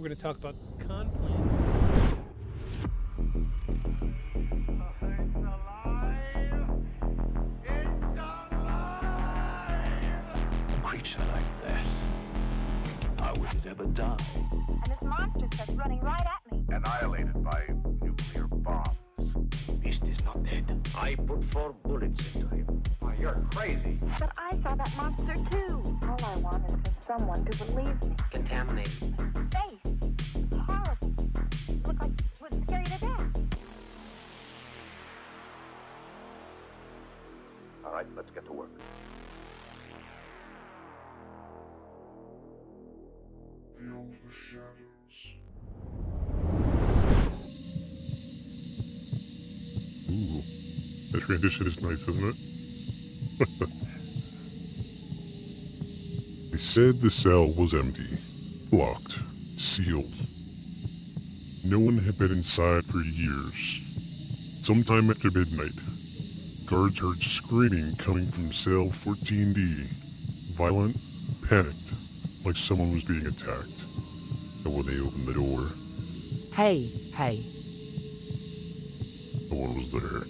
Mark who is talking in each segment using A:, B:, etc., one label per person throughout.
A: we're going to talk about con plan.
B: It's alive! It's alive!
C: A creature like that, how would it ever die?
D: And this monster starts running right at me.
B: Annihilated by nuclear bombs.
C: Beast is not dead. I put 4 bullets into him.
B: Oh, you're crazy.
D: But I saw that monster too. All I want is for someone to believe me.
C: Contaminated.
D: Face. Horrible. Looked like it would scare you to death.
B: All right, let's get to work. Feel the shadows.
E: Ooh, that rendition is nice, isn't it? They said the cell was empty, locked, sealed. No one had been inside for years. Sometime after midnight, guards heard screaming coming from cell 14D. Violent, panicked, like someone was being attacked. And when they opened the door,
F: Hey.
E: no one was there.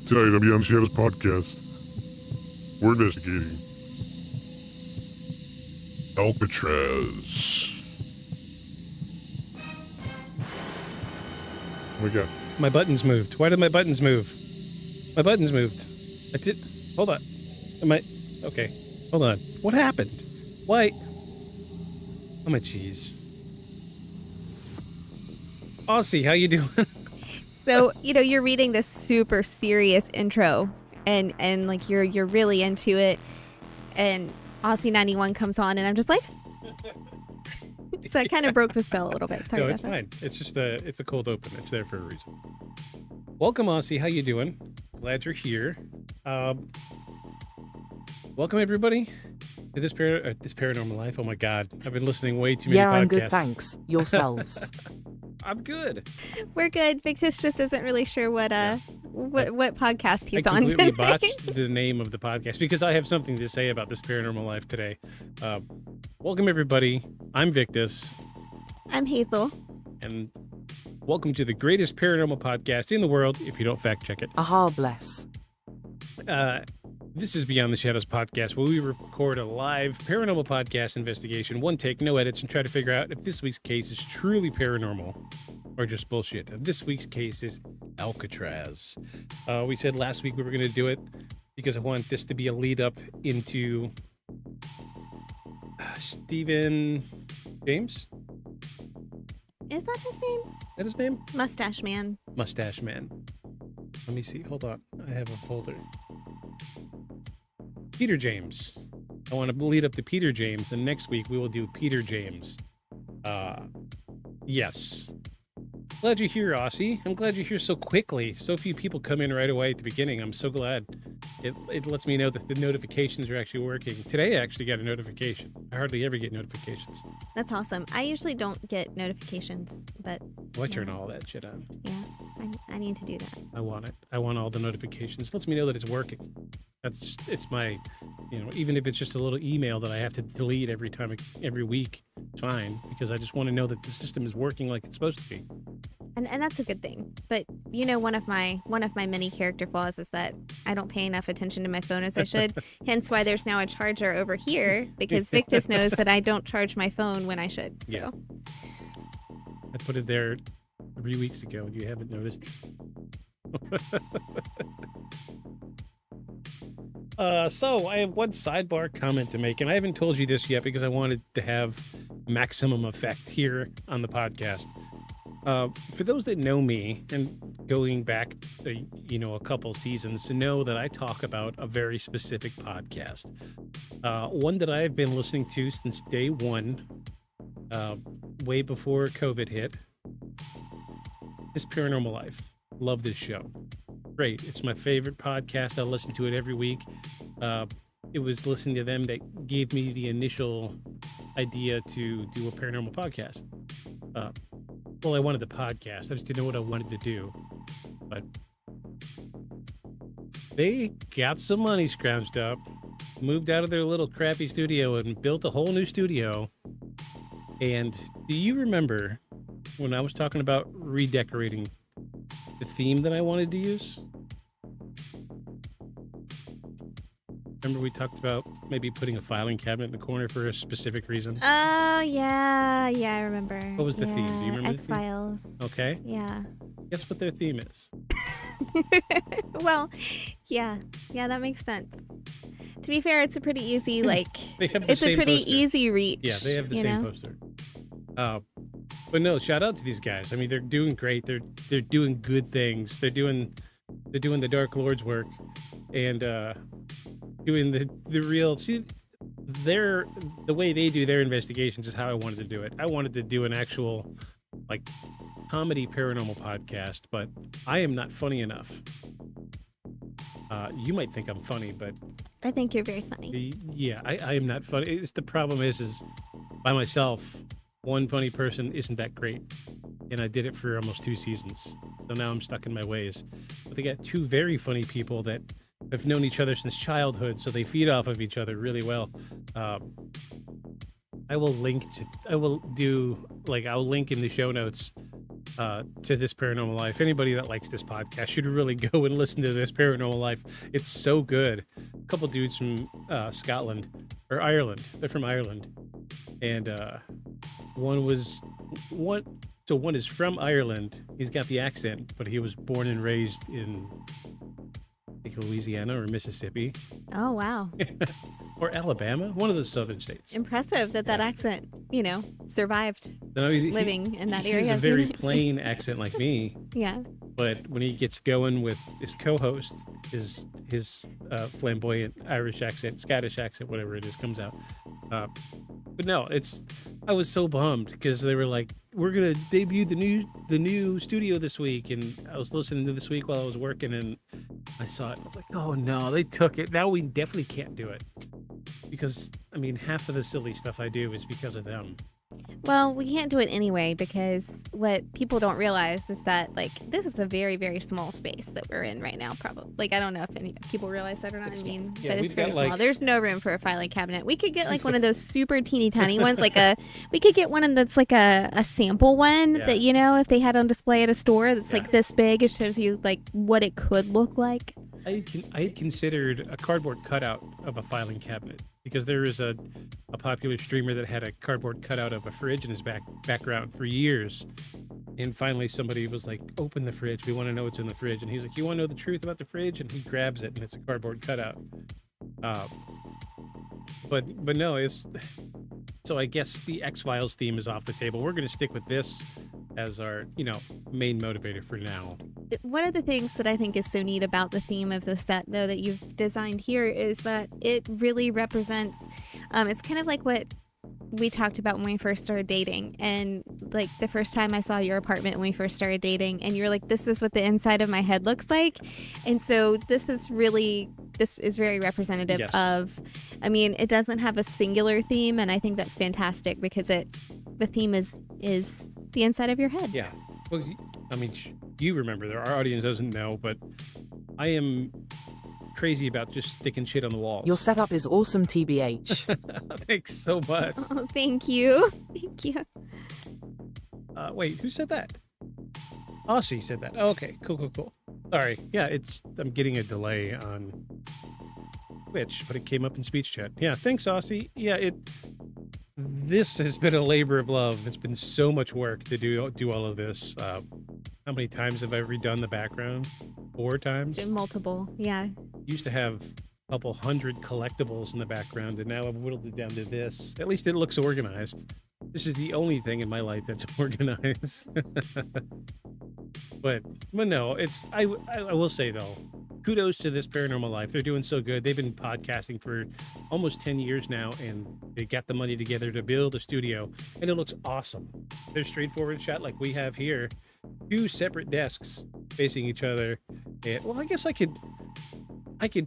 E: Tonight on Beyond the Shadows podcast, we're investigating Alcatraz. Oh my god.
A: My buttons moved. Why did my buttons move? My buttons moved. I did. Hold on. Okay. Hold on. What happened? Why? Oh my jeez. Aussie, how you doing?
G: So, you're reading this super serious intro and like you're really into it, and Aussie 91 comes on and I'm just like so I kind of broke the spell a little bit. Sorry
A: No,
G: about
A: it's
G: that.
A: fine. It's just it's a cold open. It's there for a reason. Welcome, Aussie. How you doing? Glad you're here. Welcome everybody to this paranormal life. Oh my God, I've been listening way too many
F: Yeah,
A: podcasts.
F: I'm good, thanks. Yourselves.
A: I'm good.
G: We're good. Victus just isn't really sure what podcast he's
A: I
G: on
A: completely
G: today.
A: botched the name of the podcast because I have something to say about this paranormal life today. Welcome everybody. I'm Victus,
G: I'm Hazel.
A: and welcome to the greatest paranormal podcast in the world. If you don't fact check it.
F: Aha, bless.
A: This is Beyond the Shadows podcast, where we record a live paranormal podcast investigation, one take, no edits, and try to figure out if this week's case is truly paranormal or just bullshit. And this week's case is Alcatraz. We said last week we were going to do it because I want this to be a lead up into Stephen James.
G: Is that his name?
A: Is that his name?
G: Mustache Man.
A: Mustache Man. Let me see. Hold on. I have a folder. Peter James. I want to lead up to Peter James, and next week we will do Peter James. Yes. Glad you're here, Aussie. I'm glad you're here so quickly. So few people come in right away at the beginning. I'm so glad. It lets me know that the notifications are actually working. Today I actually got a notification. I hardly ever get notifications.
G: That's awesome. I usually don't get notifications, but
A: Well, I turn all that shit on.
G: yeah, I need to do that.
A: I want it. I want all the notifications. It lets me know that it's working. It's my, even if it's just a little email that I have to delete every week, it's fine, because I just want to know that the system is working like it's supposed to be.
G: And that's a good thing. But one of my many character flaws is that I don't pay enough attention to my phone as I should. Hence why there's now a charger over here, because Victus knows that I don't charge my phone when I should. So
A: Yeah. I put it there 3 weeks ago and you haven't noticed. So I have one sidebar comment to make, and I haven't told you this yet because I wanted to have maximum effect here on the podcast. For those that know me, and going back, a couple seasons, to know that I talk about a very specific podcast, one that I've been listening to since day one, way before COVID hit. This Paranormal Life. Love this show. Great. It's my favorite podcast. I listen to it every week. It was listening to them that gave me the initial idea to do a paranormal podcast. Well, I wanted the podcast. I just didn't know what I wanted to do. But they got some money scrounged up, moved out of their little crappy studio and built a whole new studio. And do you remember when I was talking about redecorating the theme that I wanted to use? Remember we talked about maybe putting a filing cabinet in the corner for a specific reason?
G: Oh, yeah. I remember.
A: What was the theme? Do you remember the theme?
G: X-Files.
A: Okay.
G: Yeah.
A: Guess what their theme is?
G: Well, yeah, that makes sense. To be fair, it's a pretty easy, like,
A: They have the
G: it's a
A: same
G: pretty
A: poster.
G: easy reach.
A: Yeah, they have the
G: you
A: same
G: know?
A: poster. But no, shout out to these guys. I mean, they're doing great. They're doing good things. They're doing the Dark Lord's work, and doing the real. See, the way they do their investigations is how I wanted to do it. I wanted to do an actual, like, comedy paranormal podcast, but I am not funny enough. You might think I'm funny, but
G: I think you're very funny.
A: yeah, I am not funny. The problem is by myself, one funny person isn't that great, and I did it for almost 2 seasons. So now I'm stuck in my ways. But they got 2 very funny people that have known each other since childhood, so they feed off of each other really well. I'll link in the show notes to This Paranormal Life. Anybody that likes this podcast should really go and listen to This Paranormal Life. It's so good. A couple dudes from Scotland or Ireland. They're from Ireland, and one is from Ireland. He's got the accent, but he was born and raised in, I think, Louisiana or Mississippi
G: Oh, wow.
A: or Alabama, one of the southern states.
G: Impressive that accent, survived
A: No,
G: living in that
A: he
G: area.
A: has a
G: of the
A: very
G: United
A: plain accent like me.
G: States. Yeah.
A: But when he gets going with his co-host, his flamboyant Irish accent, Scottish accent, whatever it is, comes out. But no, I was so bummed because they were like, "We're gonna debut the new studio this week," and I was listening to This Week while I was working, and I saw it. And I was like, "Oh no, they took it. Now we definitely can't do it." Because I mean, half of the silly stuff I do is because of them.
G: Well, we can't do it anyway because what people don't realize is that, like, this is a very, very small space that we're in right now, probably. Like, I don't know if any people realize that or not.
A: It's
G: I mean,
A: small. Yeah,
G: but it's
A: we've
G: very
A: got, like-
G: small. There's no room for a filing cabinet. We could get, like, one of those super teeny tiny ones, we could get one that's, like, a sample one
A: Yeah.
G: that, if they had on display at a store that's, like, this big, it shows you, like, what it could look like.
A: I had considered a cardboard cutout of a filing cabinet because there is a popular streamer that had a cardboard cutout of a fridge in his background for years. And finally somebody was like, "Open the fridge. We want to know what's in the fridge." And he's like, "You want to know the truth about the fridge?" And he grabs it and it's a cardboard cutout. But no, so I guess the X-Files theme is off the table. We're going to stick with this as our, main motivator for now.
G: One of the things that I think is so neat about the theme of the set, though, that you've designed here is that it really represents, it's kind of like what we talked about when we first started dating. And like the first time I saw your apartment when we first started dating, and you're like, "This is what the inside of my head looks like." And so this is very representative
A: Yes.
G: of, I mean, it doesn't have a singular theme, and I think that's fantastic because the theme is the inside of your head.
A: Yeah. Well, I mean, you remember, our audience doesn't know, but I am crazy about just sticking shit on the walls.
F: Your setup is awesome, TBH.
A: Thanks so much.
G: Oh, thank you. Thank you.
A: Wait, who said that? Aussie said that. Oh, okay, cool. Sorry. Yeah, I'm getting a delay on Twitch, but it came up in speech chat. Yeah, thanks, Aussie. Yeah, this has been a labor of love. It's been so much work to do all of this. How many times have I redone the background? 4 times?
G: Multiple. Yeah.
A: Used to have a couple hundred collectibles in the background, and now I've whittled it down to this. At least it looks organized. This is the only thing in my life that's organized. but no, I will say though, kudos to This Paranormal Life. They're doing so good. They've been podcasting for almost 10 years now, and they got the money together to build a studio, and it looks awesome. They're straightforward shot like we have here. 2 separate desks facing each other. And, well, I guess I could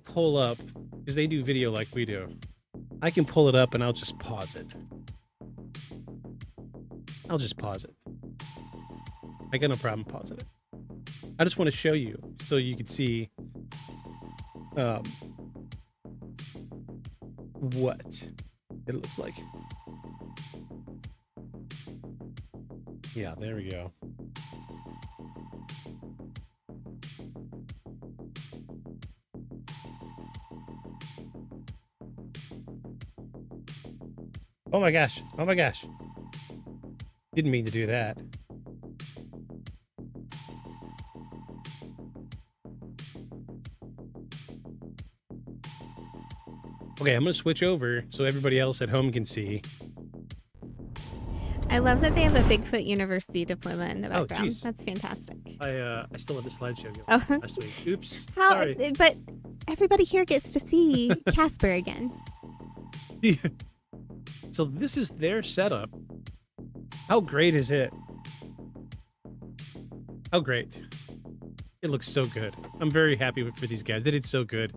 A: pull up, because they do video like we do. I can pull it up and I'll just pause it. I got no problem pausing it. I just want to show you so you can see what it looks like. Yeah, there we go. Oh my gosh. Oh my gosh. Didn't mean to do that. Okay, I'm going to switch over so everybody else at home can see.
G: I love that they have a Bigfoot University diploma in the
A: Oh,
G: background.
A: geez.
G: That's fantastic.
A: I still have the slideshow going
G: Oh.
A: last week. Oops.
G: How?
A: Sorry.
G: But everybody here gets to see Casper again.
A: So this is their setup. How great is it? How great. It looks so good. I'm very happy for these guys. They did so good.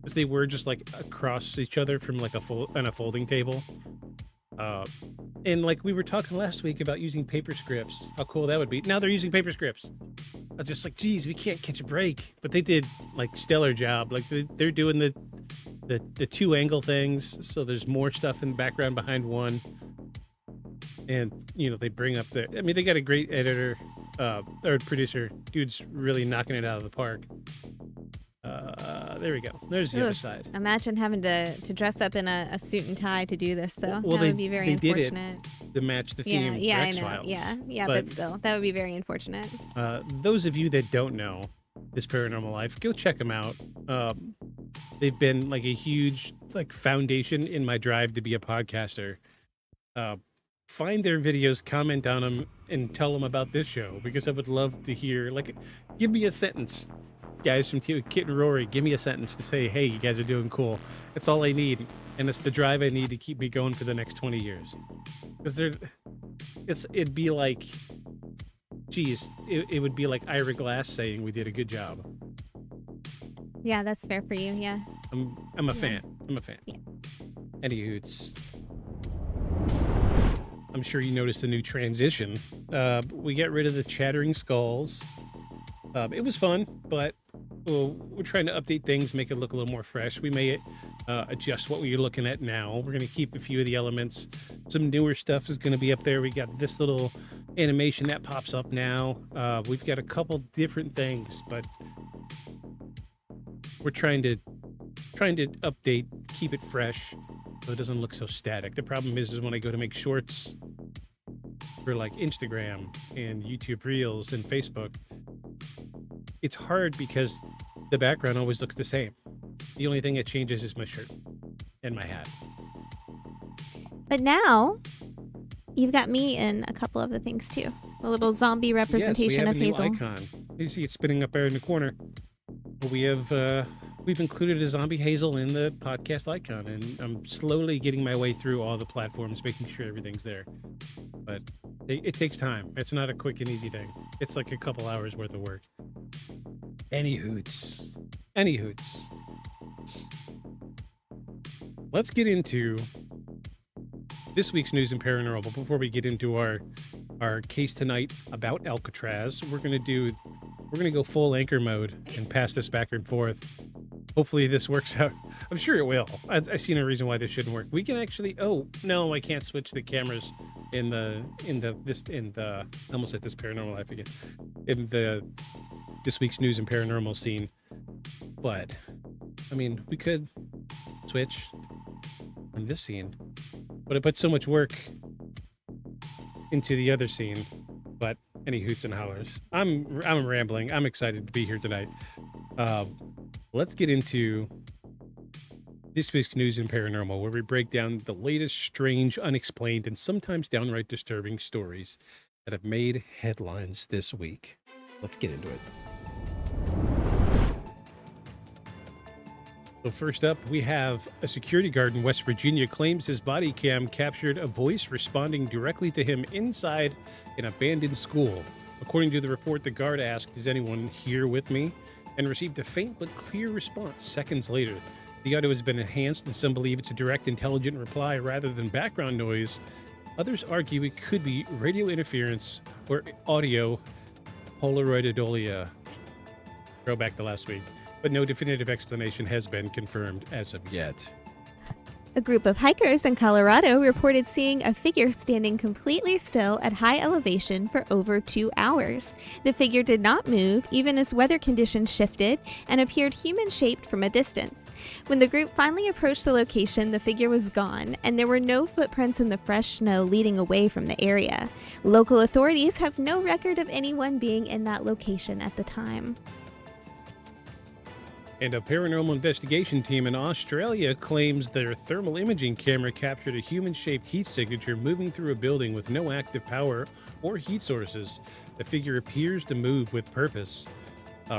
A: Because they were just like across each other from like a folding table. And like we were talking last week about using paper scripts. How cool that would be. Now they're using paper scripts. I was just like, geez, we can't catch a break. But they did like stellar job. Like they're doing the two angle things. So there's more stuff in the background behind one. And, you know, they bring up I mean, they got a great editor, or producer. Dude's really knocking it out of the park. There we go. There's the other
G: Ugh.
A: side.
G: Imagine having to dress up in a suit and tie to do this, though.
A: Well,
G: that would be very
A: they did it
G: unfortunate.
A: To match the
G: Yeah,
A: theme
G: yeah,
A: for
G: I know.
A: X-Files.
G: Yeah, but still, that would be very unfortunate.
A: Those of you that don't know This Paranormal Life, go check them out. They've been like a huge like foundation in my drive to be a podcaster. Find their videos, comment on them, and tell them about this show because I would love to hear. Like, give me a sentence, guys from Kit and Rory. Give me a sentence to say, "Hey, you guys are doing cool." That's all I need, and it's the drive I need to keep me going for the next 20 years. Because it'd be like, geez, it would be like Ira Glass saying we did a good job.
G: Yeah, that's fair for you. Yeah.
A: I'm a fan. I'm a fan.
G: Yeah.
A: Anywhoots. I'm sure you noticed the new transition. We get rid of the chattering skulls. It was fun, but we're trying to update things, make it look a little more fresh. We may adjust what we're looking at now. We're going to keep a few of the elements. Some newer stuff is going to be up there. We got this little animation that pops up now. We've got a couple different things, but we're trying to update, keep it fresh, so it doesn't look so static. The problem is when I go to make shorts for like Instagram and YouTube Reels and Facebook, it's hard because the background always looks the same. The only thing that changes is my shirt and my hat.
G: But now you've got me in a couple of the things too. A little zombie representation
A: yes,
G: of
A: we have
G: Hazel.
A: a new icon. You see it spinning up there in the corner. We have we've included a zombie Hazel in the podcast icon, and I'm slowly getting my way through all the platforms, making sure everything's there. But it takes time. It's not a quick and easy thing. It's like a couple hours worth of work. Any hoots. Let's get into this week's news and paranormal before we get into our case tonight about Alcatraz. We're gonna go full anchor mode and pass this back and forth. Hopefully this works out. I'm sure it will. I see no reason why this shouldn't work. We can actually. Oh no, I can't switch the cameras in the I almost said This Paranormal Life again. In this week's news and paranormal scene, but I mean we could switch on this scene, but I put so much work into the other scene. But any hoots and hollers. I'm rambling. I'm excited to be here tonight. Let's get into this week's news and paranormal, where we break down the latest strange, unexplained, and sometimes downright disturbing stories that have made headlines this week. Let's get into it. So first up, we have a security guard in West Virginia claims his body cam captured a voice responding directly to him inside an abandoned school. According to the report, the guard asked, "Is anyone here with me?" and received a faint but clear response seconds later. The audio has been enhanced, and some believe it's a direct, intelligent reply rather than background noise. Others argue it could be radio interference or audio Polaroidolia. Throwback to last week. But no definitive explanation has been confirmed as of yet.
G: A group of hikers in Colorado reported seeing a figure standing completely still at high elevation for over 2 hours. The figure did not move even as weather conditions shifted and appeared human-shaped from a distance. When the group finally approached the location, the figure was gone, and there were no footprints in the fresh snow leading away from the area. Local authorities have no record of anyone being in that location at the time.
A: And a paranormal investigation team in Australia claims their thermal imaging camera captured a human-shaped heat signature moving through a building with no active power or heat sources. The figure appears to move with purpose.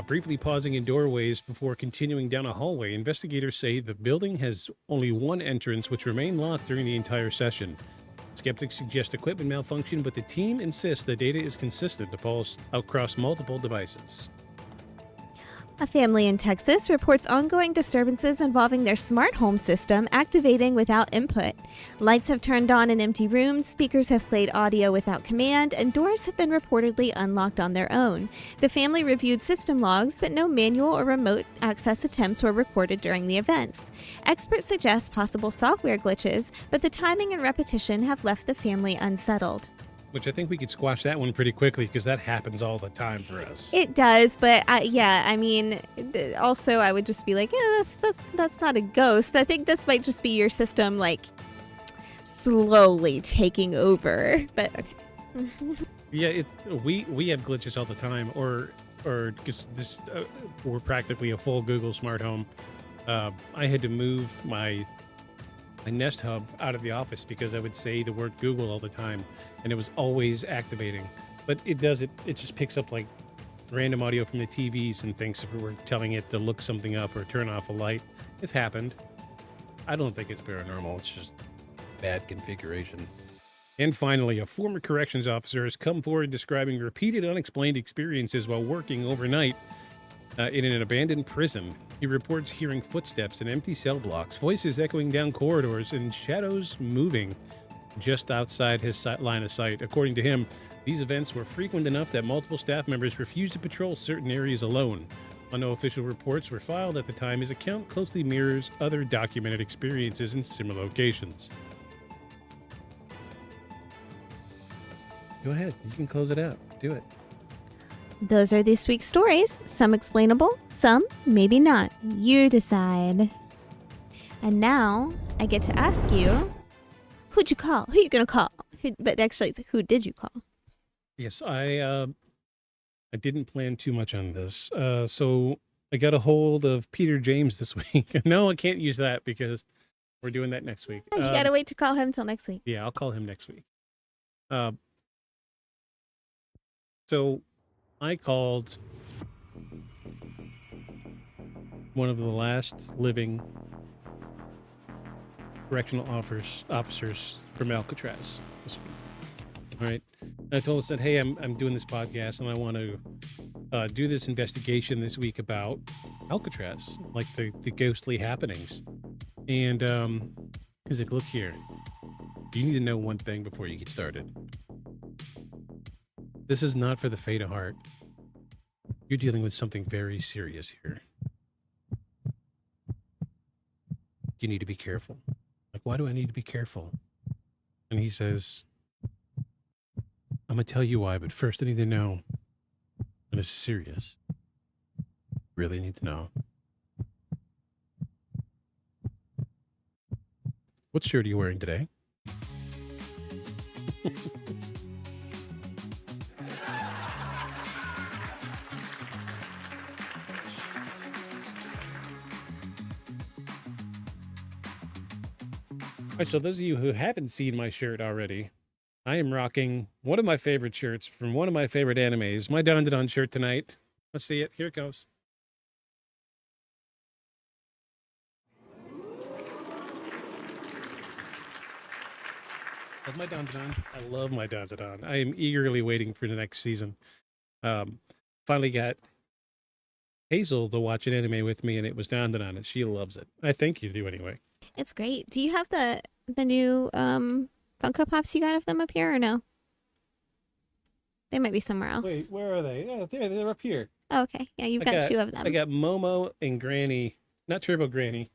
A: Briefly pausing in doorways before continuing down a hallway, investigators say the building has only one entrance, which remained locked during the entire session. Skeptics suggest equipment malfunction, but the team insists the data is consistent across multiple devices.
G: A family in Texas reports ongoing disturbances involving their smart home system activating without input. Lights have turned on in empty rooms, speakers have played audio without command, and doors have been reportedly unlocked on their own. The family reviewed system logs, but no manual or remote access attempts were recorded during the events. Experts suggest possible software glitches, but the timing and repetition have left the family unsettled.
A: Which I think we could squash that one pretty quickly because that happens all the time for us.
G: It does, but also I would just be like, yeah, that's not a ghost. I think this might just be your system like slowly taking over. But okay.
A: Yeah, we have glitches all the time, or because we're practically a full Google smart home. I had to move my Nest Hub out of the office because I would say the word Google all the time, and it was always activating. But it just picks up like random audio from the TVs and thinks if we were telling it to look something up or turn off a light. It's happened. I don't think it's paranormal. It's just bad configuration. And finally, a former corrections officer has come forward describing repeated unexplained experiences while working overnight in an abandoned prison. He reports hearing footsteps in empty cell blocks, voices echoing down corridors, and shadows moving just outside his line of sight. According to him, these events were frequent enough that multiple staff members refused to patrol certain areas alone. While no official reports were filed at the time, his account closely mirrors other documented experiences in similar locations. Go ahead. You can close it out. Do it.
G: Those are this week's stories. Some explainable, some maybe not. You decide. And now I get to ask you, who'd you call? Who you gonna call? But actually, it's who did you call?
A: Yes, I didn't plan too much on this. So I got a hold of Peter James this week. No, I can't use that because we're doing that next week.
G: Oh, you gotta wait to call him till next week.
A: Yeah, I'll call him next week. So I called one of the last living correctional officers from Alcatraz this week. All right. And I told him, hey, I'm doing this podcast and I want to do this investigation this week about Alcatraz, like the ghostly happenings. And he's like, look here, you need to know one thing before you get started. This is not for the faint of heart. You're dealing with something very serious here. You need to be careful. Like, why do I need to be careful? And he says, I'm going to tell you why, but first I need to know. And this is serious. Really need to know. What shirt are you wearing today? All right, so those of you who haven't seen my shirt already, I am rocking one of my favorite shirts from one of my favorite animes, my Don Don shirt tonight. Let's see it. Here it goes. Love my Don Don. I love my Don Don. I am eagerly waiting for the next season. Finally got Hazel to watch an anime with me, and it was Don Don, and she loves it. I think you do anyway.
G: It's great. Do you have the new Funko Pops you got of them up here or no? They might be somewhere else.
A: Wait, where are they? Yeah, they're up here.
G: Oh, okay. Yeah, you've got two of them.
A: I got Momo and Granny, not Turbo Granny.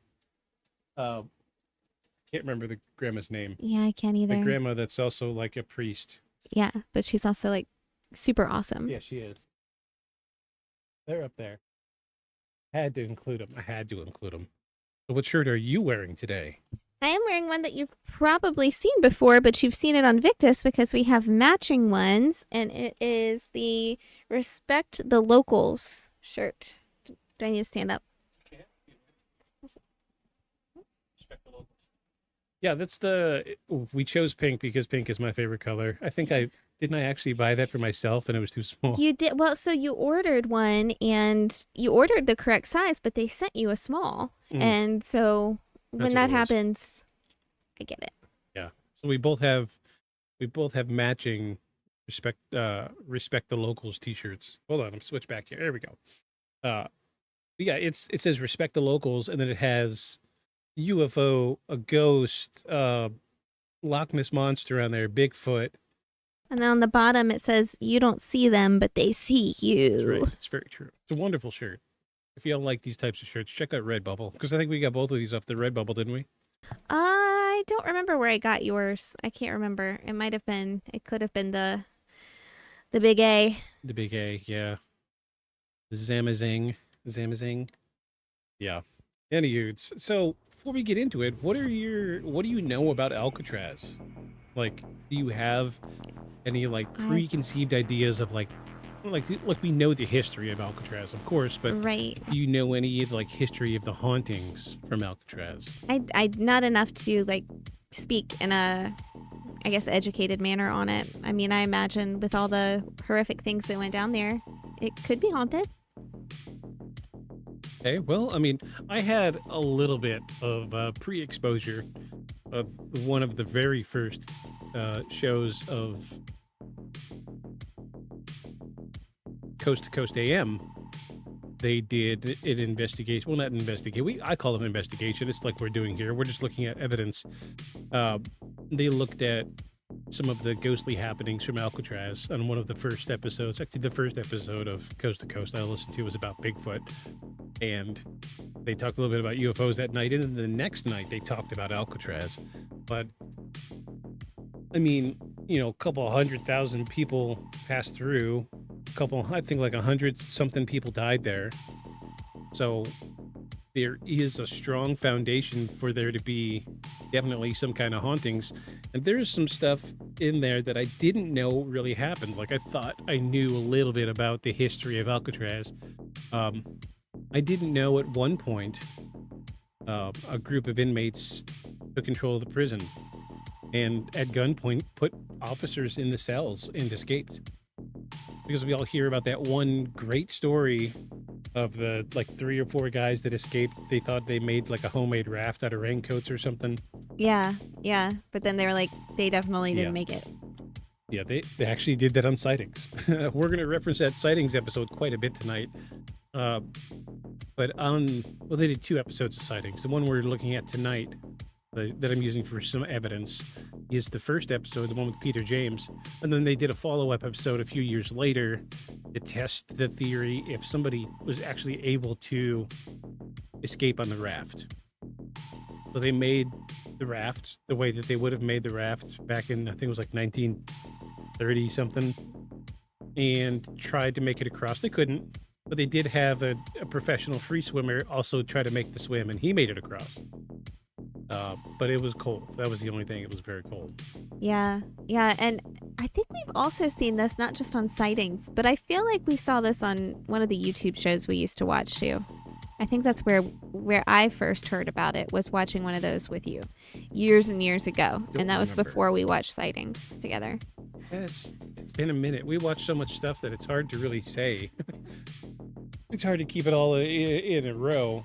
A: Can't remember the grandma's name.
G: Yeah, I can't
A: The
G: either.
A: grandma that's also like a priest.
G: Yeah, but she's also like super awesome.
A: Yeah, she is. They're up there. Had to include them. I had to include them. So what shirt are you wearing today?
G: I am wearing one that you've probably seen before, but you've seen it on Victus because we have matching ones, and it is the Respect the Locals shirt. Do I need to stand up?
A: Yeah, that's we chose pink because pink is my favorite color. I think didn't I actually buy that for myself and it was too small.
G: You did well, so you ordered one and you ordered the correct size, but they sent you a small. And so when that happens, I get it.
A: Yeah. So we both have matching respect the locals t-shirts. Hold on, I'm switch back here. There we go. Yeah, it says respect the locals, and then it has UFO, a ghost, Loch Ness monster on there, Bigfoot.
G: And then on the bottom it says you don't see them, but they see you.
A: That's right. It's very true. It's a wonderful shirt. If you don't like these types of shirts, check out Redbubble, because I think we got both of these off the Redbubble, didn't we?
G: I don't remember where I got yours. I can't remember. It could have been the big A.
A: The big A, yeah. Zamazing. Yeah. Anywho, so before we get into it, what do you know about Alcatraz? Like, do you have any like preconceived ideas of like we know the history of Alcatraz, of course, but
G: right.
A: Do you know any like history of the hauntings from Alcatraz?
G: I not enough to like speak in a, I guess, educated manner on it. I mean, I imagine with all the horrific things that went down there, it could be haunted.
A: Okay, well, I mean, I had a little bit of pre-exposure of one of the very first shows of Coast to Coast AM. They did an investigation. Well, not an investigation. I call it an investigation. It's like we're doing here. We're just looking at evidence. They looked at some of the ghostly happenings from Alcatraz on one of the first episodes. Actually, the first episode of Coast to Coast I listened to was about Bigfoot. And they talked a little bit about UFOs that night. And then the next night, they talked about Alcatraz. But, I mean, a couple 100,000 people passed through. I think like 100-something people died there. So there is a strong foundation for there to be definitely some kind of hauntings. And there's some stuff in there that I didn't know really happened. Like, I thought I knew a little bit about the history of Alcatraz. I didn't know at one point a group of inmates took control of the prison and at gunpoint put officers in the cells and escaped. Because we all hear about that one great story of the like 3 or 4 guys that escaped. They thought they made like a homemade raft out of raincoats or something.
G: Yeah. But then they were like, they definitely didn't make it.
A: Yeah, they actually did that on Sightings. We're going to reference that Sightings episode quite a bit tonight. But they did 2 episodes of Sightings. The one we're looking at tonight that I'm using for some evidence is the first episode, the one with Peter James. And then they did a follow-up episode a few years later to test the theory if somebody was actually able to escape on the raft. So they made the raft the way that they would have made the raft back in, I think it was like 1930 something, and tried to make it across. They couldn't, but they did have a professional free swimmer also try to make the swim, and he made it across. But it was cold. That was the only thing. It was very cold.
G: Yeah. And I think we've also seen this not just on Sightings, but I feel like we saw this on one of the YouTube shows we used to watch too. I think that's where I first heard about it, was watching one of those with you years and years ago. And that was before we watched Sightings together.
A: It's been a minute. We watch so much stuff that it's hard to really say. It's hard to keep it all in a row.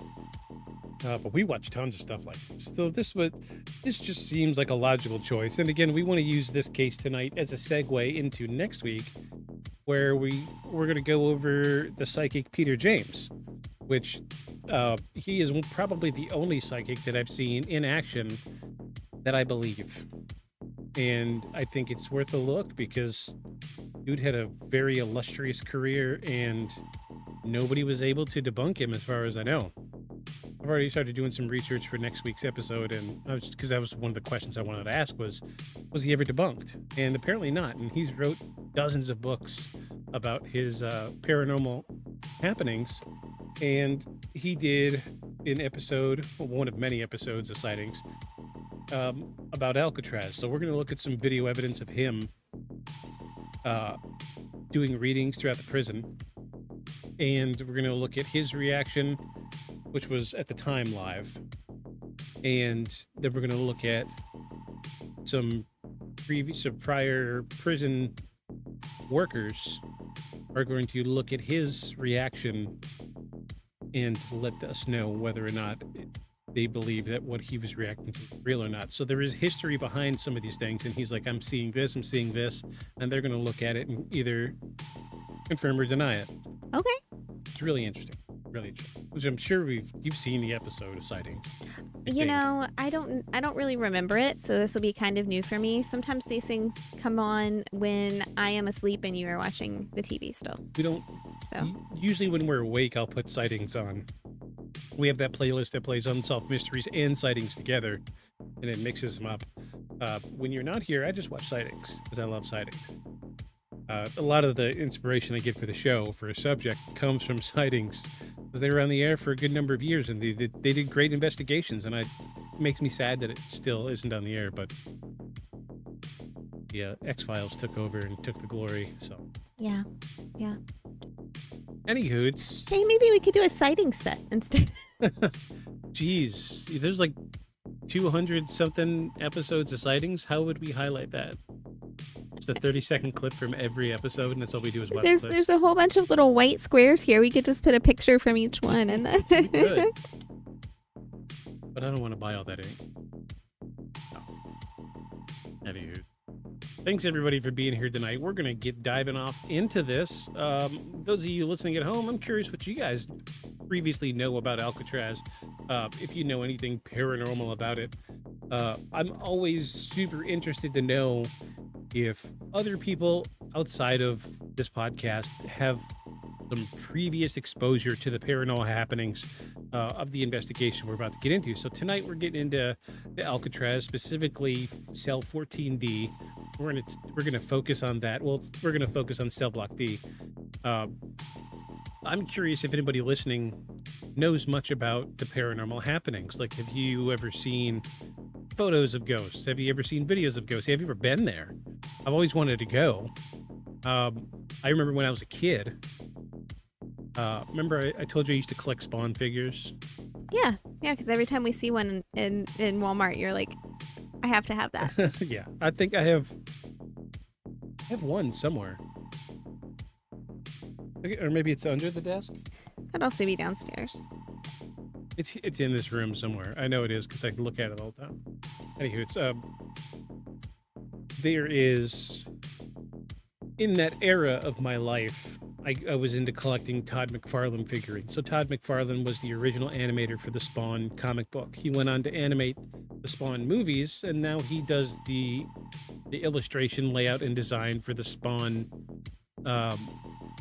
A: But we watch tons of stuff like this. So this just seems like a logical choice. And again, we want to use this case tonight as a segue into next week, where we're going to go over the psychic Peter James, which he is probably the only psychic that I've seen in action that I believe. And I think it's worth a look because dude had a very illustrious career and nobody was able to debunk him as far as I know. I've already started doing some research for next week's episode, and because that was one of the questions I wanted to ask was he ever debunked? And apparently not. And he's wrote dozens of books about his paranormal happenings, and he did one of many episodes of Sightings about Alcatraz. So we're going to look at some video evidence of him doing readings throughout the prison, and we're going to look at his reaction, which was at the time live, and then we're going to look at some prior prison workers are going to look at his reaction and let us know whether or not they believe that what he was reacting to is real or not. So there is history behind some of these things, and he's like, I'm seeing this, and they're going to look at it and either confirm or deny it.
G: Okay.
A: It's really interesting. Really interesting. Which I'm sure you've seen the episode of Sightings.
G: You know, I don't really remember it, so this will be kind of new for me. Sometimes these things come on when I am asleep and you are watching the TV still.
A: We don't.
G: So
A: Usually when we're awake, I'll put Sightings on. We have that playlist that plays Unsolved Mysteries and Sightings together, and it mixes them up. When you're not here, I just watch Sightings because I love Sightings. A lot of the inspiration I get for the show, for a subject, comes from Sightings, because they were on the air for a good number of years, and they did great investigations, and it makes me sad that it still isn't on the air, but the X-Files took over and took the glory, so.
G: yeah.
A: Anywho, it's...
G: Hey, maybe we could do a sighting set instead.
A: Jeez, there's like 200-something episodes of Sightings. How would we highlight that? Just a 30-second clip from every episode, and that's all we do is watch clips.
G: There's a whole bunch of little white squares here. We could just put a picture from each one, and then...
A: Good. But I don't want to buy all that ink. No. Anywho. Thanks, everybody, for being here tonight. We're going to get diving off into this. Those of you listening at home, I'm curious what you guys previously know about Alcatraz. If you know anything paranormal about it. I'm always super interested to know if other people outside of this podcast have some previous exposure to the paranormal happenings of the investigation we're about to get into. So tonight we're getting into the Alcatraz, specifically cell 14D. We're gonna focus on that. Well, we're gonna focus on cell block D. I'm curious if anybody listening knows much about the paranormal happenings. Like, have you ever seen photos of ghosts? Have you ever seen videos of ghosts? Have you ever been there? I've always wanted to go. I remember when I was a kid. Remember I told you I used to collect Spawn figures?
G: Yeah, because every time we see one in Walmart, you're like, I have to have that.
A: Yeah, I think I have one somewhere. Okay, or maybe it's under the desk.
G: Could also be downstairs.
A: It's in this room somewhere. I know it is because I can look at it all the time. Anywho, it's there is, in that era of my life, I was into collecting Todd McFarlane figurines. So Todd McFarlane was the original animator for the Spawn comic book. He went on to animate the Spawn movies, and now he does the illustration, layout, and design for the Spawn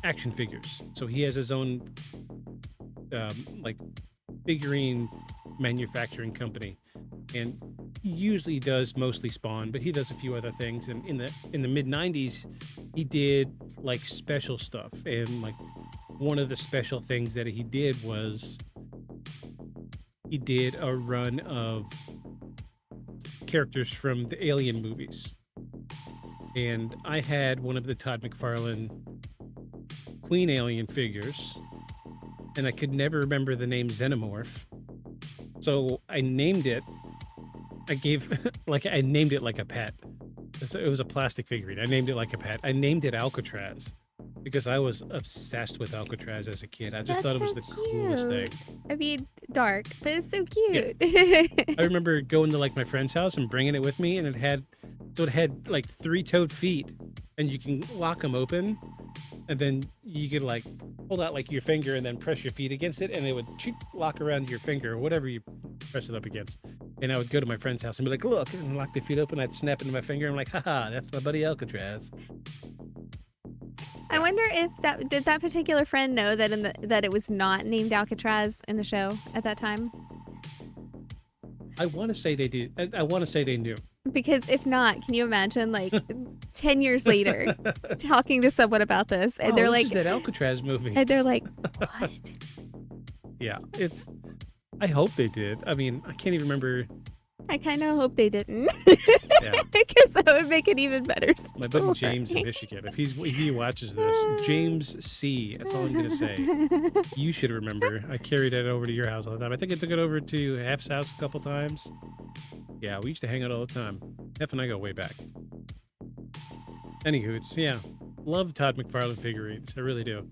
A: action figures. So he has his own like figurine manufacturing company, and he usually does mostly Spawn, but he does a few other things. And in the mid 90s, he did like special stuff, and like one of the special things that he did was he did a run of characters from the Alien movies, and I had one of the Todd McFarlane Queen Alien figures, and I could never remember the name Xenomorph, so I named it. I named it like a pet. It was a plastic figurine. I named it like a pet. I named it Alcatraz because I was obsessed with Alcatraz as a kid. I just thought it was the coolest thing.
G: I mean, dark, but it's so cute.
A: Yeah. I remember going to like my friend's house and bringing it with me, and it had like 3-toed feet, and you can lock them open, and then you could like hold out like your finger and then press your feet against it, and it would lock around your finger or whatever you press it up against. And I would go to my friend's house and be like, look, and lock their feet open. I'd snap into my finger. I'm like, haha, that's my buddy Alcatraz.
G: I wonder if did that particular friend know that that it was not named Alcatraz in the show at that time?
A: I want to say they did. I want to say they knew.
G: Because if not, can you imagine like 10 years later talking to someone about this and they're
A: this
G: like
A: is that Alcatraz movie.
G: and they're like, what?
A: Yeah, it's. I hope they did. I mean, I can't even remember.
G: I kind of hope they didn't.
A: Yeah.
G: Because that would make it even better.
A: My buddy James in Michigan. If he watches this, James C. That's all I'm gonna say. You should remember. I carried that over to your house all the time. I think I took it over to Hef's house a couple times. Yeah, we used to hang out all the time. Hef and I go way back. Anywho, yeah, love Todd McFarlane figurines. I really do.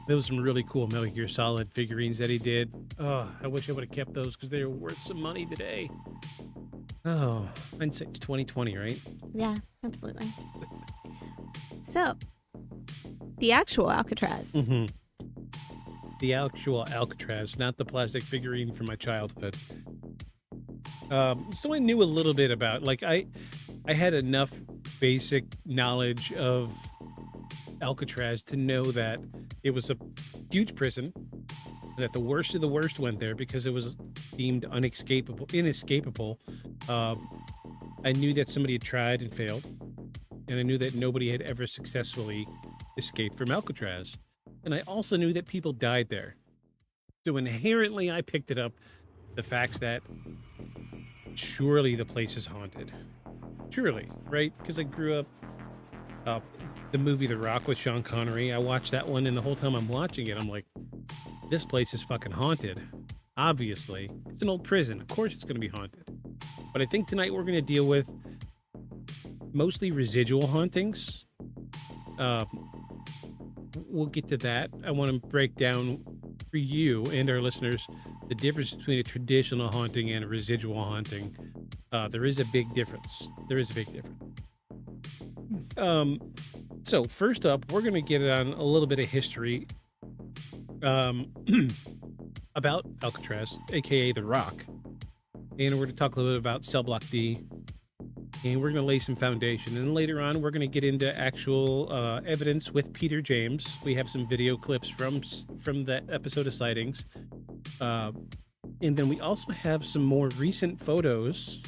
A: There was some really cool Metal Gear Solid figurines that he did. Oh, I wish I would have kept those because they were worth some money today. Oh, hindsight's 2020, right?
G: Yeah, absolutely. So, the actual Alcatraz.
A: Mm-hmm. The actual Alcatraz, not the plastic figurine from my childhood. So I knew a little bit about, like, I had enough basic knowledge of Alcatraz to know that it was a huge prison, that the worst of the worst went there because it was deemed inescapable. I knew that somebody had tried and failed, and I knew that nobody had ever successfully escaped from Alcatraz. And I also knew that people died there. So inherently, I picked it up, the facts that surely the place is haunted. Surely, right? Because I grew up, the movie The Rock with Sean Connery. I watched that one, and the whole time I'm watching it, I'm like, this place is fucking haunted. Obviously. It's an old prison. Of course it's going to be haunted. But I think tonight we're going to deal with mostly residual hauntings. We'll get to that. I want to break down for you and our listeners the difference between a traditional haunting and a residual haunting. There is a big difference. So first up, we're going to get on a little bit of history about Alcatraz, aka The Rock. And we're going to talk a little bit about Cell Block D. And we're going to lay some foundation. And later on, we're going to get into actual evidence with Peter James. We have some video clips from that episode of Sightings. And then we also have some more recent photos.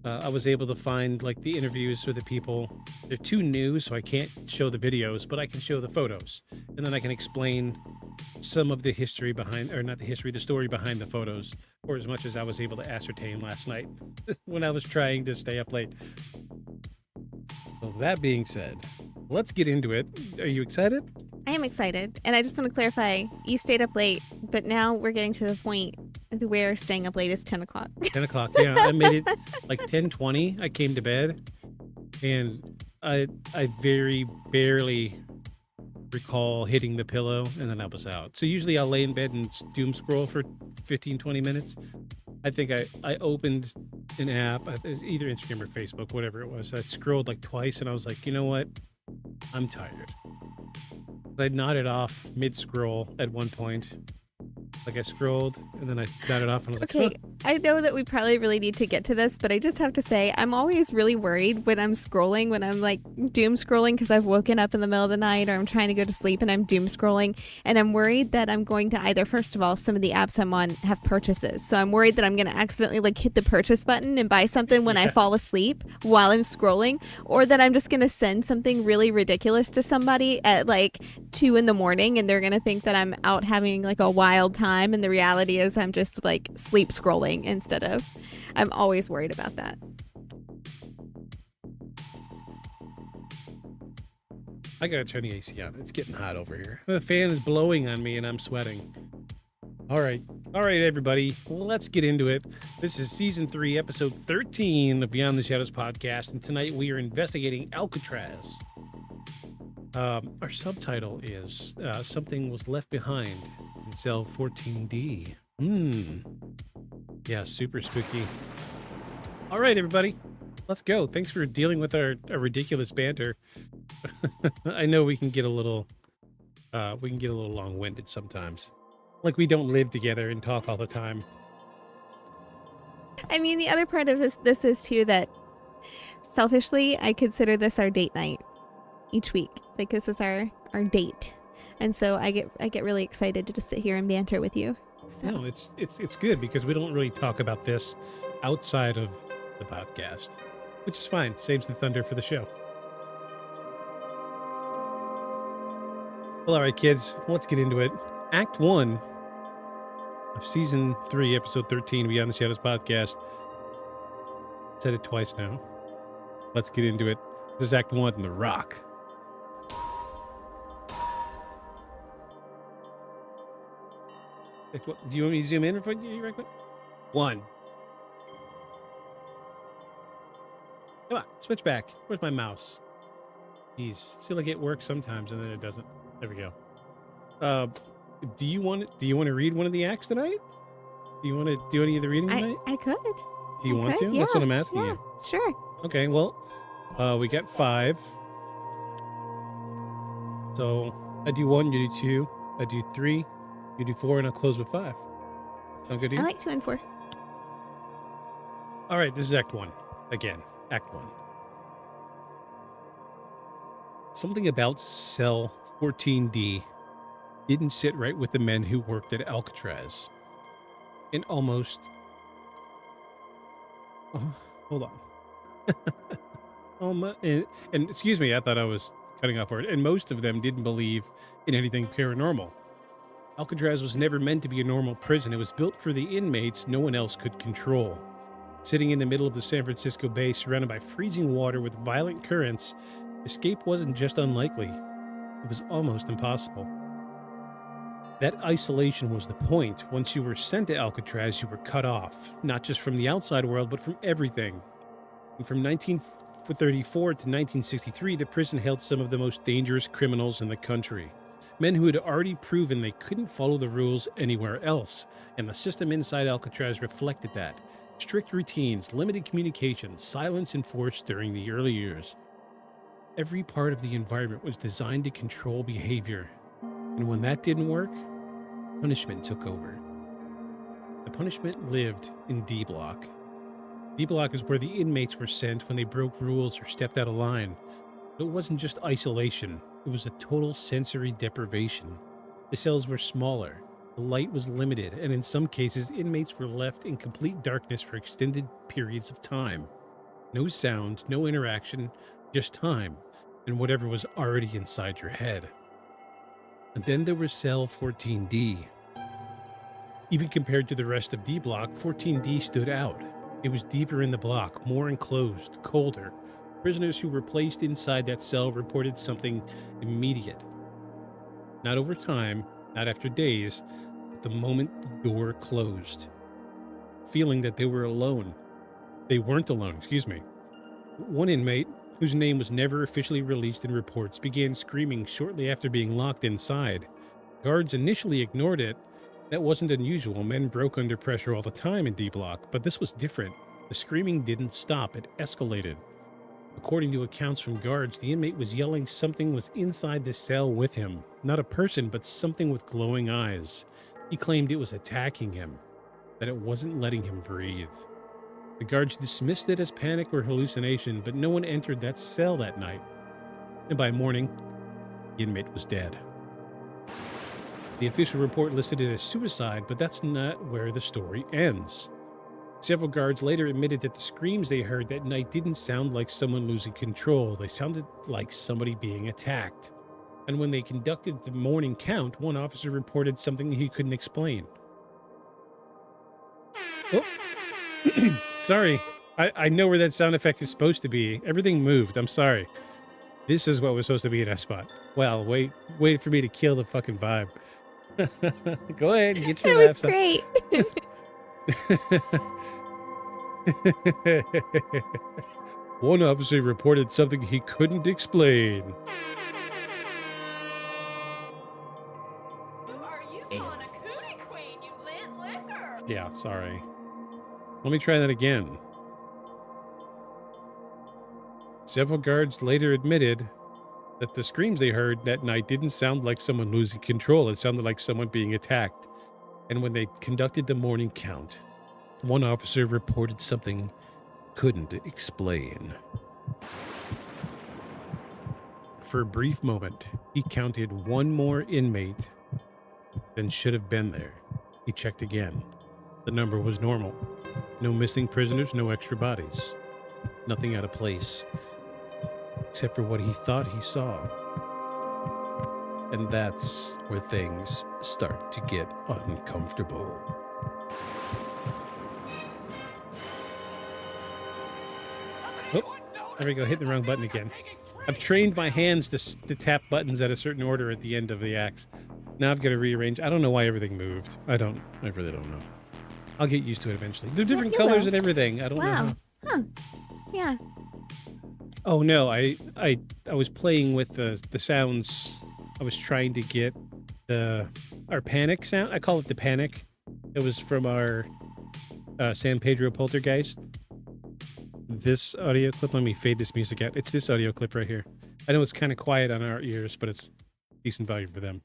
A: I was able to find like the interviews with the people. They're too new, so I can't show the videos, but I can show the photos. And then I can explain some of the history behind, or not the history, the story behind the photos, or as much as I was able to ascertain last night when I was trying to stay up late. So that being said, let's get into it. Are you excited?
G: I am excited. And I just want to clarify, you stayed up late, but now we're getting to the point where staying up late is 10 o'clock.
A: 10 o'clock, yeah. I made it like 10:20. I came to bed, and I very barely recall hitting the pillow, and then I was out. So usually I'll lay in bed and doom scroll for 15-20 minutes. I think I opened an app, it was either Instagram or Facebook, whatever it was. I scrolled like twice, and I was like, you know what? I'm tired. I nodded off mid-scroll at one point. Like I scrolled, and then I nodded off, and I was
G: Okay,
A: like, huh.
G: I know that we probably really need to get to this, but I just have to say, I'm always really worried when I'm scrolling, when I'm like doom scrolling because I've woken up in the middle of the night or I'm trying to go to sleep and I'm doom scrolling. And I'm worried that I'm going to either, first of all, some of the apps I'm on have purchases. So I'm worried that I'm going to accidentally like hit the purchase button and buy something when I fall asleep while I'm scrolling, or that I'm just going to send something really ridiculous to somebody at like 2 a.m. and they're going to think that I'm out having like a wild time. And the reality is I'm just like sleep scrolling instead of. I'm always worried about that.
A: I gotta turn the AC on. It's getting hot over here. The fan is blowing on me and I'm sweating. All right, everybody. Let's get into it. This is season 3, episode 13 of Beyond the Shadows podcast, and tonight we are investigating Alcatraz. Our subtitle is Something Was Left Behind in Cell 14D. Yeah, super spooky. All right, everybody, let's go. Thanks for dealing with our ridiculous banter. I know we can get a little long-winded sometimes. Like we don't live together and talk all the time.
G: I mean, the other part of this is too that selfishly, I consider this our date night each week. Like this is our date. And so I get really excited to just sit here and banter with you. So,
A: No, it's good because we don't really talk about this outside of the podcast, which is fine. Saves the thunder for the show. Well, all right, kids, let's get into it. Act 1 of Season 3, Episode 13, Beyond the Shadows podcast. Said it twice now. Let's get into it. This is Act 1, The Rock. Do you want me to zoom in for you right quick? 1. Come on, switch back. Where's my mouse? Jeez, see, like it works sometimes and then it doesn't. There we go. Do you want to read one of the acts tonight? Do you want to do any of the reading tonight?
G: I could.
A: Do you want to?
G: Yeah,
A: That's what I'm asking
G: yeah,
A: you.
G: Sure.
A: Okay, well, we got 5. So I do 1, you do 2, I do 3, you do 4, and I'll close with 5. Sound good to you?
G: I like 2 and 4.
A: All right, this is Act 1. Again, Act 1. Something about cell 14D didn't sit right with the men who worked at Alcatraz. And almost... Oh, hold on. And excuse me, I thought I was cutting off word. And most of them didn't believe in anything paranormal. Alcatraz was never meant to be a normal prison. It was built for the inmates no one else could control. Sitting in the middle of the San Francisco Bay, surrounded by freezing water with violent currents, escape wasn't just unlikely. It was almost impossible. That isolation was the point. Once you were sent to Alcatraz, you were cut off, not just from the outside world, but from everything. And from 1934 to 1963, the prison held some of the most dangerous criminals in the country. Men who had already proven they couldn't follow the rules anywhere else, and the system inside Alcatraz reflected that. Strict routines, limited communication, silence enforced during the early years. Every part of the environment was designed to control behavior. And when that didn't work, punishment took over. The punishment lived in D Block. D Block is where the inmates were sent when they broke rules or stepped out of line. But it wasn't just isolation, it was a total sensory deprivation. The cells were smaller, the light was limited, and in some cases, inmates were left in complete darkness for extended periods of time. No sound, no interaction, just time, and whatever was already inside your head. And then there was cell 14D. Even compared to the rest of D Block, 14D stood out. It was deeper in the block, more enclosed, colder. Prisoners who were placed inside that cell reported something immediate. Not over time, not after days, but the moment the door closed. Feeling that they were alone. They weren't alone, excuse me. One inmate, whose name was never officially released in reports, began screaming shortly after being locked inside. Guards initially ignored it. That wasn't unusual. Men broke under pressure all the time in D Block, but this was different. The screaming didn't stop. It escalated. According to accounts from guards, the inmate was yelling something was inside the cell with him. Not a person, but something with glowing eyes. He claimed it was attacking him, that it wasn't letting him breathe. The guards dismissed it as panic or hallucination, but no one entered that cell that night. And by morning, the inmate was dead. The official report listed it as suicide, but that's not where the story ends. Several guards later admitted that the screams they heard that night didn't sound like someone losing control. They sounded like somebody being attacked. And when they conducted the morning count, one officer reported something he couldn't explain. Oh. Sorry. I know where that sound effect is supposed to be. Everything moved. I'm sorry. This is what was supposed to be an S-spot. Well, wait for me to kill the fucking vibe. Go ahead and get your
G: That
A: laughs
G: was great.
A: One officer reported something he couldn't explain.
H: Who are you on a cootie queen, you lit liquor?
A: Yeah, sorry. Let me try that again. Several guards later admitted that the screams they heard that night didn't sound like someone losing control. It sounded like someone being attacked. And when they conducted the morning count, one officer reported something couldn't explain. For a brief moment, he counted one more inmate than should have been there. He checked again. The number was normal. No missing prisoners, no extra bodies. Nothing out of place, except for what he thought he saw. And that's where things start to get uncomfortable. Oh, there we go, hitting the wrong button again. I've trained my hands to tap buttons at a certain order at the end of the acts. Now I've got to rearrange. I don't know why everything moved. I really don't know. I'll get used to it eventually. They're different
G: you
A: colors
G: will.
A: and everything. I don't know
G: Wow.
A: how.
G: Huh. Yeah.
A: Oh no, I was playing with the sounds. I was trying to get our panic sound. I call it the panic. It was from our San Pedro poltergeist. This audio clip, let me fade this music out. It's this audio clip right here. I know it's kind of quiet on our ears, but it's decent value for them.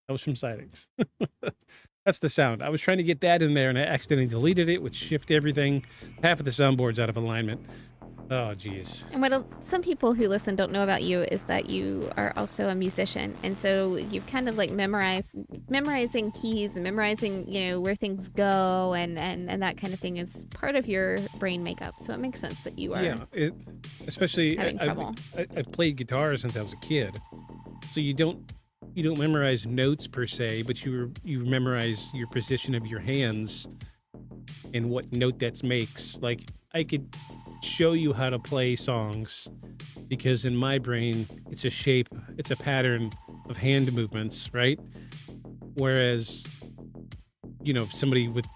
A: That was from Sightings. That's the sound. I was trying to get that in there, and I accidentally deleted it, which shifted everything. Half of the soundboard's out of alignment. Oh, geez.
G: And what some people who listen don't know about you is that you are also a musician, and so you've kind of like memorizing keys and memorizing, where things go, and that kind of thing is part of your brain makeup. So it makes sense that you are.
A: Yeah, especially
G: having trouble.
A: I've played guitar since I was a kid, so you don't memorize notes per se, but you memorize your position of your hands and what note that makes. Like, I could show you how to play songs because in my brain it's a pattern of hand movements, right? Whereas somebody with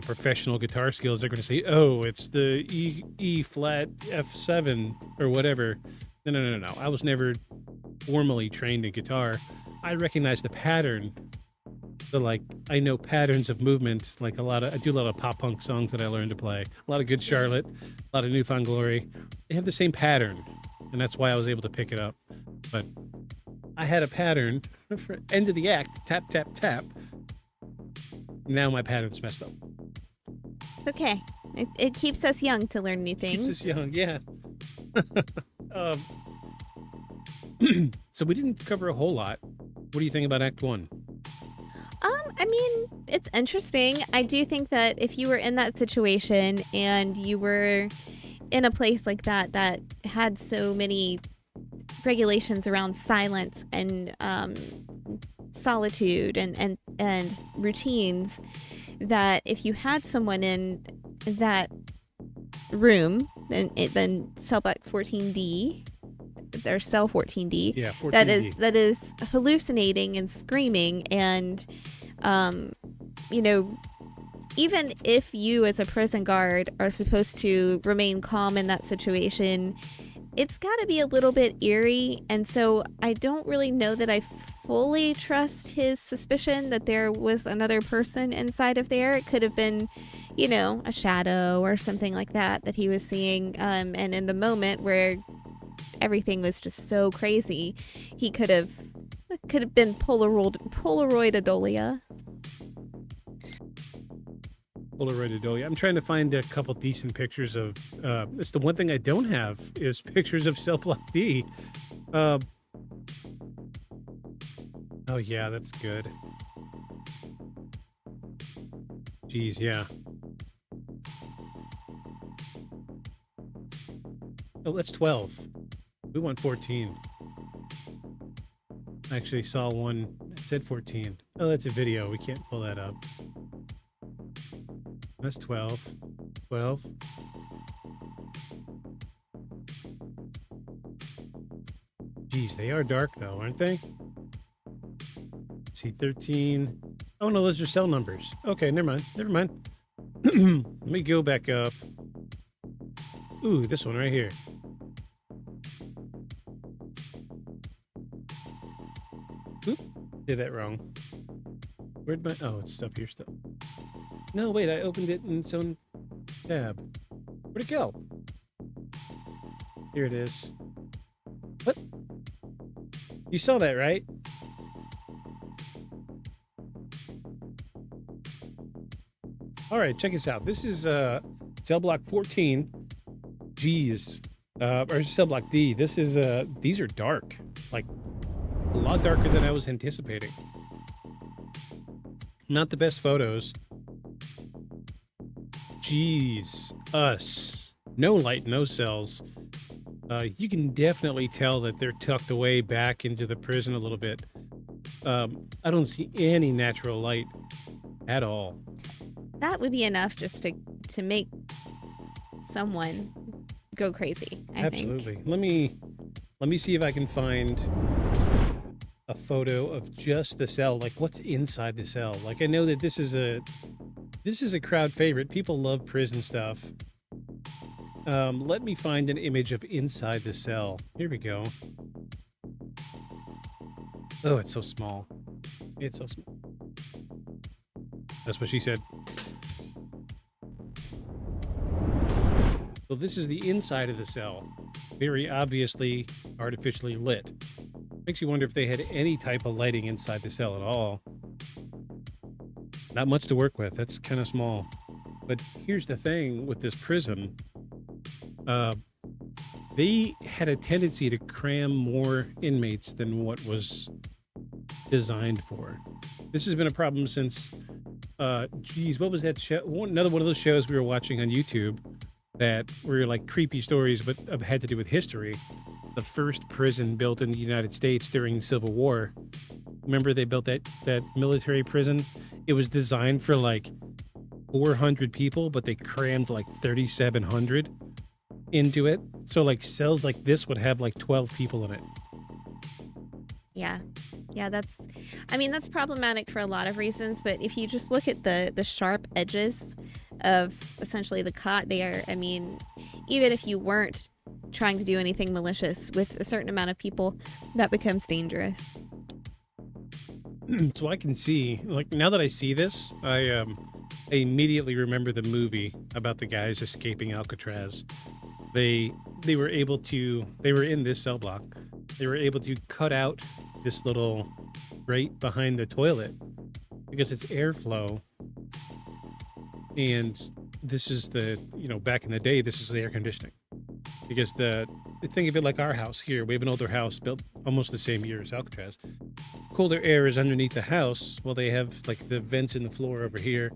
A: professional guitar skills, they're going to say, oh, it's the E flat F7 or whatever. No, I was never formally trained in guitar. I recognize the pattern. So, like, I know patterns of movement. Like, I do a lot of pop punk songs that I learned to play. A lot of Good Charlotte, a lot of Newfound Glory. They have the same pattern, and that's why I was able to pick it up. But I had a pattern for end of the act, tap, tap, tap. Now my pattern's messed up.
G: Okay. It keeps us young to learn new things.
A: Keeps us young, yeah. So we didn't cover a whole lot. What do you think about Act 1?
G: I mean, it's interesting. I do think that if you were in that situation and you were in a place like that had so many regulations around silence and solitude and routines, that if you had someone in that room, then cell block 14D, or cell 14D,
A: yeah, 14D.
G: that is hallucinating and screaming, and even if you as a prison guard are supposed to remain calm in that situation, it's got to be a little bit eerie. And so I don't really know that I fully trust his suspicion that there was another person inside of there. It could have been, a shadow or something like that he was seeing. And in the moment where everything was just so crazy, he could have been Polaroid Adolia.
A: I'm trying to find a couple decent pictures of. It's the one thing I don't have is pictures of Cell Block D. Oh yeah, that's good. Jeez, yeah. Oh, that's 12. We want 14. I actually saw one. It said 14. Oh, that's a video. We can't pull that up. That's 12. 12. Geez, they are dark though, aren't they? See, 13. Oh no, those are cell numbers. Okay, never mind. Let me go back up. Ooh, this one right here. Oop, did that wrong. Where'd my... Oh, it's up here still. No, wait, I opened it in its own tab. Where'd it go? Here it is. What? You saw that, right? All right, check this out. This is cell block 14. G's. Or cell block D. This is these are dark. Like a lot darker than I was anticipating. Not the best photos. Jeez, us. No light, no cells. You can definitely tell that they're tucked away back into the prison a little bit. I don't see any natural light at all.
G: That would be enough just to make someone go crazy, I think.
A: Absolutely. Let me see if I can find a photo of just the cell. Like, what's inside the cell? Like, I know that this is a crowd favorite. People love prison stuff. Let me find an image of inside the cell. Here we go. Oh, it's so small. It's so small. That's what she said. So this is the inside of the cell. Very obviously artificially lit. Makes you wonder if they had any type of lighting inside the cell at all. Not much to work with. That's kind of small. But here's the thing with this prison. They had a tendency to cram more inmates than what was designed for. This has been a problem since, what was that show? Another one of those shows we were watching on YouTube that were like creepy stories, but had to do with history. The first prison built in the United States during the Civil War. Remember they built that military prison? It was designed for like 400 people, but they crammed like 3,700 into it. So like cells like this would have like 12 people in it.
G: Yeah. Yeah, that's problematic for a lot of reasons, but if you just look at the sharp edges of essentially the cot there, I mean, even if you weren't trying to do anything malicious with a certain amount of people, that becomes dangerous.
A: So I can see, like, now that I see this, I immediately remember the movie about the guys escaping Alcatraz. They were in this cell block. They were able to cut out this little grate behind the toilet because it's airflow. And this is back in the day, this is the air conditioning. Because think of it like our house here. We have an older house built almost the same year as Alcatraz. Colder air is underneath the house. Well, they have like the vents in the floor over here.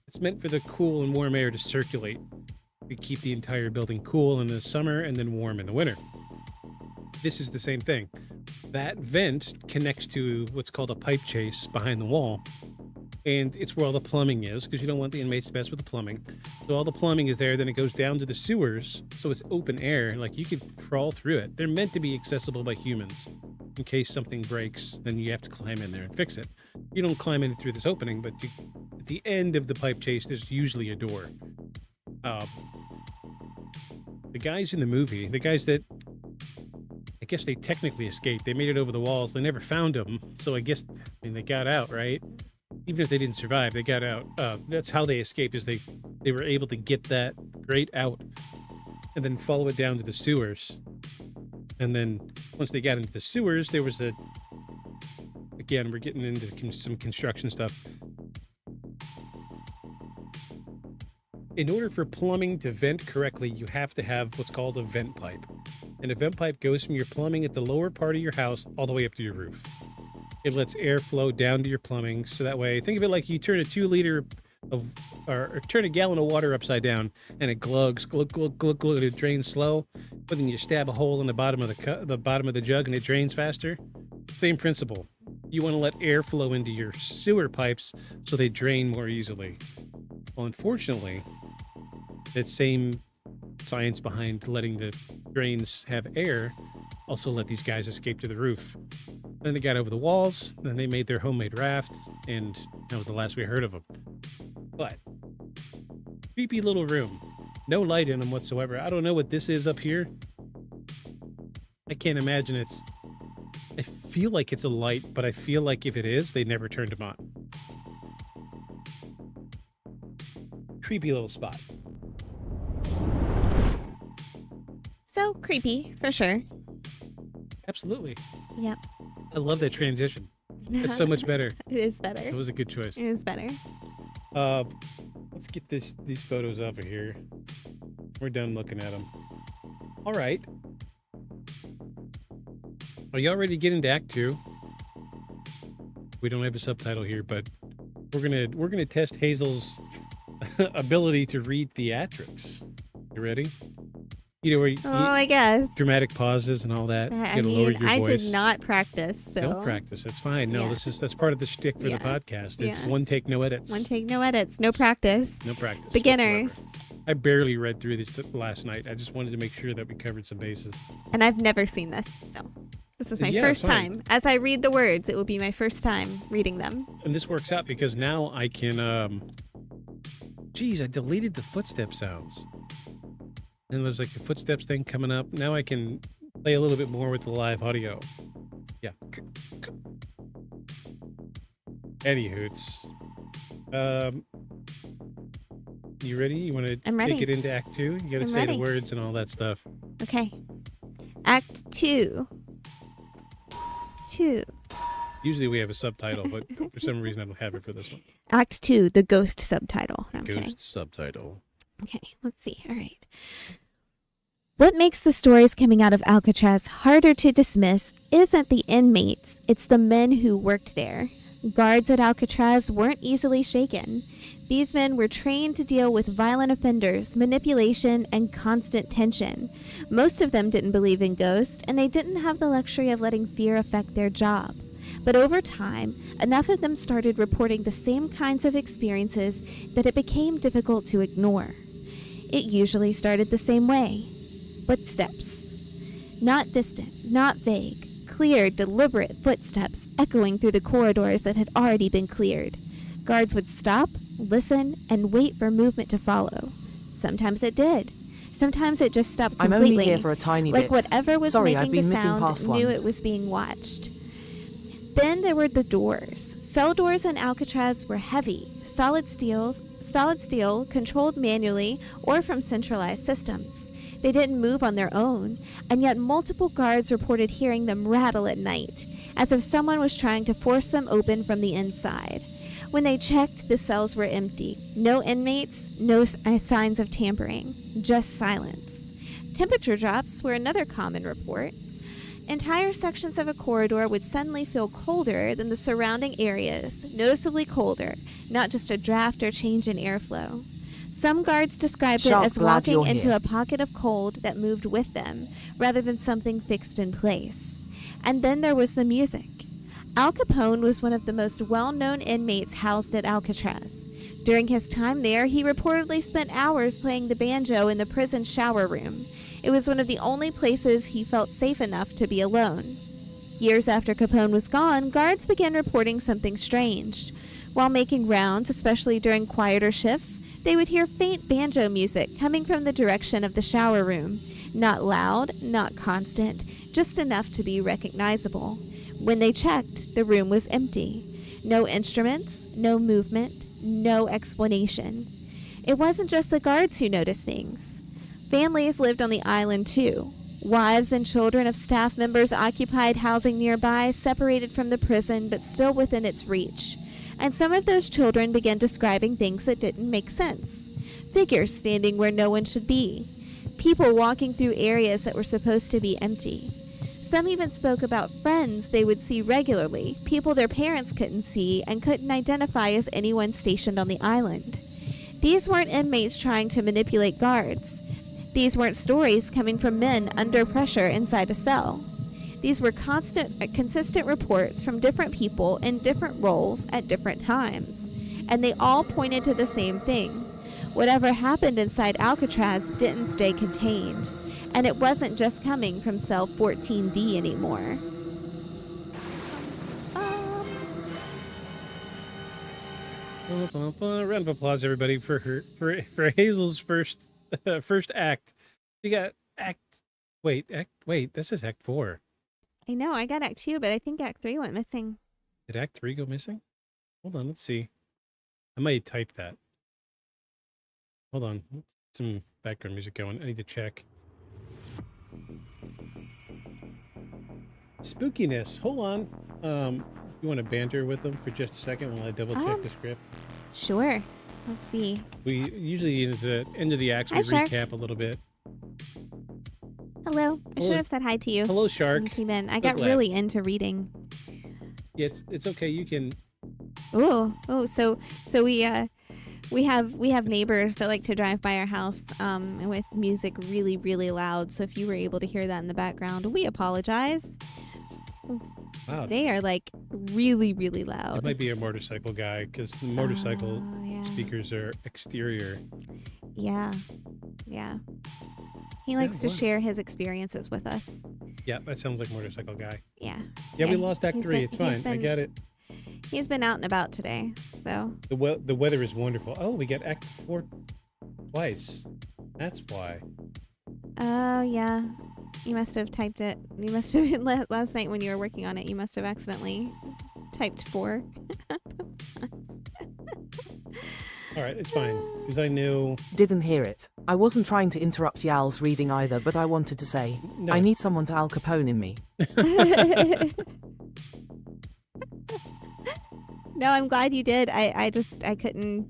A: It's meant for the cool and warm air to circulate. We keep the entire building cool in the summer and then warm in the winter. This is the same thing. That vent connects to what's called a pipe chase behind the wall. And it's where all the plumbing is, because you don't want the inmates to mess with the plumbing. So all the plumbing is there, then it goes down to the sewers, so it's open air, like you could crawl through it. They're meant to be accessible by humans. In case something breaks, then you have to climb in there and fix it. You don't climb in through this opening, but at the end of the pipe chase, there's usually a door. The guys in the movie, the guys that, I guess they technically escaped, they made it over the walls, they never found them, so I guess, they got out, right? Even if they didn't survive, they got out. That's how they escaped, is they were able to get that grate out and then follow it down to the sewers. And then once they got into the sewers, there was again, we're getting into some construction stuff. In order for plumbing to vent correctly, you have to have what's called a vent pipe. And a vent pipe goes from your plumbing at the lower part of your house all the way up to your roof. It lets air flow down to your plumbing, so that way, think of it like you turn a 2 liter or turn a gallon of water upside down, and it glugs, glug, glug, glug, glug, and it drains slow. But then you stab a hole in the bottom of the bottom of the jug, and it drains faster. Same principle. You want to let air flow into your sewer pipes so they drain more easily. Well, unfortunately, that same science behind letting the drains have air also let these guys escape to the roof. Then they got over the walls, then they made their homemade raft, and that was the last we heard of them. But, creepy little room. No light in them whatsoever. I don't know what this is up here. I can't imagine I feel like it's a light, but I feel like if it is, they never turned them on. Creepy little spot.
G: So creepy, for sure.
A: Absolutely.
G: Yep.
A: I love that transition. It's so much better.
G: It is better.
A: It was a good choice.
G: It is better.
A: Let's get these photos off of here. We're done looking at them. All right. Are y'all ready to get into Act 2? We don't have a subtitle here, but we're gonna test Hazel's ability to read theatrics. You ready? You know where you,
G: I guess.
A: dramatic pauses and all that. You
G: I
A: gotta lower
G: mean,
A: your
G: I
A: voice.
G: did not practice, so.
A: Don't practice. That's fine. No,
G: Yeah.
A: that's part of the shtick for
G: Yeah.
A: the podcast. It's
G: Yeah.
A: one take, no edits.
G: One take, no edits, no practice.
A: No practice.
G: Beginners.
A: whatsoever. I barely read through this last night. I just wanted to make sure that we covered some bases.
G: And I've never seen this, so this is my
A: Yeah,
G: first
A: fine.
G: time. As I read the words, it will be my first time reading them.
A: And this works out because now I can. Geez, I deleted the footstep sounds. And there's like a footsteps thing coming up. Now I can play a little bit more with the live audio. Yeah. Anywhoots. You ready? You want to
G: I'm ready.
A: take it into Act 2? You got to
G: I'm
A: say
G: ready.
A: the words and all that stuff.
G: Okay. Act 2. 2.
A: Usually we have a subtitle, but for some reason I don't have it for this one.
G: Act 2, the ghost subtitle. No, I'm kidding.
A: Ghost subtitle.
G: Okay, let's see. All right. What makes the stories coming out of Alcatraz harder to dismiss isn't the inmates, it's the men who worked there. Guards at Alcatraz weren't easily shaken. These men were trained to deal with violent offenders, manipulation, and constant tension. Most of them didn't believe in ghosts, and they didn't have the luxury of letting fear affect their job. But over time, enough of them started reporting the same kinds of experiences that it became difficult to ignore. It usually started the same way. Footsteps. Not distant, not vague. Clear, deliberate footsteps echoing through the corridors that had already been cleared. Guards would stop, listen, and wait for movement to follow. Sometimes it did. Sometimes it just stopped
F: I'm
G: completely.
F: only here for a tiny
G: like
F: bit.
G: whatever was
F: Sorry, I've
G: making
F: been
G: the
F: missing
G: sound
F: past
G: knew
F: ones.
G: it was being watched. Then there were the doors. Cell doors in Alcatraz were heavy, solid steel, controlled manually or from centralized systems. They didn't move on their own, and yet multiple guards reported hearing them rattle at night, as if someone was trying to force them open from the inside. When they checked, the cells were empty. No inmates, no signs of tampering, just silence. Temperature drops were another common report. Entire sections of a corridor would suddenly feel colder than the surrounding areas, noticeably colder, not just a draft or change in airflow. Some guards described it
F: Sharp,
G: as
F: glad
G: walking
F: you're
G: into
F: here.
G: a pocket of cold that moved with them, rather than something fixed in place. And then there was the music. Al Capone was one of the most well-known inmates housed at Alcatraz. During his time there, he reportedly spent hours playing the banjo in the prison shower room. It was one of the only places he felt safe enough to be alone. Years after Capone was gone, guards began reporting something strange. While making rounds, especially during quieter shifts, they would hear faint banjo music coming from the direction of the shower room. Not loud, not constant, just enough to be recognizable. When they checked, the room was empty. No instruments, no movement, no explanation. It wasn't just the guards who noticed things. Families lived on the island too. Wives and children of staff members occupied housing nearby, separated from the prison but still within its reach. And some of those children began describing things that didn't make sense. Figures standing where no one should be. People walking through areas that were supposed to be empty. Some even spoke about friends they would see regularly, people their parents couldn't see and couldn't identify as anyone stationed on the island. These weren't inmates trying to manipulate guards. These weren't stories coming from men under pressure inside a cell. These were consistent reports from different people in different roles at different times. And they all pointed to the same thing. Whatever happened inside Alcatraz didn't stay contained. And it wasn't just coming from cell 14D anymore.
A: Round of applause, everybody, for Hazel's first act. You got act. Wait. This is Act 4.
G: I know, I got Act 2, but I think Act 3 went missing.
A: Did Act 3 go missing? Hold on, let's see. I might type that. Hold on, some background music going. I need to check. Spookiness. Hold on. You want to banter with them for just a second while I double check the script?
G: Sure. Let's see.
A: We usually at the end of the acts we
G: Hi, Shark.
A: recap a little bit.
G: Hello. I should have said hi to you.
A: Hello,
G: when
A: Shark.
G: you came in. I
A: So
G: got
A: glad.
G: really into reading.
A: Yeah, it's okay. You can
G: So we have neighbors that like to drive by our house with music really, really loud. So if you were able to hear that in the background, we apologize.
A: Wow.
G: They are like really, really
A: It
G: loud.
A: might be a motorcycle guy because the motorcycle
G: Oh, yeah.
A: speakers are exterior.
G: Yeah. He likes to
A: wow.
G: share his experiences with us.
A: Yeah, that sounds like motorcycle guy.
G: Yeah.
A: Yeah, we lost Act
G: He's
A: 3.
G: been-
A: It's fine.
G: he's
A: I
G: been-
A: get it.
G: He's been out and about today, so.
A: The weather is wonderful. Oh, we get Act 4 twice. That's why.
G: Oh, yeah. You must have typed it. You must have, last night when you were working on it, you must have accidentally typed 4.
A: All right, it's fine because I knew.
F: Didn't hear it. I wasn't trying to interrupt Yal's reading either, but I wanted to say,
A: No.
F: I need someone to Al Capone in me.
G: No, I'm glad you did. I couldn't.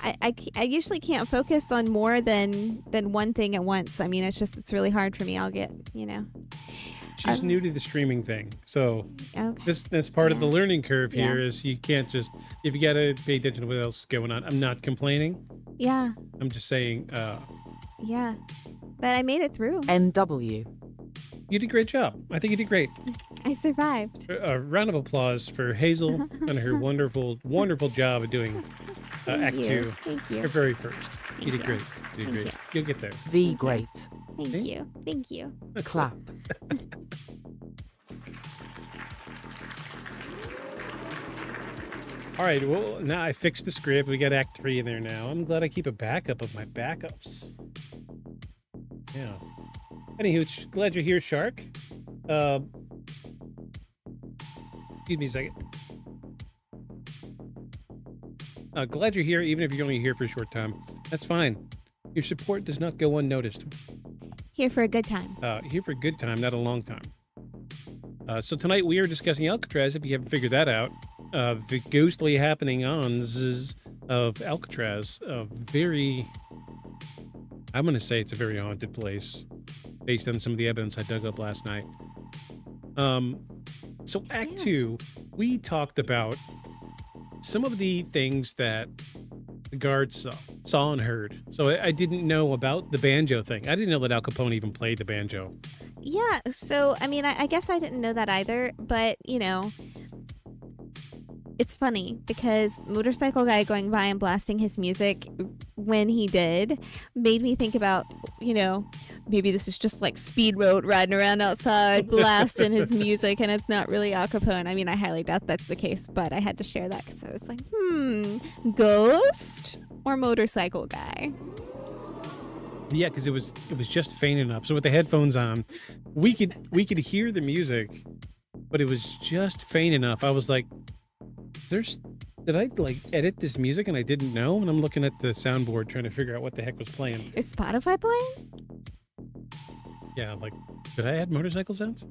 G: I usually can't focus on more than one thing at once. I mean, it's really hard for me. I'll get,
A: She's new to the streaming thing, so
G: Okay.
A: that's part of the
G: Yeah.
A: learning curve here.
G: Yeah.
A: Is you can't just if you gotta pay attention to what else is going on. I'm not complaining.
G: Yeah.
A: I'm just saying
G: Yeah. But I made it through.
F: NW.
A: you did a great job. I think you did great.
G: I survived.
A: A round of applause for Hazel and her wonderful job of doing Act 2.
G: Thank
A: Her
G: you.
A: very first. You did
G: you.
A: great. You did
G: Thank
A: great.
G: you.
A: You'll get there.
F: V great.
G: Thank you. Thank you.
F: Clap.
A: All right, well, now I fixed the script. We got Act 3 in there now. I'm glad I keep a backup of my backups. Yeah. Anywho, glad you're here, Shark. Excuse me a second. Glad you're here, even if you're only here for a short time. That's fine. Your support does not go unnoticed.
G: Here for a good time.
A: Here for a good time, not a long time. So tonight we are discussing Alcatraz, if you haven't figured that out. The ghostly happening-ons of Alcatraz. I'm going to say it's a very haunted place, based on some of the evidence I dug up last night. So Act 2, we talked about some of the things that the guards saw and heard. So I didn't know about the banjo thing. I didn't know that Al Capone even played the banjo.
G: Yeah. So, I mean, I guess I didn't know that either, but, it's funny because motorcycle guy going by and blasting his music when he did made me think about, maybe this is just like Speed Road riding around outside blasting his music and it's not really Al Capone. I mean, I highly doubt that's the case, but I had to share that because I was like, ghost or motorcycle guy?
A: Yeah, because it was just faint enough. So with the headphones on, we could hear the music, but it was just faint enough. I was like, did I like edit this music and I didn't know? And I'm looking at the soundboard trying to figure out what the heck was playing.
G: Is Spotify playing?
A: Yeah, like, did I add motorcycle sounds?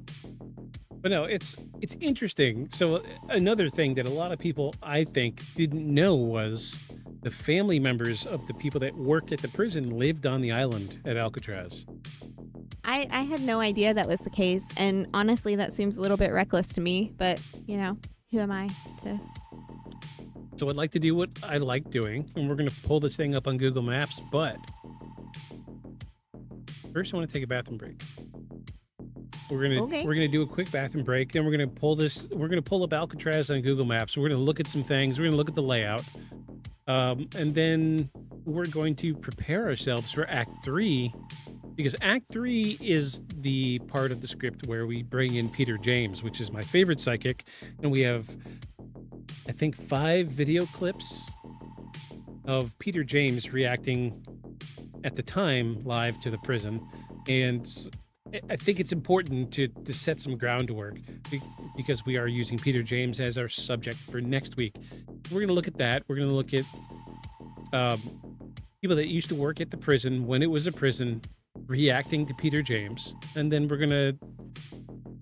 A: But no, it's interesting. So another thing that a lot of people, I think, didn't know was the family members of the people that worked at the prison lived on the island at Alcatraz.
G: I had no idea that was the case, and honestly, that seems a little bit reckless to me, but, who am I to...
A: So I'd like to do what I like doing, and we're going to pull this thing up on Google Maps, but first I want to take a bathroom break. We're gonna do a quick bathroom break, then we're gonna pull up Alcatraz on Google Maps. We're gonna look at some things, we're gonna look at the layout. And then we're going to prepare ourselves for Act 3, because Act 3 is the part of the script where we bring in Peter James, which is my favorite psychic, and we have, I think, 5 video clips of Peter James reacting at the time live to the prison, and I think it's important to set some groundwork because we are using Peter James as our subject for next week. We're going to look at that. We're going to look at people that used to work at the prison when it was a prison reacting to Peter James. And then we're going to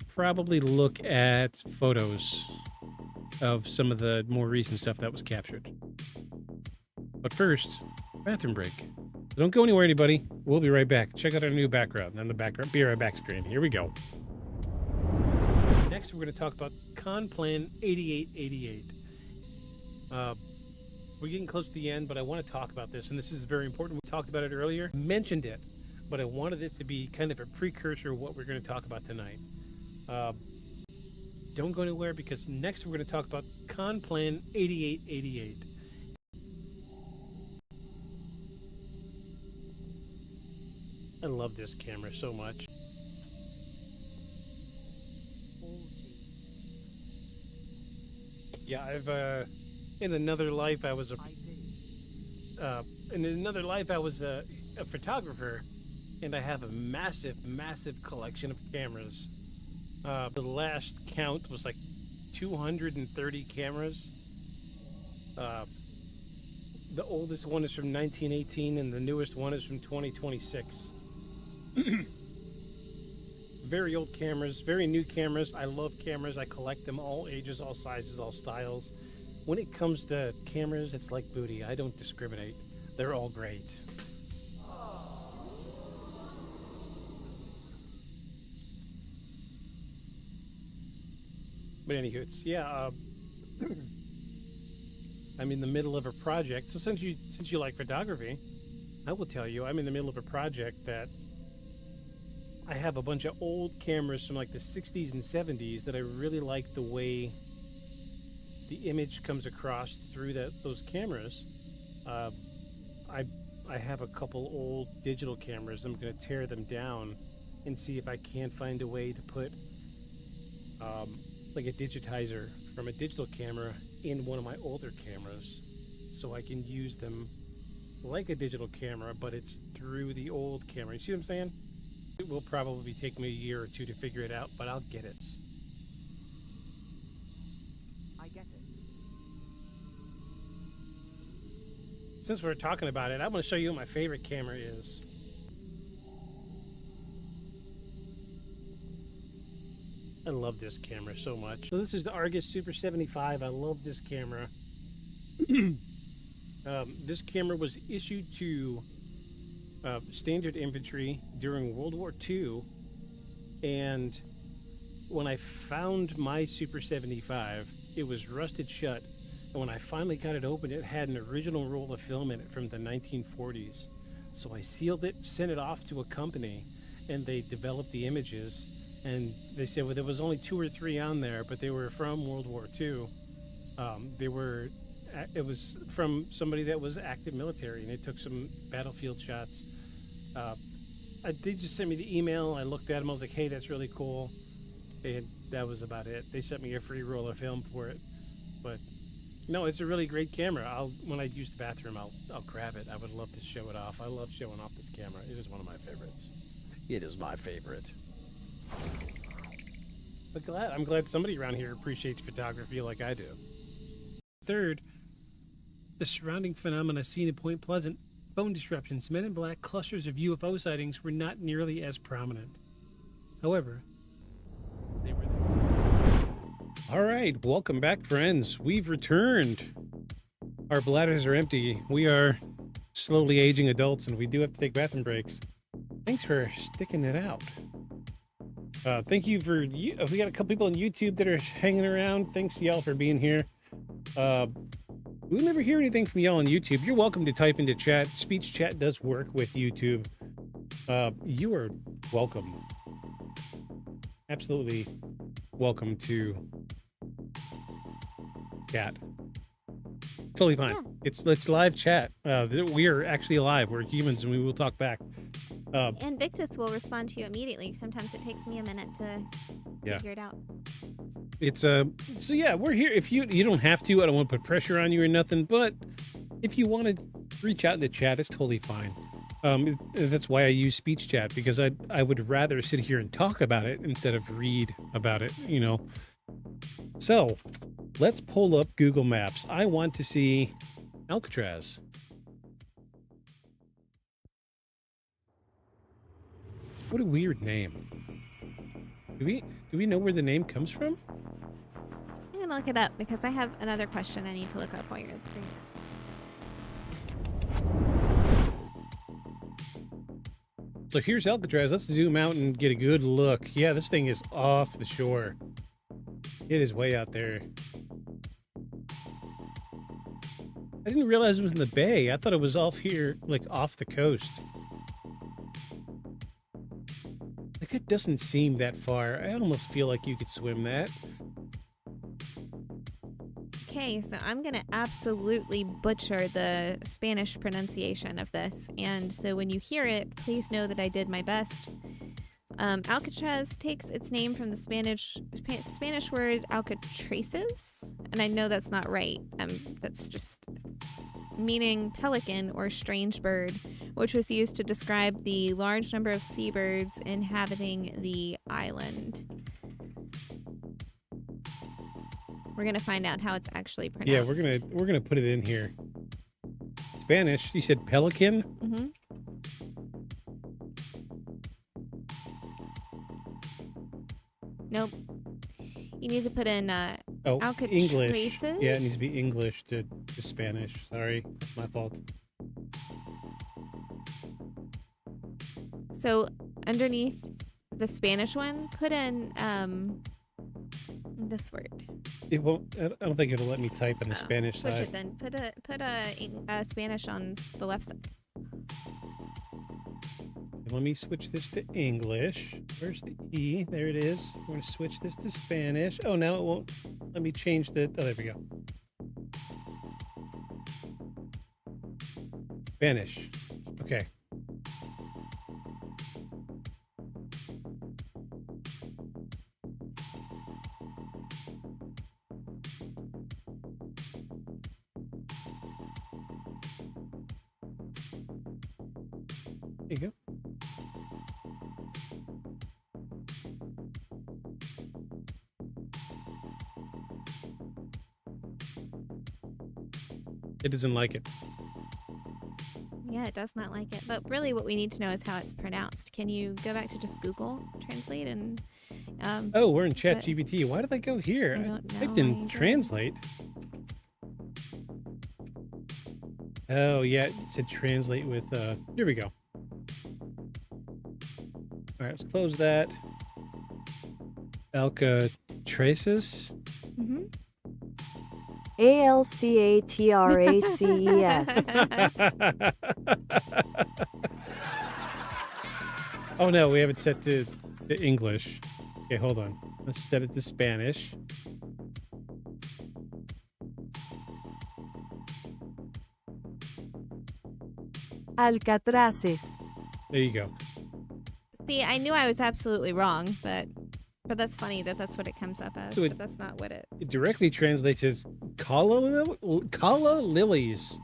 A: probably look at photos of some of the more recent stuff that was captured. But first, bathroom break. So don't go anywhere, anybody. We'll be right back. Check out our new background on the background. Be right back screen. Here we go. Next, we're going to talk about Con Plan 8888. We're getting close to the end, but I want to talk about this, and this is very important. We talked about it earlier, mentioned it, but I wanted it to be kind of a precursor of what we're going to talk about tonight. Don't go anywhere, because next we're going to talk about Con Plan 8888. I love this camera so much. Yeah, I've in another life I was a photographer, and I have a massive collection of cameras. The last count was like 230 cameras. The oldest one is from 1918, and the newest one is from 2026. Very old cameras, very new cameras. I love cameras. I collect them, all ages, all sizes, all styles. When it comes to cameras, it's like booty. I don't discriminate. They're all great. But anywho, it's I'm in the middle of a project. So since you like photography, I will tell you I'm in the middle of a project that I have a bunch of old cameras from like the 60s and 70s that I really like the way the image comes across through those cameras. I have a couple old digital cameras. I'm going to tear them down and see if I can't find a way to put like a digitizer from a digital camera in one of my older cameras, so I can use them like a digital camera, but it's through the old camera. You see what I'm saying? It will probably take me a year or two to figure it out, but I'll get it.
F: I get it.
A: Since we're talking about it, I'm going to show you what my favorite camera is. I love this camera so much. So this is the Argus Super 75. I love this camera. This camera was issued to standard infantry during World War II, and when I found my Super 75, it was rusted shut, and when I finally got it open, it had an original roll of film in it from the 1940s. So I sealed it, sent it off to a company, and they developed the images, and they said, well, there was only 2 or 3 on there, but they were from World War II. It was from somebody that was active military, and they took some battlefield shots. They just sent me the email. I looked at them. I was like, hey, that's really cool. That was about it. They sent me a free roll of film for it. But no, it's a really great camera. When I use the bathroom, I'll grab it. I would love to show it off. I love showing off this camera. It is one of my favorites. It is my favorite. But I'm glad somebody around here appreciates photography like I do. Third, the surrounding phenomena seen at Point Pleasant, phone disruptions, Men in Black, clusters of UFO sightings were not nearly as prominent. However, they were there. All right, welcome back, friends. We've returned. Our bladders are empty. We are slowly aging adults, and we do have to take bathroom breaks. Thanks for sticking it out. Thank you for we got a couple people on YouTube that are hanging around. Thanks y'all for being here. We never hear anything from y'all on YouTube. You're welcome to type into chat. Speech chat does work with YouTube. You are welcome. Absolutely welcome to chat. Totally fine.
G: Yeah.
A: It's live chat. We are actually alive. We're humans, and we will talk back.
G: And Victus will respond to you immediately. Sometimes it takes me a minute to figure it out.
A: It's so yeah, we're here. If you don't have to, I don't want to put pressure on you or nothing, but if you want to reach out in the chat, it's totally fine. That's why I use speech chat, because I would rather sit here and talk about it instead of read about it, you know. So let's pull up Google Maps. I want to see Alcatraz. What a weird name. Do we know where the name comes from?
G: I'm gonna look it up because I have another question I need to look up while you're doing it.
A: So here's Alcatraz. Let's zoom out and get a good look. Yeah, this thing is off the shore. It is way out there. I didn't realize it was in the bay. I thought it was off here, like off the coast. Like, it doesn't seem that far. I almost feel like you could swim that.
G: Okay, so I'm going to absolutely butcher the Spanish pronunciation of this. And so when you hear it, please know that I did my best. Alcatraz takes its name from the Spanish word Alcatrazes. And I know that's not right. That's just meaning pelican or strange bird, which was used to describe the large number of seabirds inhabiting the island. We're gonna find out how it's actually pronounced.
A: Yeah, we're gonna put it in here. Spanish. You said pelican?
G: Mm-hmm. Nope. You need to put in
A: English.
G: Alcatraces?
A: Yeah, it needs to be English to Spanish. Sorry, that's my fault.
G: So underneath the Spanish one, put in this word.
A: It won't. I don't think it'll let me type on the Spanish
G: Switch
A: side.
G: it then. Put a Spanish on the left side.
A: Let me switch this to English. Where's the E? There it is. I'm going to switch this to Spanish. Oh, now it won't let me change the... Oh, there we go. Spanish. Okay. There you go. It doesn't like it.
G: Yeah, it does not like it. But really what we need to know is how it's pronounced. Can you go back to just Google Translate and...
A: Oh, we're in ChatGPT. Why did I go here?
G: I don't
A: typed
G: know
A: in
G: either.
A: translate. Oh, yeah, it said translate with... Here we go. All right, let's close that. Alcatrazes.
G: Mm-hmm.
F: Alcatraces.
A: Oh, no, we have it set to English. Okay, hold on. Let's set it to Spanish.
F: Alcatraces.
A: There you go.
G: See, I knew I was absolutely wrong, but that's funny that that's what it comes up as.
A: So
G: but that's not what it...
A: It directly translates as calla lilies.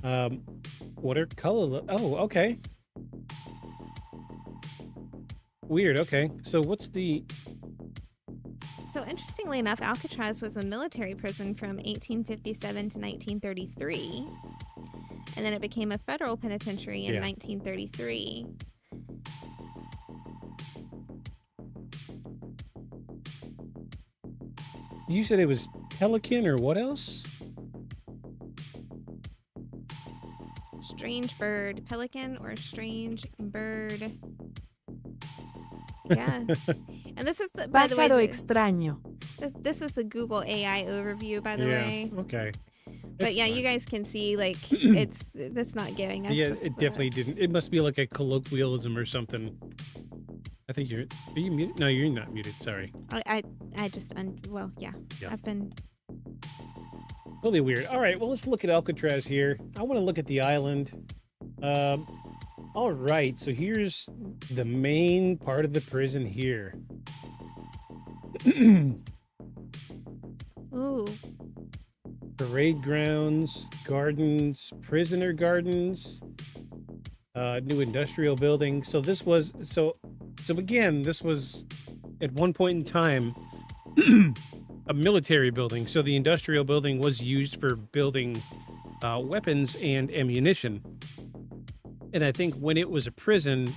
A: What are calla? Oh, okay. Weird. Okay. So what's the...
G: So interestingly enough, Alcatraz was a military prison from 1857 to 1933. And then it became a federal penitentiary in 1933.
A: You said it was pelican or what else?
G: Strange bird. Pelican or strange bird. Yeah. And this is, by the way,
F: Pájaro extraño.
G: this is the Google AI overview, by the way.
A: Okay.
G: But yeah, you guys can see, like, that's not giving us.
A: Yeah,
G: this,
A: it definitely didn't. It must be like a colloquialism or something. I think are you muted? No, you're not muted. Sorry.
G: I just, well, yeah. I've been.
A: Really weird. All right, well, let's look at Alcatraz here. I want to look at the island. All right, so here's the main part of the prison here.
G: Ooh.
A: Parade grounds, gardens, prisoner gardens, new industrial building. So this was so again, this was at one point in time a military building. So the industrial building was used for building weapons and ammunition. And I think when it was a prison,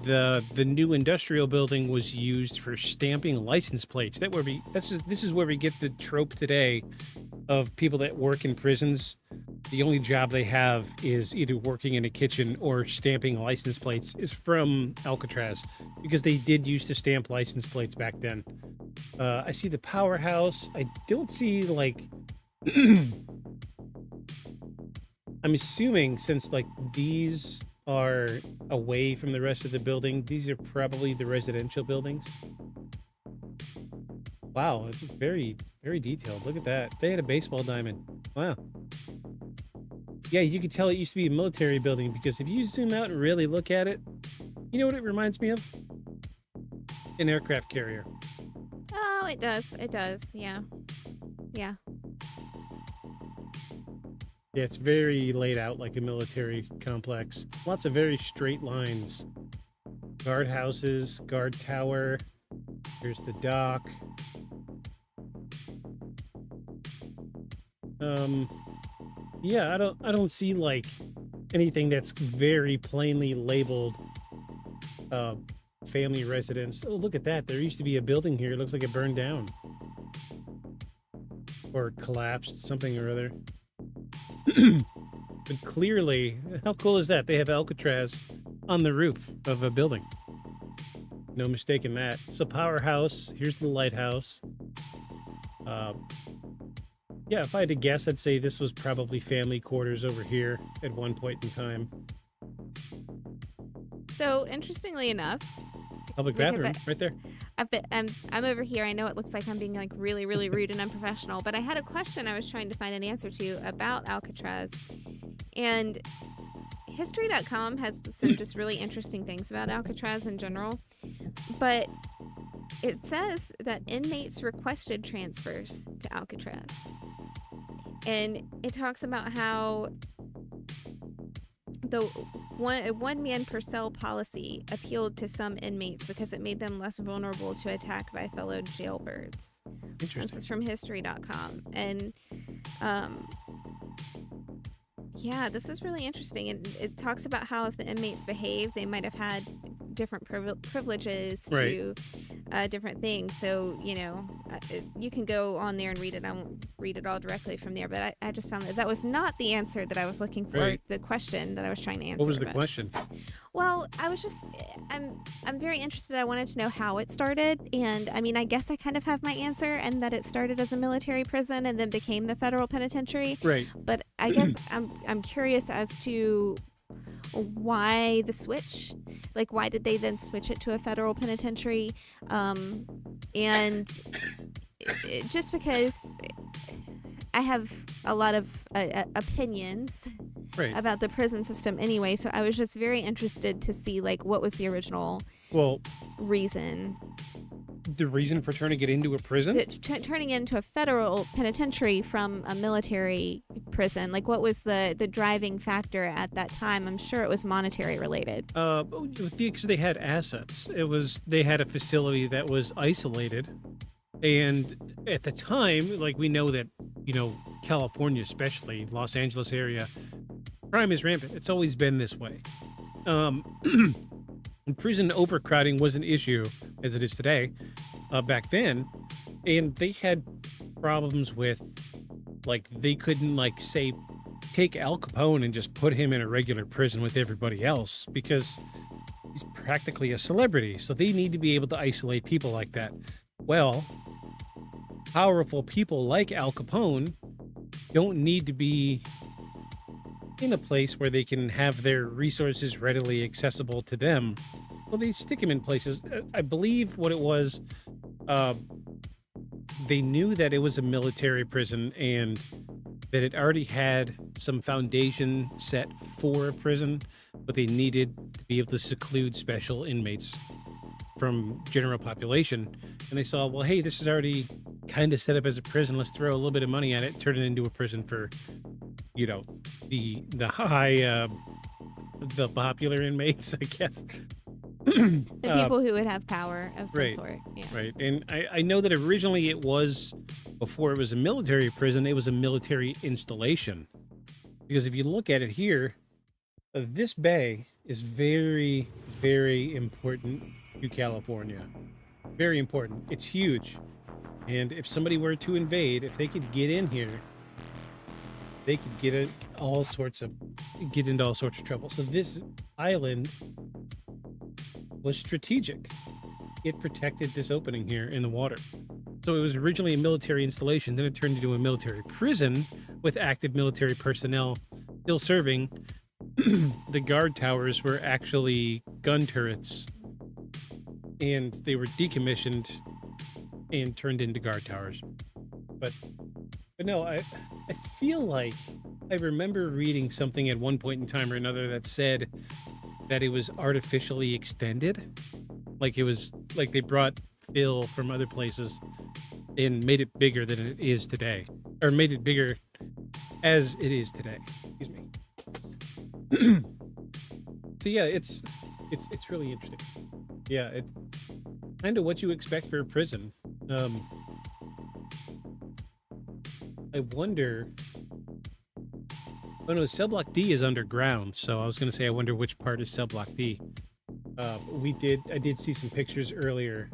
A: the new industrial building was used for stamping license plates. This is where we get the trope today of people that work in prisons. The only job they have is either working in a kitchen or stamping license plates, is from Alcatraz, because they did used to stamp license plates back then. I see the powerhouse. I don't see, like, I'm assuming since like these are away from the rest of the building, these are probably the residential buildings. Wow, it's very, very detailed. Look at that. They had a baseball diamond. Wow. Yeah, you could tell it used to be a military building because if you zoom out and really look at it, you know what it reminds me of? An aircraft carrier.
G: Oh, it does. It does. Yeah. Yeah.
A: Yeah, it's very laid out like a military complex. Lots of very straight lines. Guard houses, guard tower. Here's the dock. Yeah, I don't see like anything that's very plainly labeled family residence. Oh, look at that. There used to be a building here. It looks like it burned down. Or collapsed, something or other. But clearly, how cool is that? They have Alcatraz on the roof of a building. No mistaking that. It's a powerhouse. Here's the lighthouse. Yeah, if I had to guess, I'd say this was probably family quarters over here at one point in time.
G: So interestingly enough,
A: Public
G: because
A: bathroom, right there.
G: I'm over here. I know it looks like I'm being like really, really rude and unprofessional, but I had a question I was trying to find an answer to about Alcatraz. And History.com has some just really interesting things about Alcatraz in general. But it says that inmates requested transfers to Alcatraz. And it talks about how the one man per cell policy appealed to some inmates because it made them less vulnerable to attack by fellow jailbirds. This is from History.com. And yeah, this is really interesting. And it talks about how if the inmates behaved, they might have had different privileges to different things. So, you know, you can go on there and read it. I won't read it all directly from there, but I just found that was not the answer that I was looking for,
A: Right.
G: the question that I was trying to answer.
A: What was the question?
G: Well, I was just, I'm very interested. I wanted to know how it started. And I mean, I guess I kind of have my answer, and that it started as a military prison and then became the federal penitentiary.
A: Right.
G: But I guess I'm curious as to why the switch. Like, why did they then switch it to a federal penitentiary? And just because I have a lot of opinions about the prison system anyway, so I was just very interested to see, like, what was the original reason.
A: The reason for turning it into a prison?
G: Turning it into a federal penitentiary from a military prison. Like, what was the driving factor at that time? I'm sure it was monetary related.
A: Because they had assets. They had a facility that was isolated. And at the time, like, we know that, you know, California, especially Los Angeles area, crime is rampant. It's always been this way. Prison overcrowding was an issue, as it is today, back then. And they had problems with, like, they couldn't, like, say, take Al Capone and just put him in a regular prison with everybody else because he's practically a celebrity. So they need to be able to isolate people like that. Well, powerful people like Al Capone don't need to be in a place where they can have their resources readily accessible to them. Well, they stick him in places. I believe what it was, they knew that it was a military prison and that it already had some foundation set for a prison, but they needed to be able to seclude special inmates from general population. And they saw, well, hey, this is already kind of set up as a prison. Let's throw a little bit of money at it, turn it into a prison for, you know, the high, the popular inmates, I guess.
G: The people who would have power of some sort. Yeah.
A: Right. And I know that originally it was, before it was a military prison, it was a military installation. Because if you look at it here, this bay is very, very important to California. Very important. It's huge. And if somebody were to invade, if they could get in here, they could get into all sorts of trouble. So this island was strategic. It protected this opening here in the water. So it was originally a military installation, then it turned into a military prison with active military personnel still serving, the guard towers were actually gun turrets, and they were decommissioned and turned into guard towers. But no, I feel like I remember reading something at one point in time or another that said that it was artificially extended. Like it was like they brought fill from other places and made it bigger than it is today, or made it bigger as it is today. Excuse me. So yeah, it's really interesting. Yeah, it kind of what you expect for a prison. I wonder. Oh no, cell block D is underground, so I was going to say I wonder which part is cell block D. I did see some pictures earlier.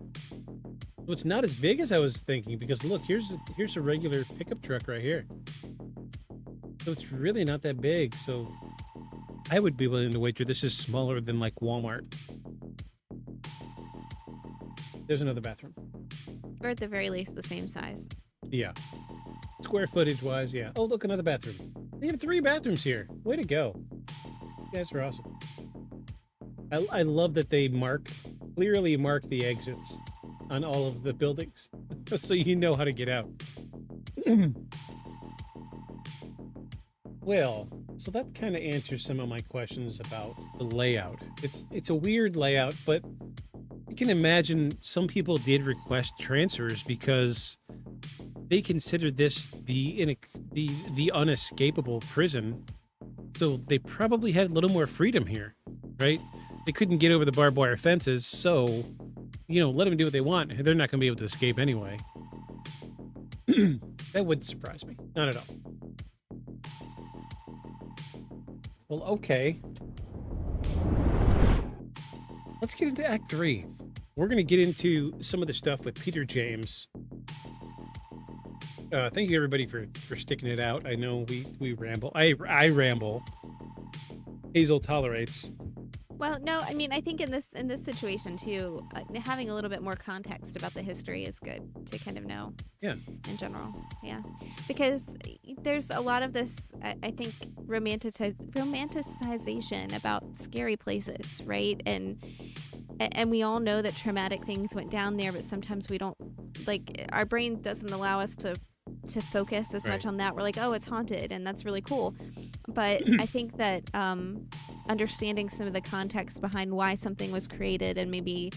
A: Well, it's not as big as I was thinking, because look, here's a regular pickup truck right here. So it's really not that big. So I would be willing to wager this is smaller than like Walmart. There's another bathroom.
G: Or at the very least, the same size.
A: Yeah. Square footage wise, yeah. Oh, look, another bathroom. They have 3 bathrooms here. Way to go. You guys are awesome. I love that they clearly mark the exits on all of the buildings so you know how to get out. Well, so that kind of answers some of my questions about the layout. It's a weird layout, but you can imagine some people did request transfers because they considered this the unescapable prison. So they probably had a little more freedom here, right? They couldn't get over the barbed wire fences, so, let them do what they want. They're not going to be able to escape anyway. That wouldn't surprise me. Not at all. Well, okay. Let's get into Act 3. We're going to get into some of the stuff with Peter James. Thank you, everybody, for sticking it out. I know we ramble. I ramble. Hazel tolerates.
G: Well, no, I mean, I think in this situation too, having a little bit more context about the history is good to kind of know.
A: Yeah.
G: In general, yeah, because there's a lot of this, I think, romanticization about scary places, right? And we all know that traumatic things went down there, but sometimes we don't, like, our brain doesn't allow us to focus as much on that. We're like, oh, it's haunted, and that's really cool. But I think that understanding some of the context behind why something was created and maybe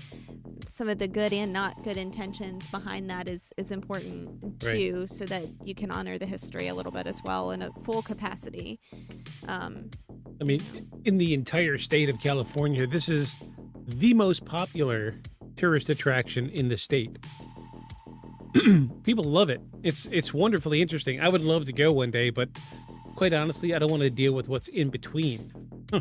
G: some of the good and not good intentions behind that is important too, right, so that you can honor the history a little bit as well in a full capacity. I
A: mean, in the entire state of California, this is the most popular tourist attraction in the state. People love it. It's wonderfully interesting. I would love to go one day, but quite honestly, I don't want to deal with what's in between. I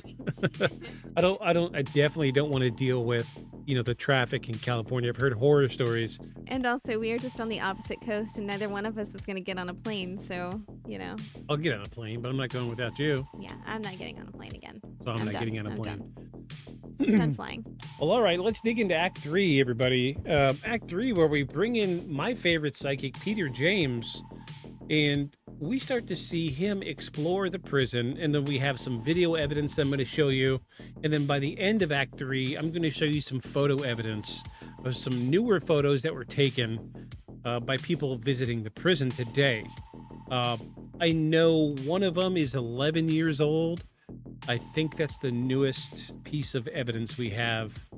A: definitely don't want to deal with, the traffic in California. I've heard horror stories.
G: And also, we are just on the opposite coast, and neither one of us is going to get on a plane, so,
A: I'll get on a plane, but I'm not going without you.
G: Yeah, I'm not getting on a plane again.
A: So I'm not getting on a plane.
G: Done flying.
A: Well, all right, let's dig into Act 3, everybody. Act 3, where we bring in my favorite psychic, Peter James, and we start to see him explore the prison, and then we have some video evidence that I'm going to show you. And then by the end of Act 3, I'm going to show you some photo evidence of some newer photos that were taken by people visiting the prison today. I know one of them is 11 years old. I think that's the newest piece of evidence we have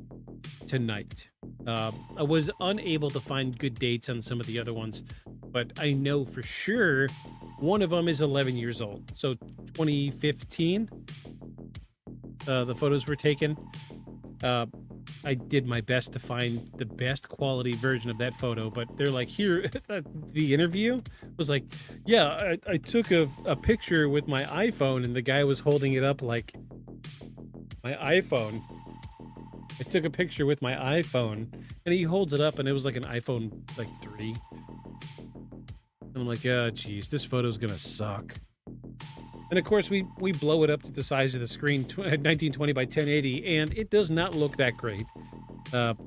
A: tonight. I was unable to find good dates on some of the other ones, but I know for sure one of them is 11 years old. So 2015, the photos were taken. I did my best to find the best quality version of that photo, but they're like, here, the interview was like, yeah, I took a picture with my iPhone, and the guy was holding it up like, my iPhone. I took a picture with my iPhone, and he holds it up, and it was like an iPhone, like 3. And I'm like, oh, geez, this photo's gonna suck. And of course, we blow it up to the size of the screen, 1920 by 1080, and it does not look that great.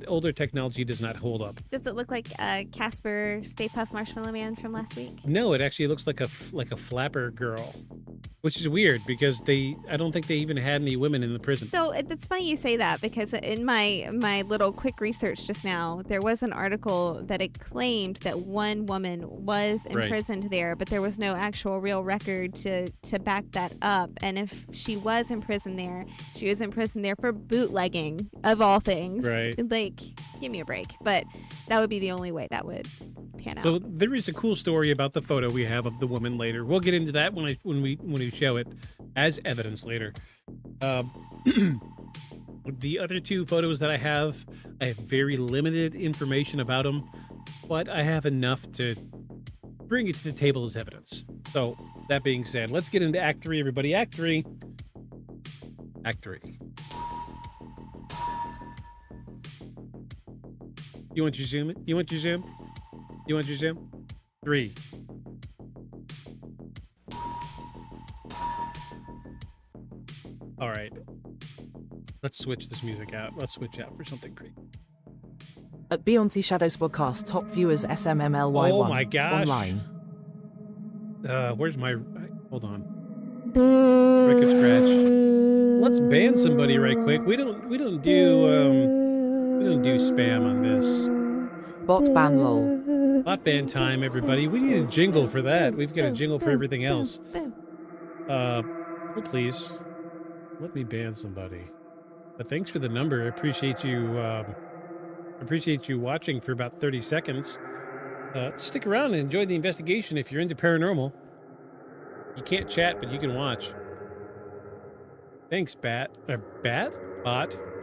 A: Older technology does not hold up.
G: Does it look like Casper Stay Puft Marshmallow Man from last week?
A: No, it actually looks like a flapper girl which is weird because I don't think they even had any women in the prison.
G: So it's funny you say that because in my little quick research just now, there was an article that it claimed that one woman was imprisoned there, but there was no actual real record to back that up. And if she was imprisoned there, she was imprisoned there for bootlegging of all things.
A: Right.
G: Like, give me a break. But that would be the only way that would pan out.
A: So there is a cool story about the photo we have of the woman later. We'll get into that when we show it as evidence later. The other two photos that I have very limited information about them, but I have enough to bring it to the table as evidence. So that being said, let's get into Act 3, everybody. Act 3. You want your zoom? You want your zoom? You want your zoom? 3. All right. Let's switch this music out. Let's switch out for something creepy.
F: At Beyond the Shadows podcast, top viewers SMMLY1
A: Oh my gosh.
F: online.
A: Where's my... Hold on. Record scratch. Let's ban somebody right quick. We don't do spam on this.
F: Bot ban lol.
A: Bot ban time, everybody. We need a jingle for that. We've got a jingle for everything else. Oh, please. Let me ban somebody. But thanks for the number. I appreciate you watching for about 30 seconds. Stick around and enjoy the investigation if you're into paranormal. You can't chat, but you can watch. Thanks, Bot.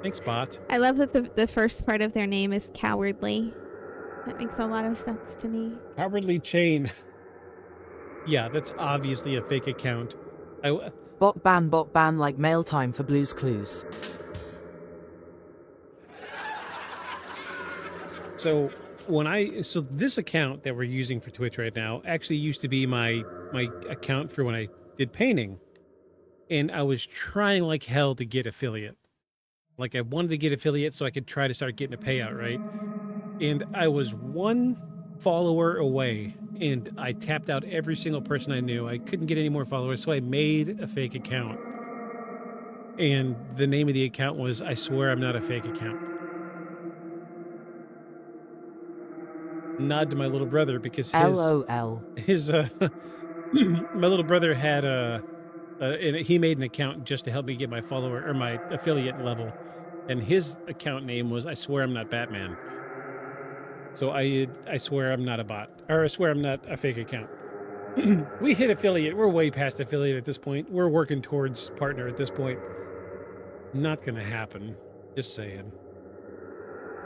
A: Thanks, Bot.
G: I love that the first part of their name is Cowardly. That makes a lot of sense to me.
A: Cowardly Chain. Yeah, that's obviously a fake account.
F: Bot ban like mail time for Blue's Clues.
A: So this account that we're using for Twitch right now actually used to be my account for when I did painting, and I was trying like hell to get affiliate. Like I wanted to get affiliate so I could try to start getting a payout, right? And I was one follower away, and I tapped out every single person I knew. I couldn't get any more followers, so I made a fake account. And the name of the account was I Swear I'm Not a Fake Account. Nod to my little brother because his my little brother had he made an account just to help me get my follower or my affiliate level, and his account name was I Swear I'm Not Batman. So I swear I'm not a bot, or I swear I'm not a fake account. We hit affiliate. We're way past affiliate at this point. We're working towards partner at this point. Not gonna happen. Just saying.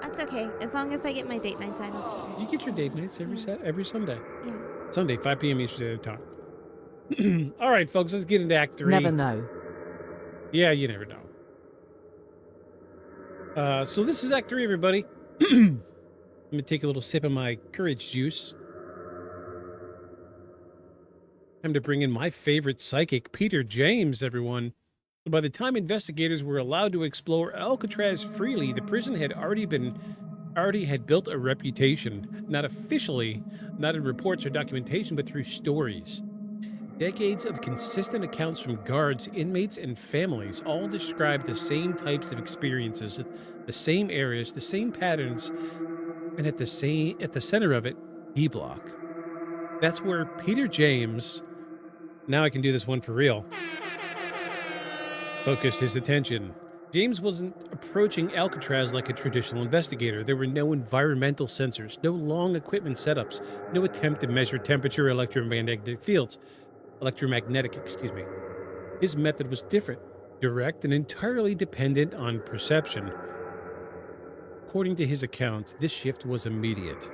G: That's okay. As long as I get my date nights, I don't care.
A: You get your date nights every Sunday.
G: Yeah.
A: Sunday, 5 p.m. Eastern Standard Time. All right, folks, let's get into Act 3.
F: Never know.
A: Yeah, you never know. So this is Act 3, everybody. I'm going to take a little sip of my courage juice. Time to bring in my favorite psychic, Peter James, everyone. By the time investigators were allowed to explore Alcatraz freely, the prison had already had built a reputation, not officially, not in reports or documentation, but through stories. Decades of consistent accounts from guards, inmates, and families all describe the same types of experiences, the same areas, the same patterns, and at the center of it, D Block. That's where Peter James, now I can do this one for real, focused his attention. James wasn't approaching Alcatraz like a traditional investigator. There were no environmental sensors, no long equipment setups, no attempt to measure temperature or electromagnetic fields. His method was different, direct, and entirely dependent on perception. According to his account, this shift was immediate.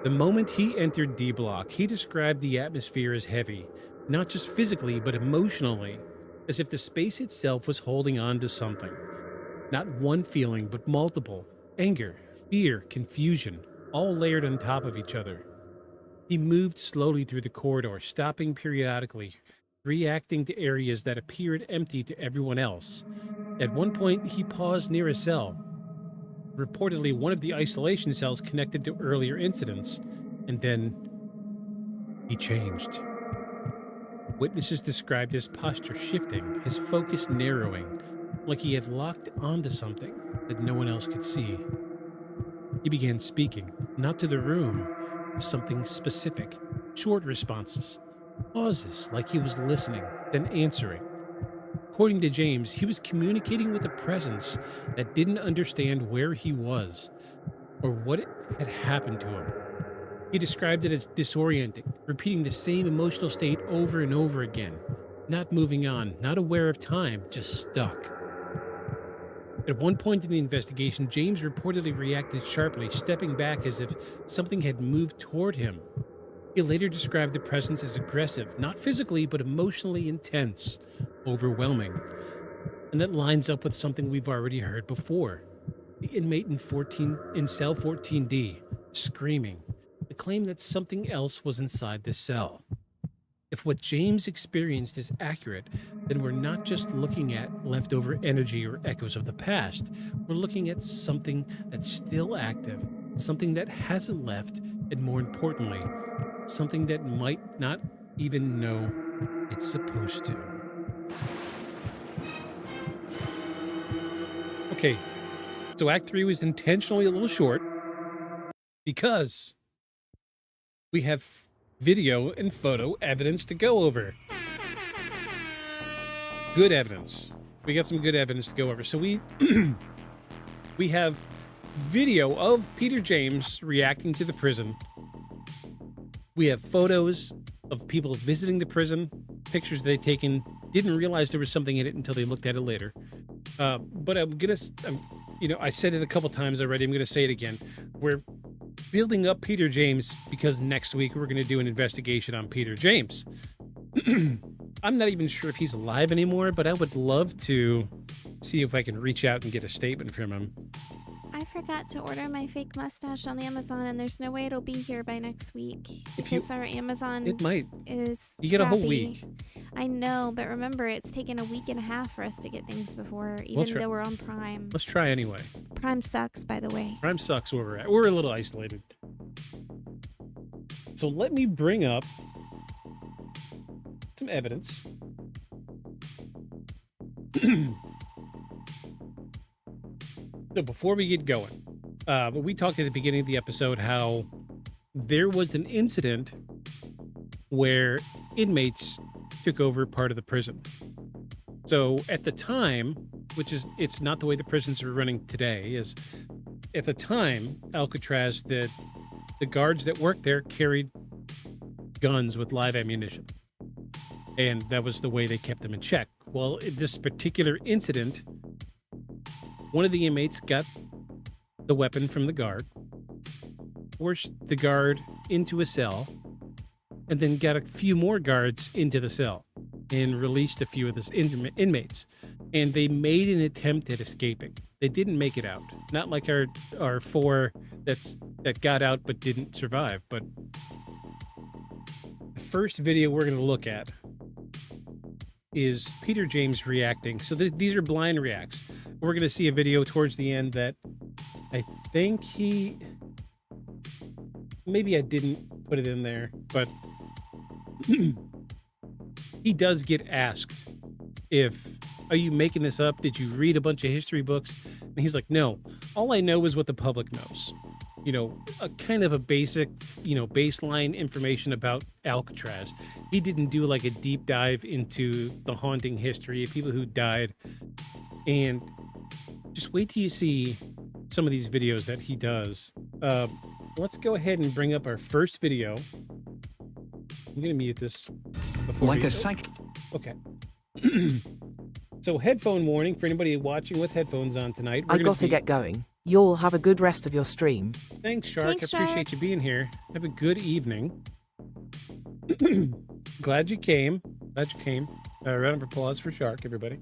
A: The moment he entered D Block, he described the atmosphere as heavy, not just physically, but emotionally, as if the space itself was holding on to something. Not one feeling, but multiple. Anger, fear, confusion, all layered on top of each other. He moved slowly through the corridor, stopping periodically, reacting to areas that appeared empty to everyone else. At one point, he paused near a cell, reportedly one of the isolation cells connected to earlier incidents, and then he changed. Witnesses described his posture shifting, his focus narrowing, like he had locked onto something that no one else could see. He began speaking, not to the room, to something specific, short responses, pauses like he was listening, then answering. According to James, he was communicating with a presence that didn't understand where he was or what had happened to him. He described it as disorienting, repeating the same emotional state over and over again, not moving on, not aware of time, just stuck. At one point in the investigation, James reportedly reacted sharply, stepping back as if something had moved toward him. He later described the presence as aggressive, not physically, but emotionally intense, overwhelming. And that lines up with something we've already heard before. The inmate in cell 14D, screaming, the claim that something else was inside the cell. If what James experienced is accurate, then we're not just looking at leftover energy or echoes of the past. We're looking at something that's still active, something that hasn't left, and more importantly, something that might not even know it's supposed to. Okay, so Act 3 was intentionally a little short because we have video and photo evidence to go over. Good evidence. We got some good evidence to go over. So we have video of Peter James reacting to the prison. We have photos of people visiting the prison, pictures they'd taken, didn't realize there was something in it until they looked at it later. But I said it a couple times already. I'm going to say it again. We're building up Peter James because next week we're going to do an investigation on Peter James. I'm not even sure if he's alive anymore, but I would love to see if I can reach out and get a statement from him.
G: I forgot to order my fake mustache on Amazon, and there's no way it'll be here by next week.
A: If you-
G: Because our Amazon
A: It might.
G: is
A: You get a whole
G: crappy.
A: week.
G: I know, but remember, it's taken a week and a half for us to get things before,
A: We'll
G: even
A: try-
G: though we're on Prime.
A: Let's try anyway.
G: Prime sucks, by the way.
A: Prime sucks where we're at. We're a little isolated. So let me bring up some evidence. So before we get going, we talked at the beginning of the episode how there was an incident where inmates took over part of the prison. So at the time, it's not the way the prisons are running today, is at the time, Alcatraz, the guards that worked there carried guns with live ammunition. And that was the way they kept them in check. Well, in this particular incident, one of the inmates got the weapon from the guard, forced the guard into a cell, and then got a few more guards into the cell and released a few of the inmates. And they made an attempt at escaping. They didn't make it out. Not like our four that got out but didn't survive. But the first video we're going to look at is Peter James reacting. So these are blind reacts. We're going to see a video towards the end that I think maybe I didn't put it in there, but he does get asked are you making this up? Did you read a bunch of history books? And he's like, no, all I know is what the public knows. A kind of a basic, baseline information about Alcatraz. He didn't do like a deep dive into the haunting history of people who died. And just wait till you see some of these videos that he does. Let's go ahead and bring up our first video. I'm going to mute this before
C: Like
A: we
C: a
A: go.
C: psych.
A: Okay. So headphone warning for anybody watching with headphones on tonight.
F: I got to get going. You'll have a good rest of your stream.
A: Thanks, Shark.
G: Thanks,
A: I appreciate
G: Shark.
A: you being here. Have a good evening. Glad you came. Round of applause for Shark, everybody.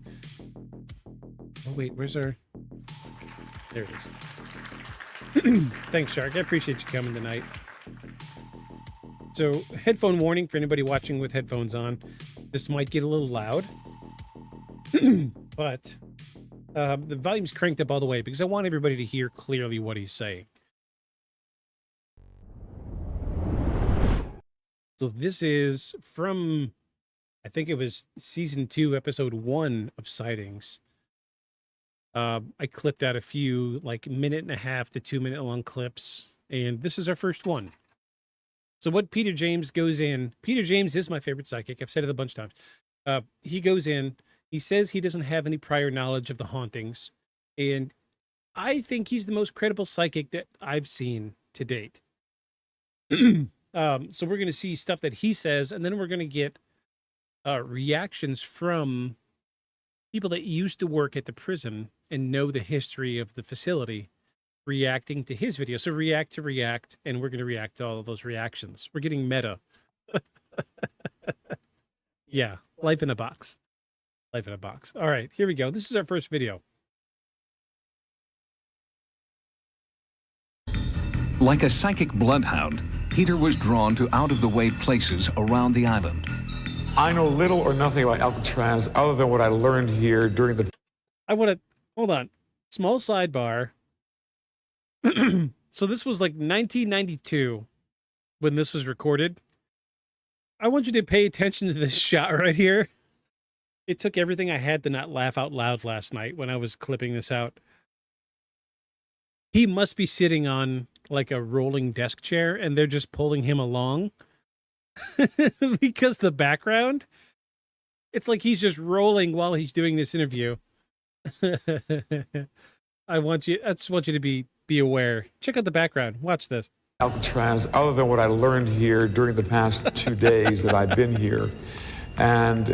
A: Oh, wait, where's our... There it is. Thanks, Shark. I appreciate you coming tonight. So, headphone warning for anybody watching with headphones on. This might get a little loud. But the volume's cranked up all the way because I want everybody to hear clearly what he's saying. So this is from, I think it was season 2, episode 1 of Sightings. I clipped out a few like 1.5 to 2 minute long clips, and this is our first one. So what Peter James goes in, Peter James is my favorite psychic. I've said it a bunch of times. He goes in, he says he doesn't have any prior knowledge of the hauntings, and I think he's the most credible psychic that I've seen to date. So we're going to see stuff that he says, and then we're going to get reactions from people that used to work at the prison and know the history of the facility reacting to his video. So react to react, and we're going to react to all of those reactions. We're getting meta. Yeah, life in a box. Life in a box. All right, here we go. This is our first video.
I: Like a psychic bloodhound, Peter was drawn to out-of-the-way places around the island.
J: I know little or nothing about Alcatraz other than what I learned here during the...
A: I want to, hold on, small sidebar. So this was like 1992 when this was recorded. I want you to pay attention to this shot right here. It took everything I had to not laugh out loud last night when I was clipping this out. He must be sitting on like a rolling desk chair and they're just pulling him along because the background, it's like he's just rolling while he's doing this interview. I just want you to be aware. Check out the background. Watch this.
J: Alcatraz other than what I learned here during the past 2 days that I've been here. And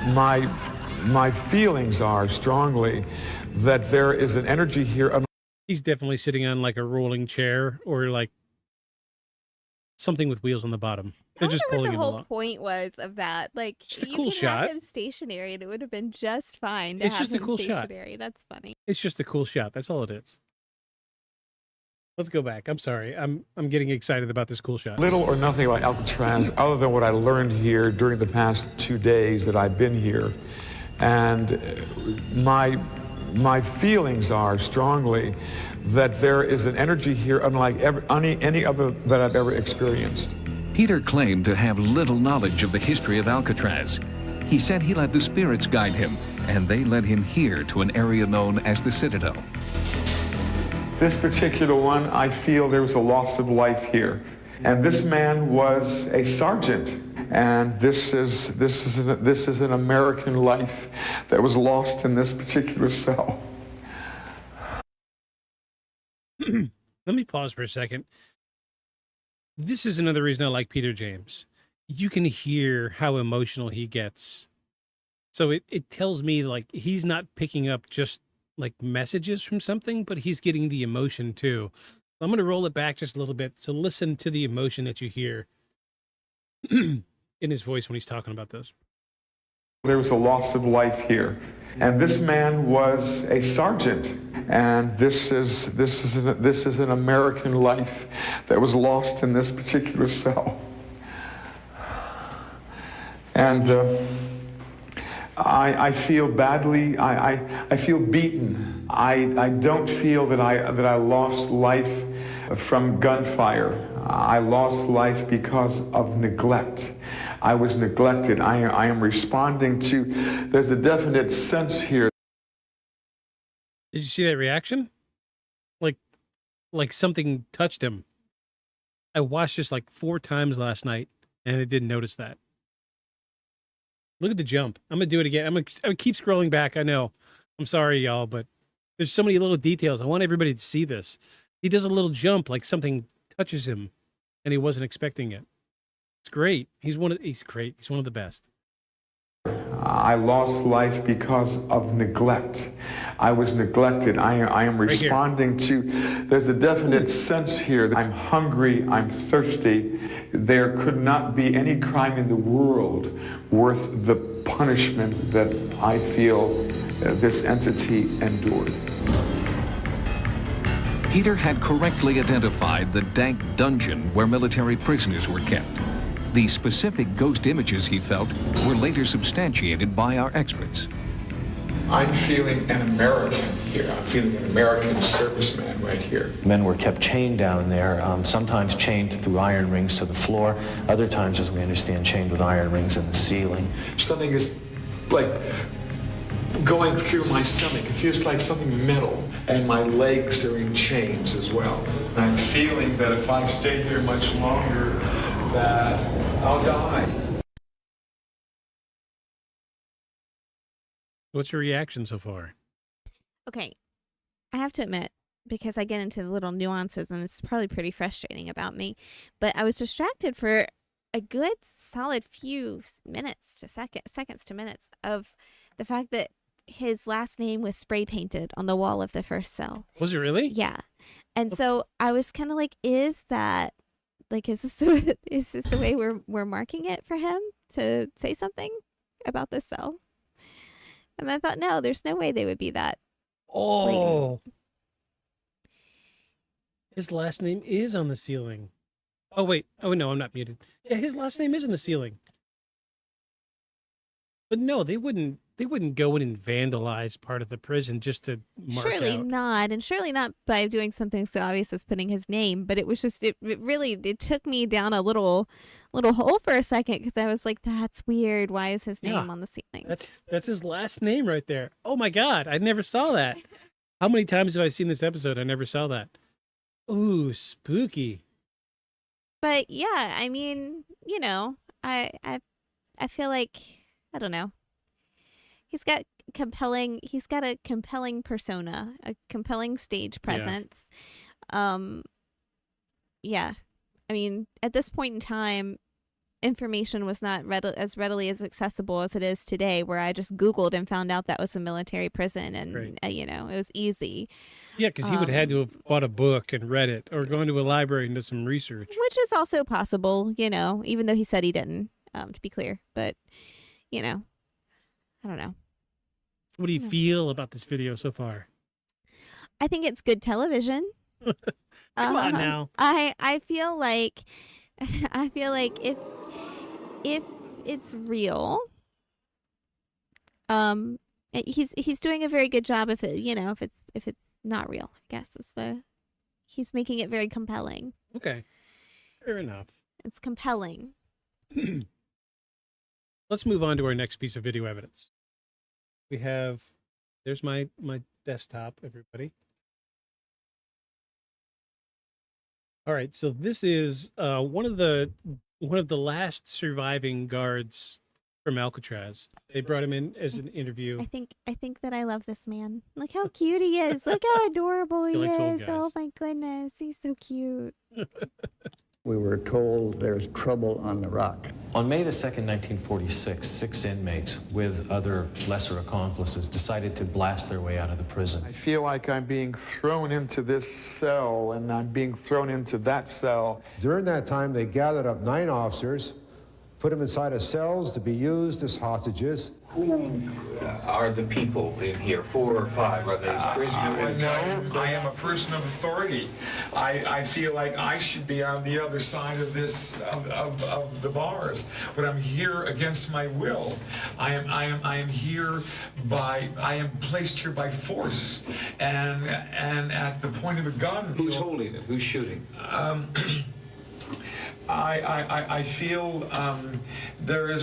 J: my feelings are strongly that there is an energy here.
A: He's definitely sitting on like a rolling chair or like something with wheels on the bottom. They're just pulling him along.
G: The whole point was of that, like,
A: Just a
G: you
A: cool
G: can
A: shot.
G: have him stationary, and it would have been just fine to
A: It's
G: have
A: just a
G: him
A: cool shot.
G: stationary. That's funny.
A: It's just a cool shot. That's all it is. Let's go back. I'm sorry. I'm getting excited about this cool shot.
J: Little or nothing about Alcatraz other than what I learned here during the past 2 days that I've been here. And my feelings are strongly that there is an energy here unlike any other that I've ever experienced.
I: Peter claimed to have little knowledge of the history of Alcatraz. He said he let the spirits guide him, and they led him here to an area known as the Citadel.
J: This particular one, I feel there was a loss of life here. And this man was a sergeant. And this is an American life that was lost in this particular cell.
A: Let me pause for a second. This is another reason I like Peter James. You can hear how emotional he gets. So it tells me like he's not picking up just like messages from something, but he's getting the emotion too. I'm going to roll it back just a little bit. So listen to the emotion that you hear in his voice when he's talking about this.
J: There was a loss of life here. And this man was a sergeant. And this is an American life that was lost in this particular cell. And I feel badly. I feel beaten. I don't feel that I lost life from gunfire. I lost life because of neglect. I was neglected. I am responding to, there's a definite sense here.
A: Did you see that reaction? Like something touched him. I watched this like 4 times last night and I didn't notice that. Look at the jump. I'm going to do it again. I'm going to keep scrolling back. I know. I'm sorry, y'all, but there's so many little details. I want everybody to see this. He does a little jump like something touches him and he wasn't expecting it. It's great. He's great. He's one of the best.
J: I lost life because of neglect. I was neglected. I am responding to, there's a definite sense here that I'm hungry, I'm thirsty. There could not be any crime in the world worth the punishment that I feel this entity endured.
I: Peter had correctly identified the dank dungeon where military prisoners were kept. The specific ghost images he felt were later substantiated by our experts.
J: I'm feeling an American here. I'm feeling an American serviceman right here.
K: Men were kept chained down there, sometimes chained through iron rings to the floor, other times, as we understand, chained with iron rings in the ceiling.
J: Something is like going through my stomach. It feels like something metal, and my legs are in chains as well. I'm feeling that if I stay here much longer, that I'll die.
A: What's your reaction so far?
G: Okay, I have to admit, because I get into the little nuances, and it's probably pretty frustrating about me, but I was distracted for a good solid few minutes to seconds to minutes of the fact that his last name was spray painted on the wall of the first cell.
A: Was it really?
G: Yeah. And so I was kind of like, is this the way we're marking it for him to say something about this cell? And I thought, no, there's no way they would be that.
A: Oh. His last name is on the ceiling. Oh, wait. Oh, no, I'm not muted. Yeah, his last name is in the ceiling. But no, they wouldn't go in and vandalize part of the prison just to mark
G: Surely
A: out.
G: not, and surely not by doing something so obvious as putting his name. But it was just it took me down a little hole for a second, because I was like, that's weird. Why is his name on the ceiling?
A: That's his last name right there. Oh my God, I never saw that. How many times have I seen this episode? I never saw that. Ooh, spooky.
G: But yeah, I mean, you know, I feel like, I don't know. He's got a compelling persona, a compelling stage presence. Yeah. I mean, at this point in time, information was not as readily as accessible as it is today, where I just Googled and found out that was a military prison, and you know, it was easy.
A: Yeah, because he would have had to have bought a book and read it, or gone to a library and done some research.
G: Which is also possible, you know, even though he said he didn't, to be clear. But, you know, I don't know.
A: What do you feel about this video so far?
G: I think it's good television.
A: Come on now.
G: I feel like if it's real, he's doing a very good job. If it's not real, I guess he's making it very compelling.
A: Okay, fair enough.
G: It's compelling.
A: Let's move on to our next piece of video evidence. There's my desktop, everybody. All right, so this is one of the last surviving guards from Alcatraz. They brought him in as an interview.
G: I think that I love this man. Look how cute he is. Look how adorable he
A: likes old
G: is.
A: guys.
G: Oh my goodness, he's so cute.
L: We were told there's trouble on the rock.
K: On May the 2nd, 1946, 6 inmates with other lesser accomplices decided to blast their way out of the prison.
J: I feel like I'm being thrown into this cell, and I'm being thrown into that cell.
M: During that time, they gathered up 9 officers, put them inside of cells to be used as hostages.
C: Who are the people in here? 4 or 5? Are they prisoners?
J: No, I am a person of authority. I feel like I should be on the other side of this of the bars, but I'm here against my will. I am placed here by force, and at the point of the gun.
C: Who's holding it? Who's shooting?
J: I feel that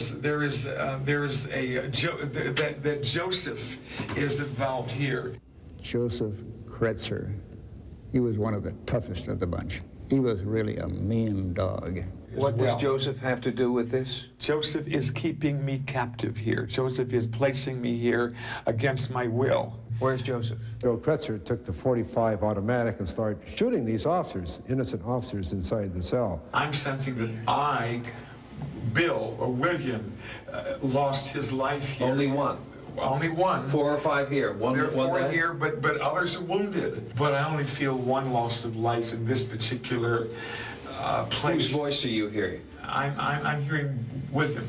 J: Joseph is involved here.
L: Joseph Kretzer, he was one of the toughest of the bunch. He was really a mean dog.
C: What does Joseph have to do with this?
J: Joseph is keeping me captive here. Joseph is placing me here against my will.
C: Where's Joseph?
M: Joe Kretzer took the .45 automatic and started shooting these officers, innocent officers inside the cell.
J: I'm sensing that Bill or William, lost his life here.
C: Only one.
J: Only one.
C: 4 or 5 here.
J: There are 4
C: one
J: here, but others are wounded. But I only feel one loss of life in this particular place.
C: Whose voice are you hearing?
J: I'm hearing William.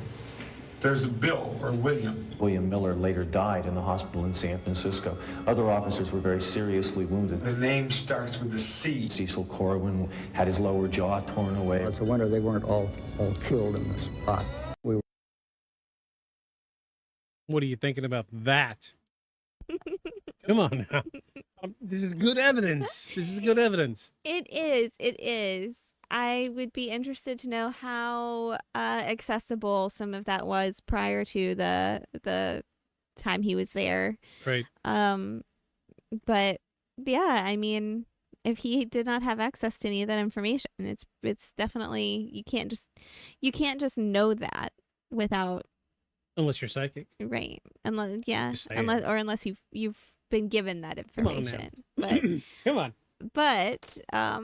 J: There's a Bill or William.
K: William Miller later died in the hospital in San Francisco. Other officers were very seriously wounded.
J: The name starts with a C.
K: Cecil Corwin had his lower jaw torn away.
L: It's a wonder they weren't all killed in the spot.
A: What are you thinking about that? Come on now. This is good evidence. This is good evidence.
G: It is. It is. I would be interested to know how accessible some of that was prior to the time he was there.
A: Right.
G: But yeah, I mean, if he did not have access to any of that information, it's definitely you can't just know that without,
A: unless you're psychic.
G: right? Unless unless you've been given that
A: Come on
G: information.
A: now.
G: But
A: Come on.
G: but I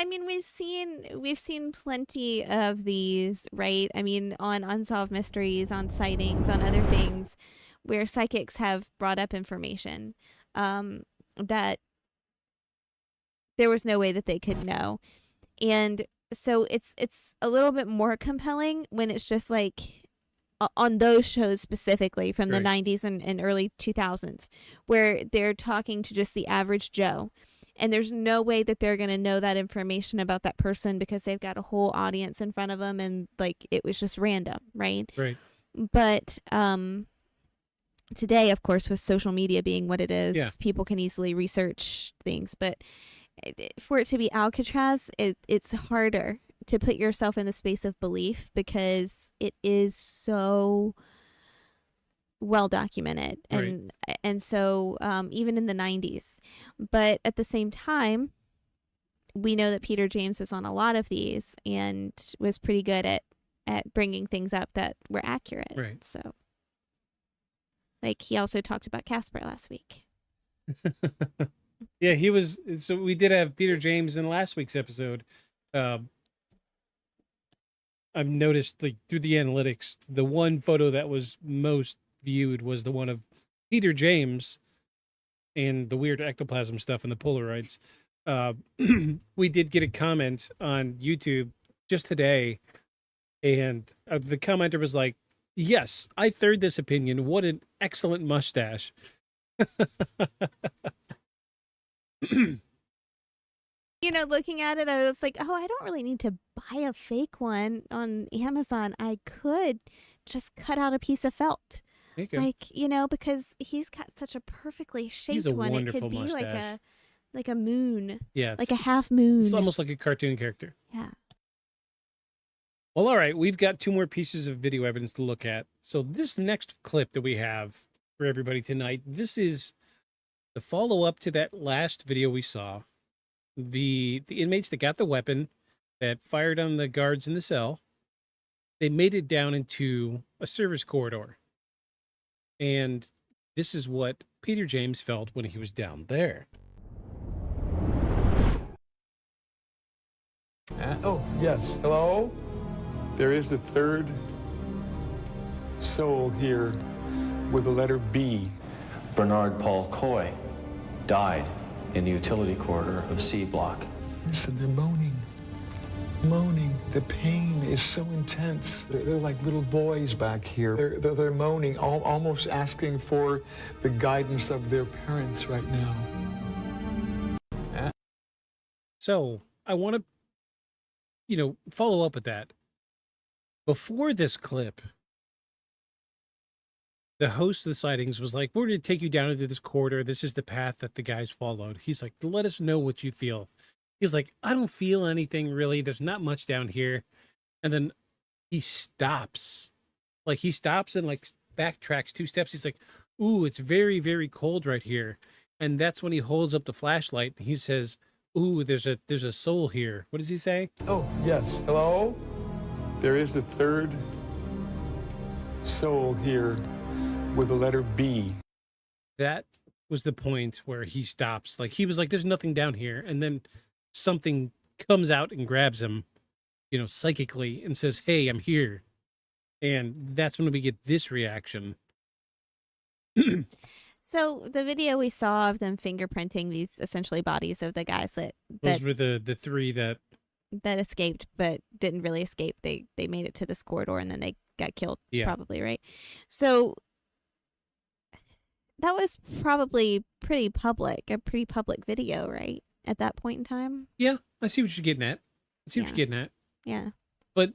G: mean, we've seen plenty of these, right? I mean, on Unsolved Mysteries, on sightings, on other things where psychics have brought up information that there was no way that they could know. And so it's a little bit more compelling when it's just like on those shows specifically from the 90s and early 2000s, where they're talking to just the average Joe. And there's no way that they're going to know that information about that person because they've got a whole audience in front of them and like it was just random, right?
A: Right.
G: But today, of course, with social media being what it is, people can easily research things. But for it to be Alcatraz, it's harder to put yourself in the space of belief because it is so well documented and so even in the 90s. But at the same time, we know that Peter James was on a lot of these and was pretty good at bringing things up that were accurate.
A: Right.
G: So like he also talked about Casper last week.
A: Yeah, he was. So we did have Peter James in last week's episode. I've noticed like through the analytics, the one photo that was most viewed was the one of Peter James and the weird ectoplasm stuff and the Polaroids. We did get a comment on YouTube just today, and the commenter was like, "Yes, I third this opinion. What an excellent mustache."
G: Looking at it, I was like, oh, I don't really need to buy a fake one on Amazon. I could just cut out a piece of felt. Like, because he's got such a perfectly shaped one. It could be
A: mustache.
G: like a moon.
A: Yeah.
G: Like a half moon.
A: It's almost like a cartoon character.
G: Yeah.
A: Well, all right. We've got 2 more pieces of video evidence to look at. So this next clip that we have for everybody tonight, this is the follow-up to that last video we saw. The inmates that got the weapon that fired on the guards in the cell, they made it down into a service corridor. And this is what Peter James felt when he was down there.
J: Oh, yes. Hello? There is the third soul here with the letter B.
K: Bernard Paul Coy died in the utility corridor of C Block.
J: Listen, they're moaning. The pain is so intense. They're like little boys back here. They're moaning, almost asking for the guidance of their parents right now.
A: So I want to, follow up with that. Before this clip, the host of the sightings was like, we're going to take you down into this corridor. This is the path that the guys followed. He's like, let us know what you feel. He's like, I don't feel anything really. There's not much down here. And then he stops. Like he stops and like backtracks 2 steps. He's like, ooh, it's very, very cold right here. And that's when he holds up the flashlight and he says, ooh, there's a soul here. What does he say?
J: Oh, yes. Hello? There is the third soul here with the letter B.
A: That was the point where he stops. Like he was like, there's nothing down here. And then something comes out and grabs him, psychically and says, hey, I'm here. And that's when we get this reaction.
G: So the video we saw of them fingerprinting these essentially bodies of the guys that
A: those were the 3 that
G: escaped but didn't really escape. They made it to this corridor and then they got killed, probably, right? So that was probably a pretty public video, right? At that point in time.
A: Yeah, I see what you're getting at.
G: Yeah.
A: But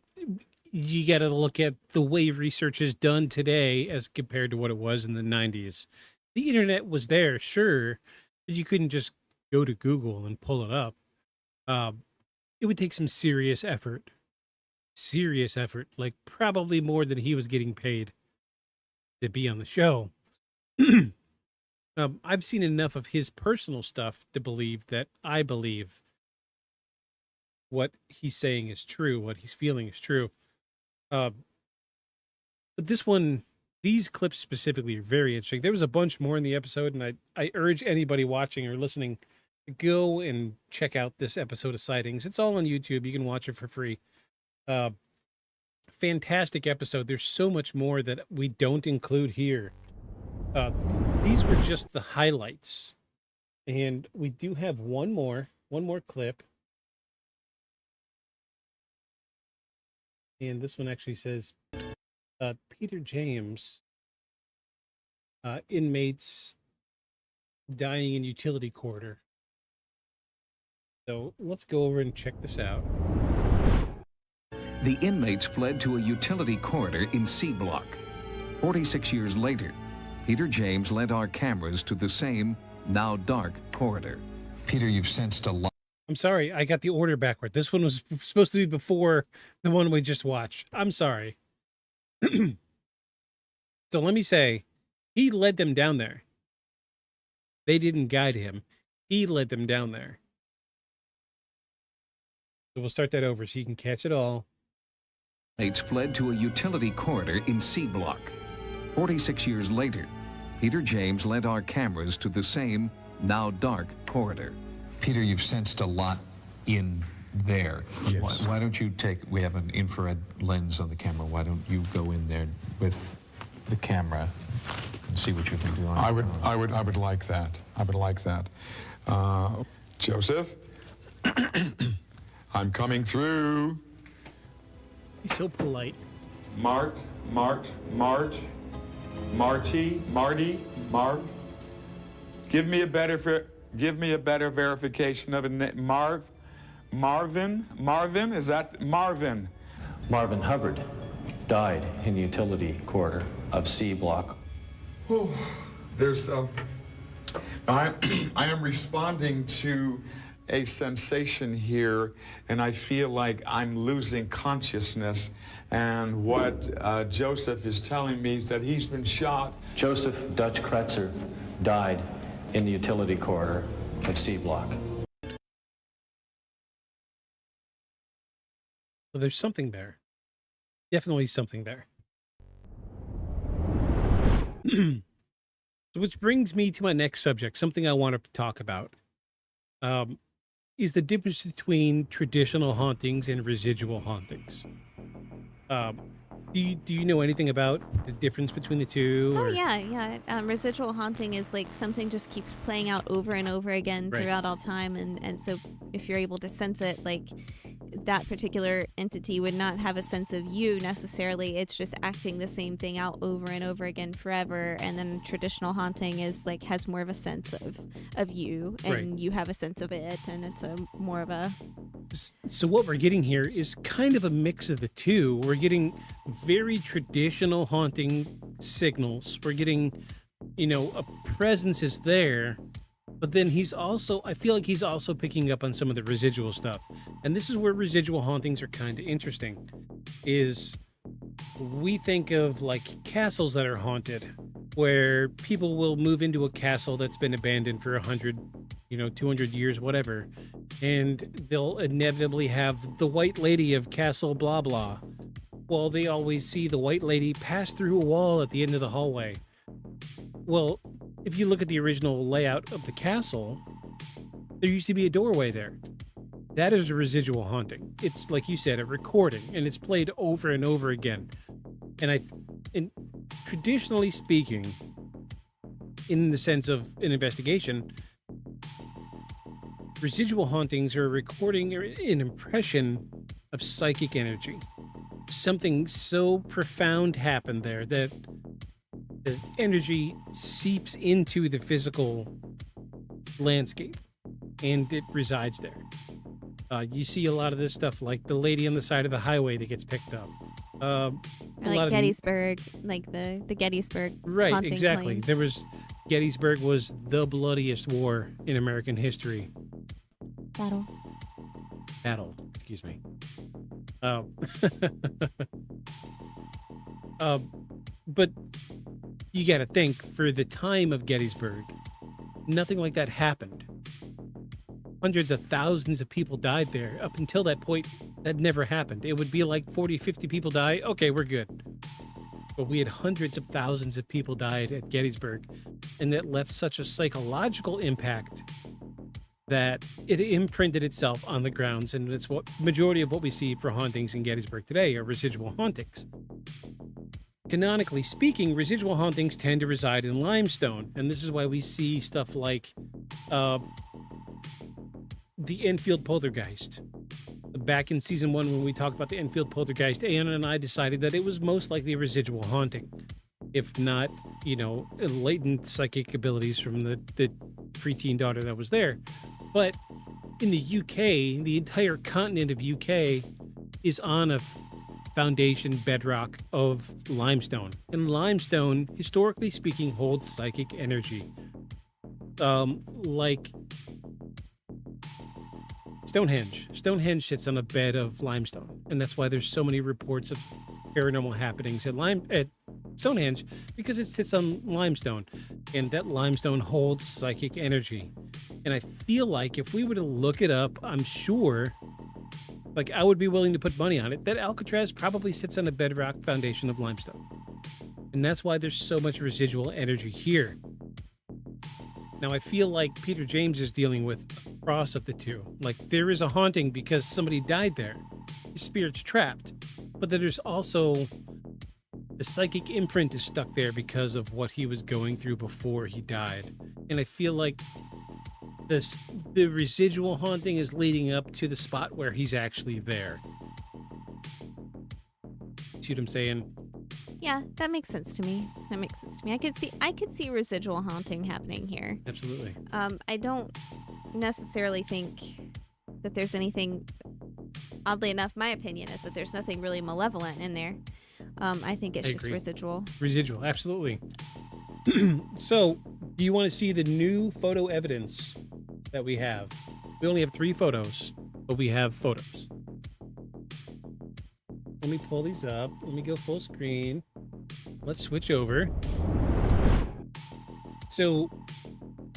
A: you got to look at the way research is done today as compared to what it was in the 90s. The internet was there, sure, but you couldn't just go to Google and pull it up. It would take some serious effort, like probably more than he was getting paid to be on the show. I've seen enough of his personal stuff to believe that I believe what he's saying is true, what he's feeling is true. But these clips specifically are very interesting. There was a bunch more in the episode, and I urge anybody watching or listening to go and check out this episode of Sightings. It's all on YouTube. You can watch it for free. Fantastic episode. There's so much more that we don't include here. These were just the highlights. And we do have one more clip. And this one actually says, Peter James, inmates dying in utility corridor. So let's go over and check this out.
I: The inmates fled to a utility corridor in C Block. 46 years later, Peter James led our cameras to the same, now dark, corridor. Peter, you've sensed a lot.
A: I'm sorry, I got the order backward. This one was supposed to be before the one we just watched. I'm sorry. So let me say, he led them down there. They didn't guide him. He led them down there. So we'll start that over so you can catch it all.
I: Inmates fled to a utility corridor in C Block. 46 years later, Peter James led our cameras to the same, now dark, corridor. Peter, you've sensed a lot in there.
J: Yes.
I: Why don't you we have an infrared lens on the camera. Why don't you go in there with the camera and see what you can do on it?
J: I would like that. I would like that. Joseph, I'm coming through.
A: He's so polite.
J: Marty, Marv. Give me a better verification of a name. Marvin, is that Marvin?
K: Marvin Hubbard died in the utility corridor of C Block.
J: Oh, there's I am responding to a sensation here, and I feel like I'm losing consciousness. And what Joseph is telling me is that he's been shot.
K: Joseph Dutch Kretzer died in the utility corridor of C Block.
A: So there's something there. Definitely something there. So which brings me to my next subject, something I want to talk about. Is the difference between traditional hauntings and residual hauntings. Do you know anything about the difference between the two?
G: Oh, yeah. Residual haunting is like something just keeps playing out over and over again throughout all time. And so if you're able to sense it, like that particular entity would not have a sense of you necessarily. It's just acting the same thing out over and over again forever. And then traditional haunting is like has more of a sense of you, and you have a sense of it, and it's a more of a.
A: So what we're getting here is kind of a mix of the two. We're getting very traditional haunting signals. We're getting, a presence is there, but then I feel like he's also picking up on some of the residual stuff. And this is where residual hauntings are kind of interesting, is we think of like castles that are haunted, where people will move into a castle that's been abandoned for 100, 200 years, whatever. And they'll inevitably have the white lady of castle blah blah. Well, they always see the white lady pass through a wall at the end of the hallway. Well, if you look at the original layout of the castle, there used to be a doorway there. That is a residual haunting. It's, like you said, a recording, and it's played over and over again. And traditionally speaking, in the sense of an investigation, residual hauntings are a recording or an impression of psychic energy. Something so profound happened there that the energy seeps into the physical landscape, and it resides there. You see a lot of this stuff, like the lady on the side of the highway that gets picked up.
G: Like Gettysburg, like the Gettysburg.
A: Right,
G: haunting
A: exactly.
G: claims.
A: There was Gettysburg was the bloodiest war in American history. Battle, excuse me. But you got to think, for the time of Gettysburg, nothing like that happened. Hundreds of thousands of people died there. Up until that point, that never happened. It would be like 40, 50 people die. Okay, we're good. But we had hundreds of thousands of people died at Gettysburg, and that left such a psychological impact that it imprinted itself on the grounds, and it's what majority of what we see for hauntings in Gettysburg today are residual hauntings. Canonically speaking, residual hauntings tend to reside in limestone, and this is why we see stuff like the Enfield poltergeist. Back in season 1, when we talked about the Enfield poltergeist, Anna and I decided that it was most likely a residual haunting, if not, latent psychic abilities from the preteen daughter that was there. But in the UK, the entire continent of UK is on a foundation bedrock of limestone. And limestone, historically speaking, holds psychic energy. Like Stonehenge. Stonehenge sits on a bed of limestone. And that's why there's so many reports of paranormal happenings at Stonehenge, because it sits on limestone. And that limestone holds psychic energy. And I feel like if we were to look it up, I'm sure, like, I would be willing to put money on it, that Alcatraz probably sits on a bedrock foundation of limestone. And that's why there's so much residual energy here. Now, I feel like Peter James is dealing with a cross of the two. Like, there is a haunting because somebody died there. His spirit's trapped. But then there's also the psychic imprint is stuck there because of what he was going through before he died. And I feel like the residual haunting is leading up to the spot where he's actually there. See what I'm saying?
G: Yeah, that makes sense to me. I could see residual haunting happening here.
A: Absolutely.
G: I don't necessarily think that there's anything. Oddly enough, my opinion is that there's nothing really malevolent in there. I think it's just residual. Residual,
A: absolutely. So, do you want to see the new photo evidence that we have? We only have 3 photos, but we have photos. Let me pull these up. Let me go full screen. Let's switch over. So,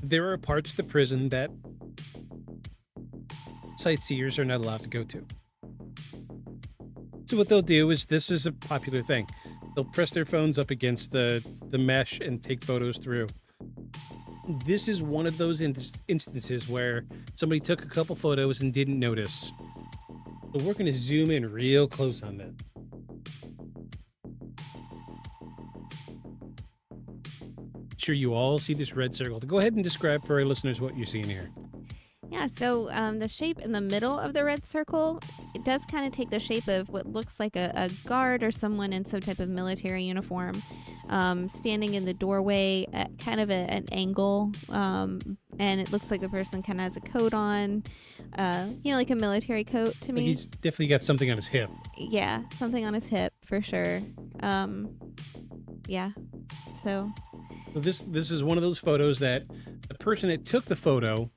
A: there are parts of the prison that sightseers are not allowed to go to. So what they'll do is, this is a popular thing. They'll press their phones up against the mesh and take photos through. This is one of those instances where somebody took a couple photos and didn't notice. So we're going to zoom in real close on that. Sure you all see this red circle. Go ahead and describe for our listeners what you're seeing here.
G: Yeah, so the shape in the middle of the red circle, it does kind of take the shape of what looks like a guard or someone in some type of military uniform standing in the doorway at kind of an angle. And it looks like the person kind of has a coat on, like a military coat to me.
A: Like he's definitely got something on his hip.
G: Yeah, something on his hip for sure. Yeah, so
A: this is one of those photos that the person that took the photo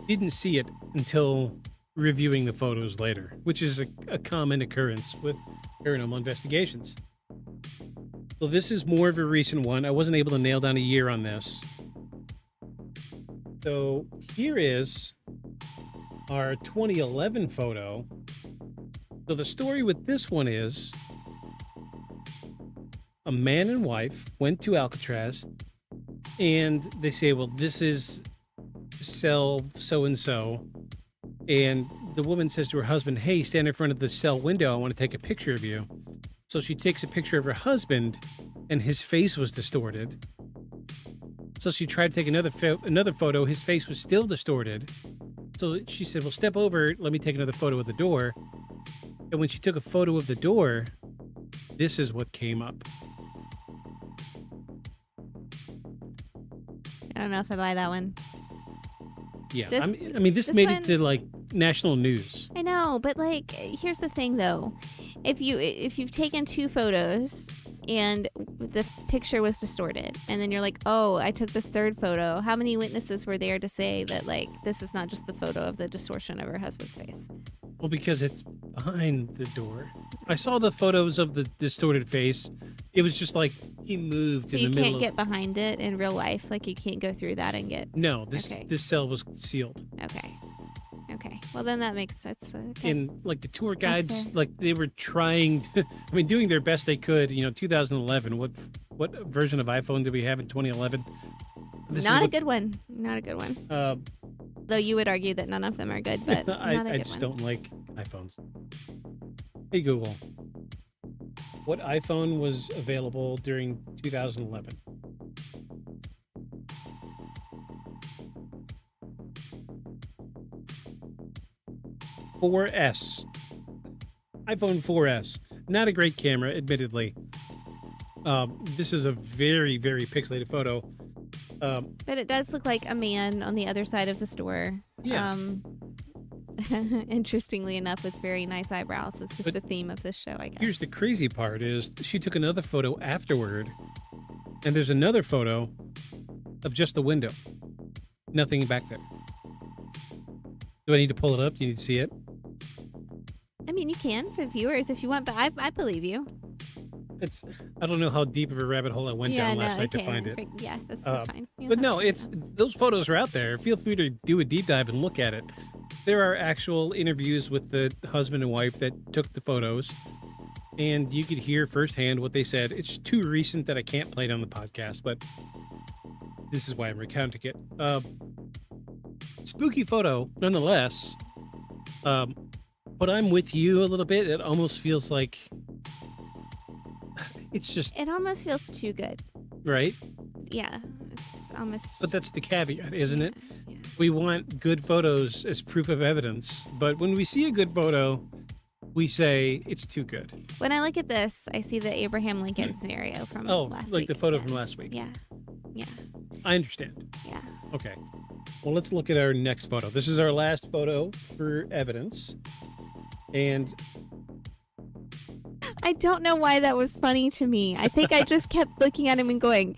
A: didn't see it until reviewing the photos later, which is a common occurrence with paranormal investigations. So this is more of a recent one. I wasn't able to nail down a year on this. So here is our 2011 photo. So the story with this one is a man and wife went to Alcatraz, and they say, well, this is cell so-and-so, and the woman says to her husband, hey, stand in front of the cell window, I want to take a picture of you. So she takes a picture of her husband, and his face was distorted. So she tried to take another photo, his face was still distorted. So she said, well, step over, let me take another photo of the door. And when she took a photo of the door, this is what came up.
G: I don't know if I buy that one.
A: Yeah, I mean, this made it to like national news.
G: I know, but like, here's the thing, though: if you've taken 2 photos, and the picture was distorted, and then you're like, oh, I took this third photo. How many witnesses were there to say that, like, this is not just the photo of the distortion of her husband's face?
A: Well, because it's behind the door. I saw the photos of the distorted face. It was just like he moved
G: So
A: in
G: you
A: the middle.
G: can't get behind it in real life? Like, you can't go through that and get...
A: No, this
G: Okay.
A: this cell was sealed.
G: Okay. Okay. Well, then that makes sense. Okay.
A: And like the tour
G: That's
A: guides,
G: fair.
A: like they were trying to, I mean, doing their best they could. 2011. What version of iPhone did we have in 2011?
G: Not a good one. Not a good one.
A: Uh,
G: Though you would argue that none of them are good, but not a
A: I
G: good
A: just
G: one.
A: don't like iPhones. Hey Google, what iPhone was available during 2011? iPhone 4S. Not a great camera, admittedly. This is a very, very pixelated photo.
G: But it does look like a man on the other side of the store.
A: Yeah.
G: Interestingly enough, with very nice eyebrows. It's just the theme of this show, I guess.
A: Here's the crazy part is she took another photo afterward, and there's another photo of just the window. Nothing back there. Do I need to pull it up? Do you need to see it?
G: I mean, you can for viewers if you want, but I believe you.
A: I don't know how deep of a rabbit hole I went down last night to find it.
G: Yeah, that's fine. You
A: But
G: don't
A: no,
G: have to.
A: those photos are out there. Feel free to do a deep dive and look at it. There are actual interviews with the husband and wife that took the photos, and you could hear firsthand what they said. It's too recent that I can't play it on the podcast, but this is why I'm recounting it. Spooky photo, nonetheless. But I'm with you a little bit. It almost feels like it's just
G: It almost feels too good.
A: right.
G: Yeah, it's almost.
A: But that's the caveat, isn't it? We want good photos as proof of evidence, but when we see a good photo, we say it's too good.
G: When I look at this, I see the Abraham Lincoln scenario from last week.
A: like the photo from last week.
G: Yeah. Yeah.
A: I understand.
G: Yeah.
A: Okay. Well, let's look at our next photo. This is our last photo for evidence. And
G: I don't know why that was funny to me. I think I just kept looking at him and going,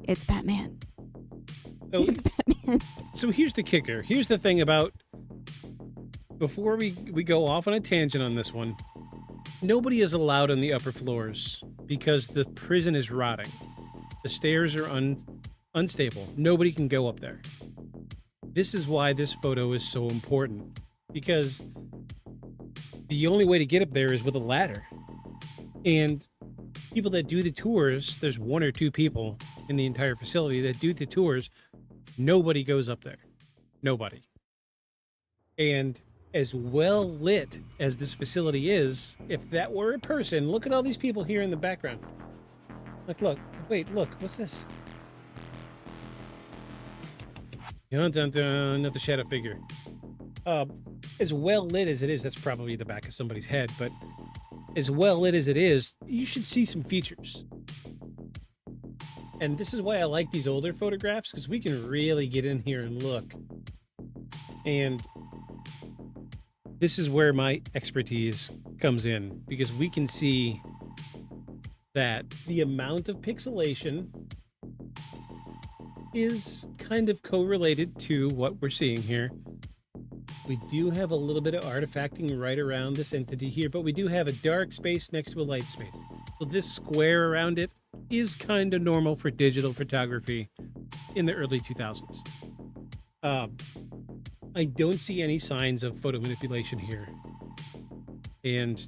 G: "It's Batman."
A: so, so here's the kicker. Here's the thing about before we go off on a tangent on this one. Nobody is allowed on the upper floors because the prison is rotting. The stairs are unstable. Nobody can go up there. This is why this photo is so important, because the only way to get up there is with a ladder. And people that do the tours, there's one or two people in the entire facility that do the tours. Nobody goes up there. Nobody. And as well lit as this facility is, if that were a person, look at all these people here in the background. Like, look, wait, look, what's this? Dun, dun, dun, another shadow figure. As well lit as it is, that's probably the back of somebody's head, but as well lit as it is, you should see some features. And this is why I like these older photographs, because we can really get in here and look. And this is where my expertise comes in, because we can see that the amount of pixelation is kind of correlated to what we're seeing here. We do have a little bit of artifacting right around this entity here, but we do have a dark space next to a light space. So this square around it is kind of normal for digital photography in the early 2000s. I don't see any signs of photo manipulation here. And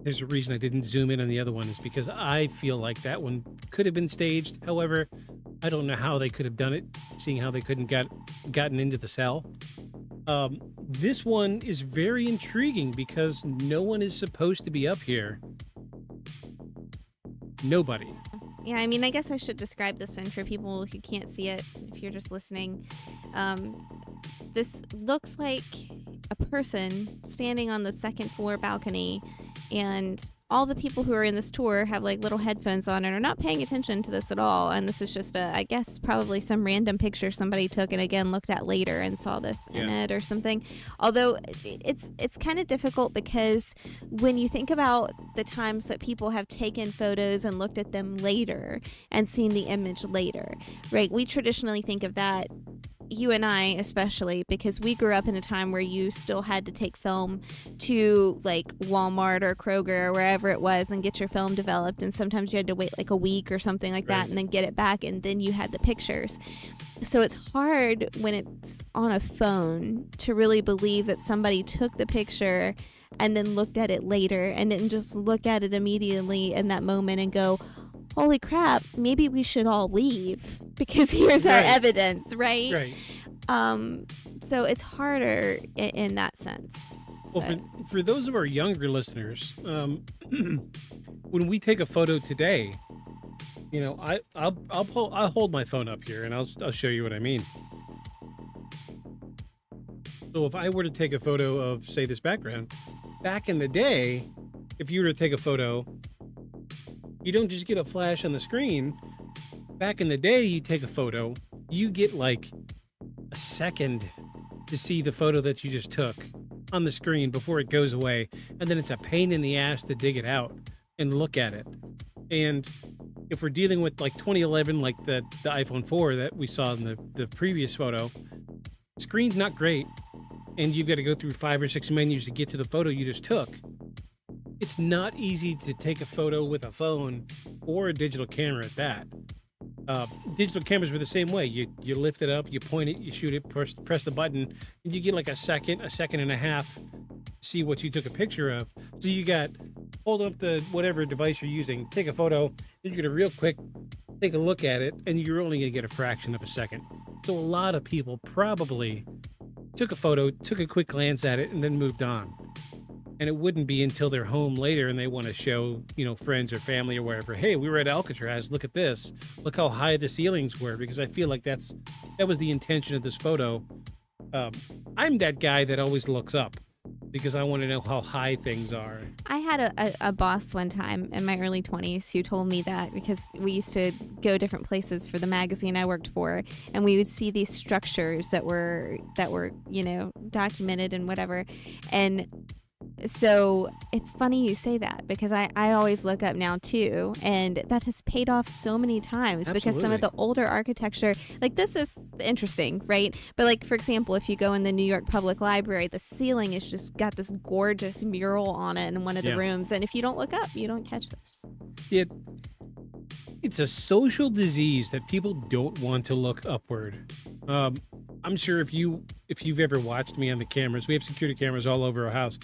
A: there's a reason I didn't zoom in on the other one, is because I feel like that one could have been staged. However, I don't know how they could have done it, seeing how they couldn't gotten into the cell. This one is very intriguing because no one is supposed to be up here. Nobody.
G: Yeah, I mean, I guess I should describe this one for people who can't see it if you're just listening. This looks like a person standing on the second floor balcony, and all the people who are in this tour have like little headphones on and are not paying attention to this at all. And this is just I guess probably some random picture somebody took and again looked at later and saw this in it or something. Although it's kind of difficult because when you think about the times that people have taken photos and looked at them later and seen the image later, right? We traditionally think of that, you and I especially, because we grew up in a time where you still had to take film to like Walmart or Kroger or wherever it was and get your film developed, and sometimes you had to wait like a week or something like that and then get it back, and then you had the pictures. So it's hard when it's on a phone to really believe that somebody took the picture and then looked at it later and didn't just look at it immediately in that moment and go, holy crap, maybe we should all leave because here's our evidence, right? So it's harder in that sense.
A: Well, for those of our younger listeners, when we take a photo today, you know, I'll hold my phone up here and I'll show you what I mean. So if I were to take a photo of, say, this background, back in the day, if you were to take a photo, you don't just get a flash on the screen. Back in the day, you take a photo, you get like a second to see the photo that you just took on the screen before it goes away. And then it's a pain in the ass to dig it out and look at it. And if we're dealing with like 2011, like the iPhone 4 that we saw in the previous photo, screen's not great. And you've got to go through 5 or 6 menus to get to the photo you just took. It's not easy to take a photo with a phone or a digital camera at that. Digital cameras were the same way. You lift it up, you point it, you shoot it, press the button, and you get like a second and a half to see what you took a picture of. So you got, hold up the whatever device you're using, take a photo, and you're going to real quick take a look at it, and you're only going to get a fraction of a second. So a lot of people probably took a photo, took a quick glance at it, and then moved on. And it wouldn't be until they're home later and they want to show, you know, friends or family or wherever, hey, we were at Alcatraz, look at this. Look how high the ceilings were, because I feel like that was the intention of this photo. I'm that guy that always looks up because I want to know how high things are. I had a boss one time in my early 20s who told me that, because we used to go different places for the magazine I worked for, and we would see these structures that were, you know, documented and whatever. And so it's funny you say that, because I always look up now too, and that has paid off so many times. Absolutely. Because some of the older architecture, like, this is interesting, right? But like, for example, if you go in the New York Public Library, the ceiling has just got this gorgeous mural on it in one of the rooms, and if you don't look up, you don't catch this. It's a social disease that people don't want to look upward. I'm sure if you've ever watched me on the cameras, we have security cameras all over our house.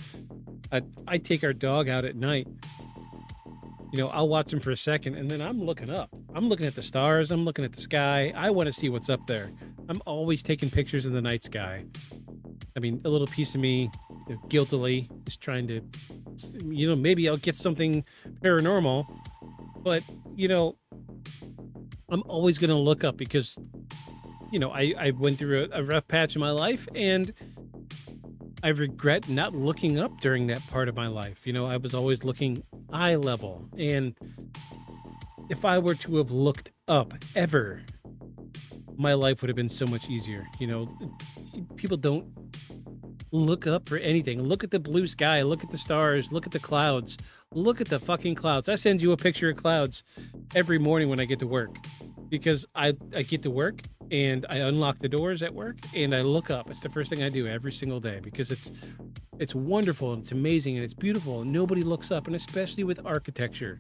A: I take our dog out at night. You know, I'll watch him for a second, and then I'm looking up. I'm looking at the stars. I'm looking at the sky. I want to see what's up there. I'm always taking pictures in the night sky. I mean, a little piece of me, you know, guiltily is trying to, you know, maybe I'll get something paranormal, but, you know, I'm always going to look up because, you know, I went through a rough patch in my life, and I regret not looking up during that part of my life. You know, I was always looking eye level, and if I were to have looked up ever, my life would have been so much easier. You know, people don't look up for anything. Look at the blue sky, look at the stars, look at the clouds, look at the fucking clouds. I send you a picture of clouds every morning when I get to work, because I get to work and I unlock the doors at work and I look up. It's the first thing I do every single day, because it's wonderful and it's amazing and it's beautiful, and nobody looks up. And especially with architecture,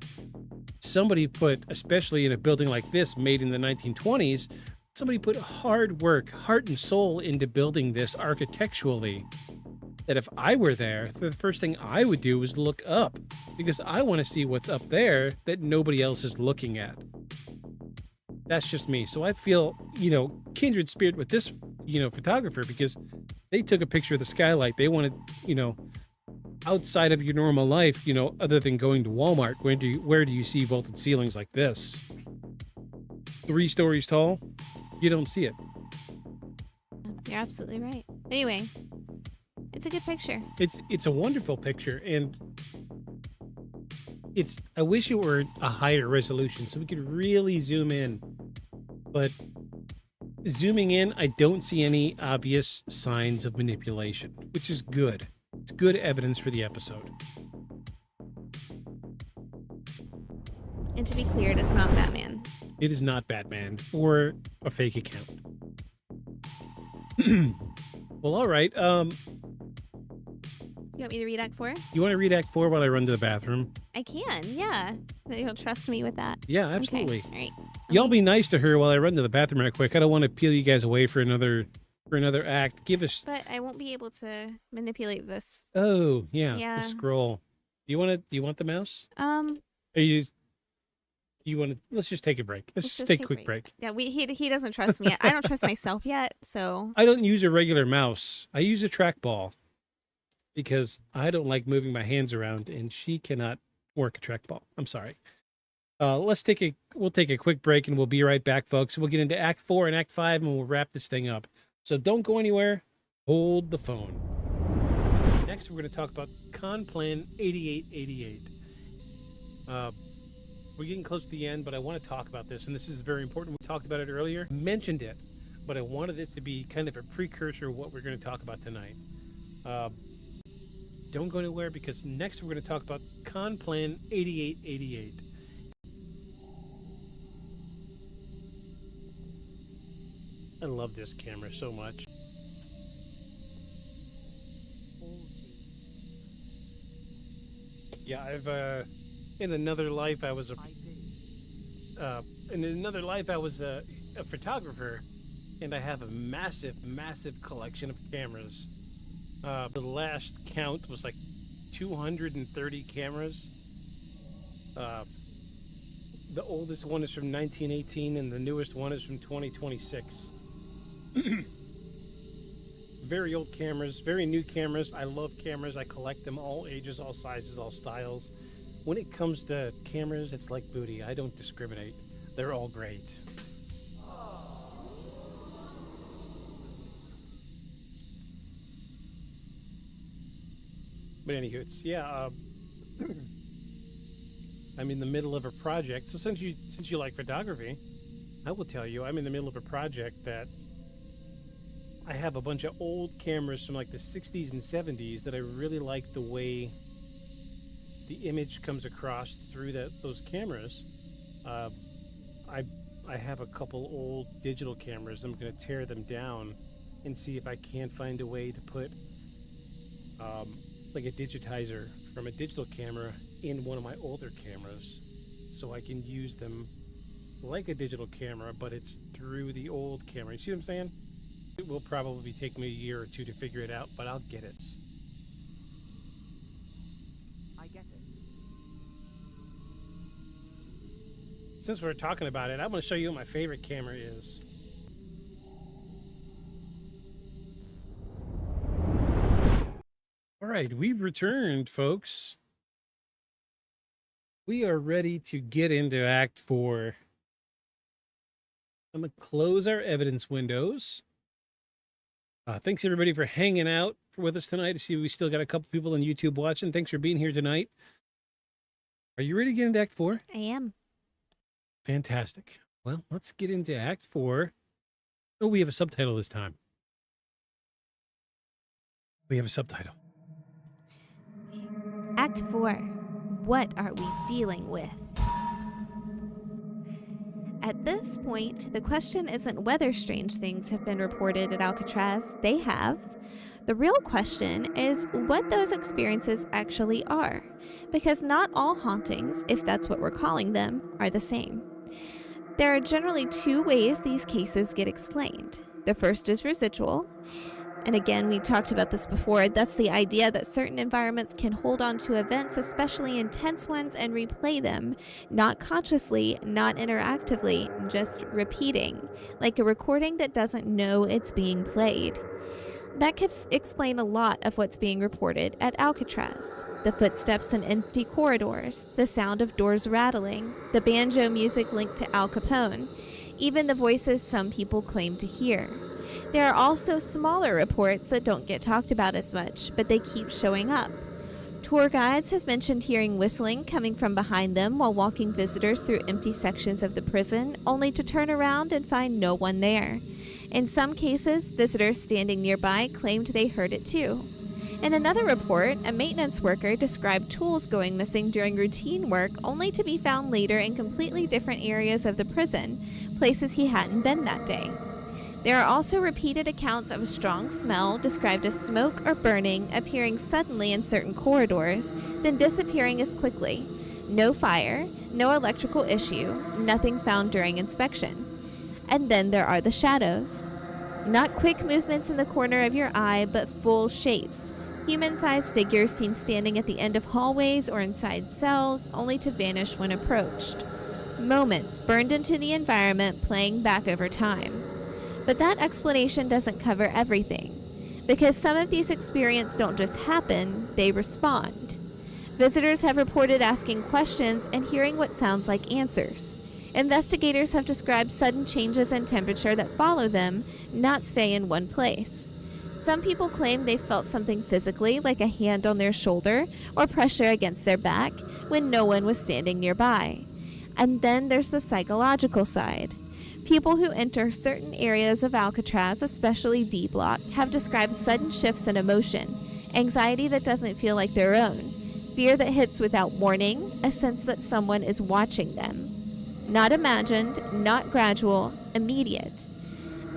A: somebody put, especially in a building like this made in the 1920s, somebody put hard work, heart and soul into building this architecturally, that if I were there, the first thing I would do is look up, because I want to see what's up there that nobody else is looking at. That's just me. So I feel, you know, kindred spirit with this, you know, photographer, because they took a picture of the skylight. They wanted, you know, outside of your normal life, you know, other than going to Walmart, where do you see vaulted ceilings like this? 3 stories tall? You don't see it. You're absolutely right. Anyway, it's a good picture. It's a wonderful picture, and I wish it were a higher resolution so we could really zoom in. But zooming in, I don't see any obvious signs of manipulation, which is good. It's good evidence for the episode.
G: And to be clear, it is not Batman.
A: It is not Batman or a fake account. Well, all right.
G: You want me to read Act 4?
A: You want to read Act 4 while I run to the bathroom?
G: I can, yeah. You'll trust me with that.
A: Yeah, absolutely.
G: Okay. All right.
A: Y'all be nice to her while I run to the bathroom real quick. I don't want to peel you guys away for another act. Give us.
G: But I won't be able to manipulate this.
A: Oh, yeah.
G: Yeah.
A: The scroll. Do you want the mouse?
G: Are
A: you want to? Let's just take a break. Let's just take a quick break.
G: Yeah, he doesn't trust me yet. I don't trust myself yet, so.
A: I don't use a regular mouse. I use a trackball because I don't like moving my hands around, and she cannot work a trackball. I'm sorry. We'll take a quick break, and we'll be right back, folks. We'll get into Act 4 and Act 5, and we'll wrap this thing up. So don't go anywhere. Hold the phone. Next, we're going to talk about Con Plan 8888. We're getting close to the end, but I want to talk about this, and this is very important. We talked about it earlier, mentioned it, but I wanted it to be kind of a precursor of what we're going to talk about tonight. Don't go anywhere, because next we're going to talk about Con Plan 8888. I love this camera so much. Yeah, I've in another life I was a photographer, and I have a massive collection of cameras. The last count was like 230 cameras. The oldest one is from 1918, and the newest one is from 2026. Very old cameras, very new cameras. I love cameras. I collect them, all ages, all sizes, all styles. When it comes to cameras, it's like booty. I don't discriminate. They're all great. But anywho, it's I'm in the middle of a project. So since you like photography, I will tell you I'm in the middle of a project that I have a bunch of old cameras from like the 60s and 70s that I really like the way the image comes across through those cameras. I have a couple old digital cameras. I'm going to tear them down and see if I can't find a way to put like a digitizer from a digital camera in one of my older cameras, so I can use them like a digital camera, but it's through the old camera. You see what I'm saying? It will probably take me a year or two to figure it out, but I'll get it.
F: I get it.
A: Since we're talking about it, I'm going to show you what my favorite camera is. All right, we've returned, folks. We are ready to get into Act 4. I'm going to close our evidence windows. Thanks, everybody, for hanging out with us tonight. I see we still got a couple people on YouTube watching. Thanks for being here tonight. Are you ready to get into Act 4?
G: I am.
A: Fantastic. Well, let's get into Act 4. Oh, we have a subtitle this time. We have a subtitle.
G: Act 4. What are we dealing with? At this point, the question isn't whether strange things have been reported at Alcatraz. They have. The real question is what those experiences actually are, because not all hauntings, if that's what we're calling them, are the same. There are generally two ways these cases get explained. The first is residual. And again, we talked about this before. That's the idea that certain environments can hold on to events, especially intense ones, and replay them, not consciously, not interactively, just repeating, like a recording that doesn't know it's being played. That could explain a lot of what's being reported at Alcatraz. The footsteps in empty corridors, the sound of doors rattling, the banjo music linked to Al Capone, even the voices some people claim to hear. There are also smaller reports that don't get talked about as much, but they keep showing up. Tour guides have mentioned hearing whistling coming from behind them while walking visitors through empty sections of the prison, only to turn around and find no one there. In some cases, visitors standing nearby claimed they heard it too. In another report, a maintenance worker described tools going missing during routine work, only to be found later in completely different areas of the prison, places he hadn't been that day. There are also repeated accounts of a strong smell described as smoke or burning appearing suddenly in certain corridors, then disappearing as quickly. No fire, no electrical issue, nothing found during inspection. And then there are the shadows. Not quick movements in the corner of your eye, but full shapes. Human-sized figures seen standing at the end of hallways or inside cells, only to vanish when approached. Moments burned into the environment, playing back over time. But that explanation doesn't cover everything, because some of these experiences don't just happen, they respond. Visitors have reported asking questions and hearing what sounds like answers. Investigators have described sudden changes in temperature that follow them, not stay in one place. Some people claim they felt something physically, like a hand on their shoulder or pressure against their back, when no one was standing nearby. And then there's the psychological side. People who enter certain areas of Alcatraz, especially D Block, have described sudden shifts in emotion, anxiety that doesn't feel like their own, fear that hits without warning, a sense that someone is watching them. Not imagined, not gradual, immediate.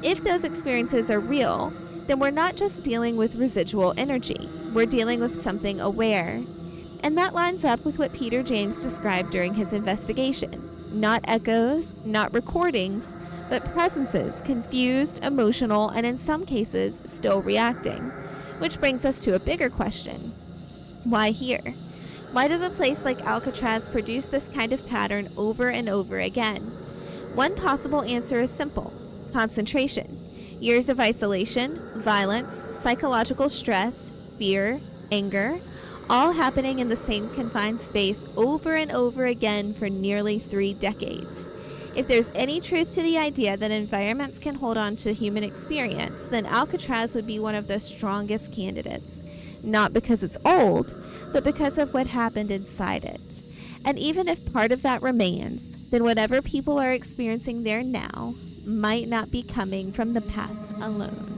G: If those experiences are real, then we're not just dealing with residual energy, we're dealing with something aware. And that lines up with what Peter James described during his investigation. Not echoes, not recordings, but presences, confused, emotional, and in some cases, still reacting. Which brings us to a bigger question. Why here? Why does a place like Alcatraz produce this kind of pattern over and over again? One possible answer is simple: concentration. Years of isolation, violence, psychological stress, fear, anger, all happening in the same confined space over and over again for nearly 3 decades. If there's any truth to the idea that environments can hold on to human experience, then Alcatraz would be one of the strongest candidates. Not because it's old, but because of what happened inside it. And even if part of that remains, then whatever people are experiencing there now might not be coming from the past alone.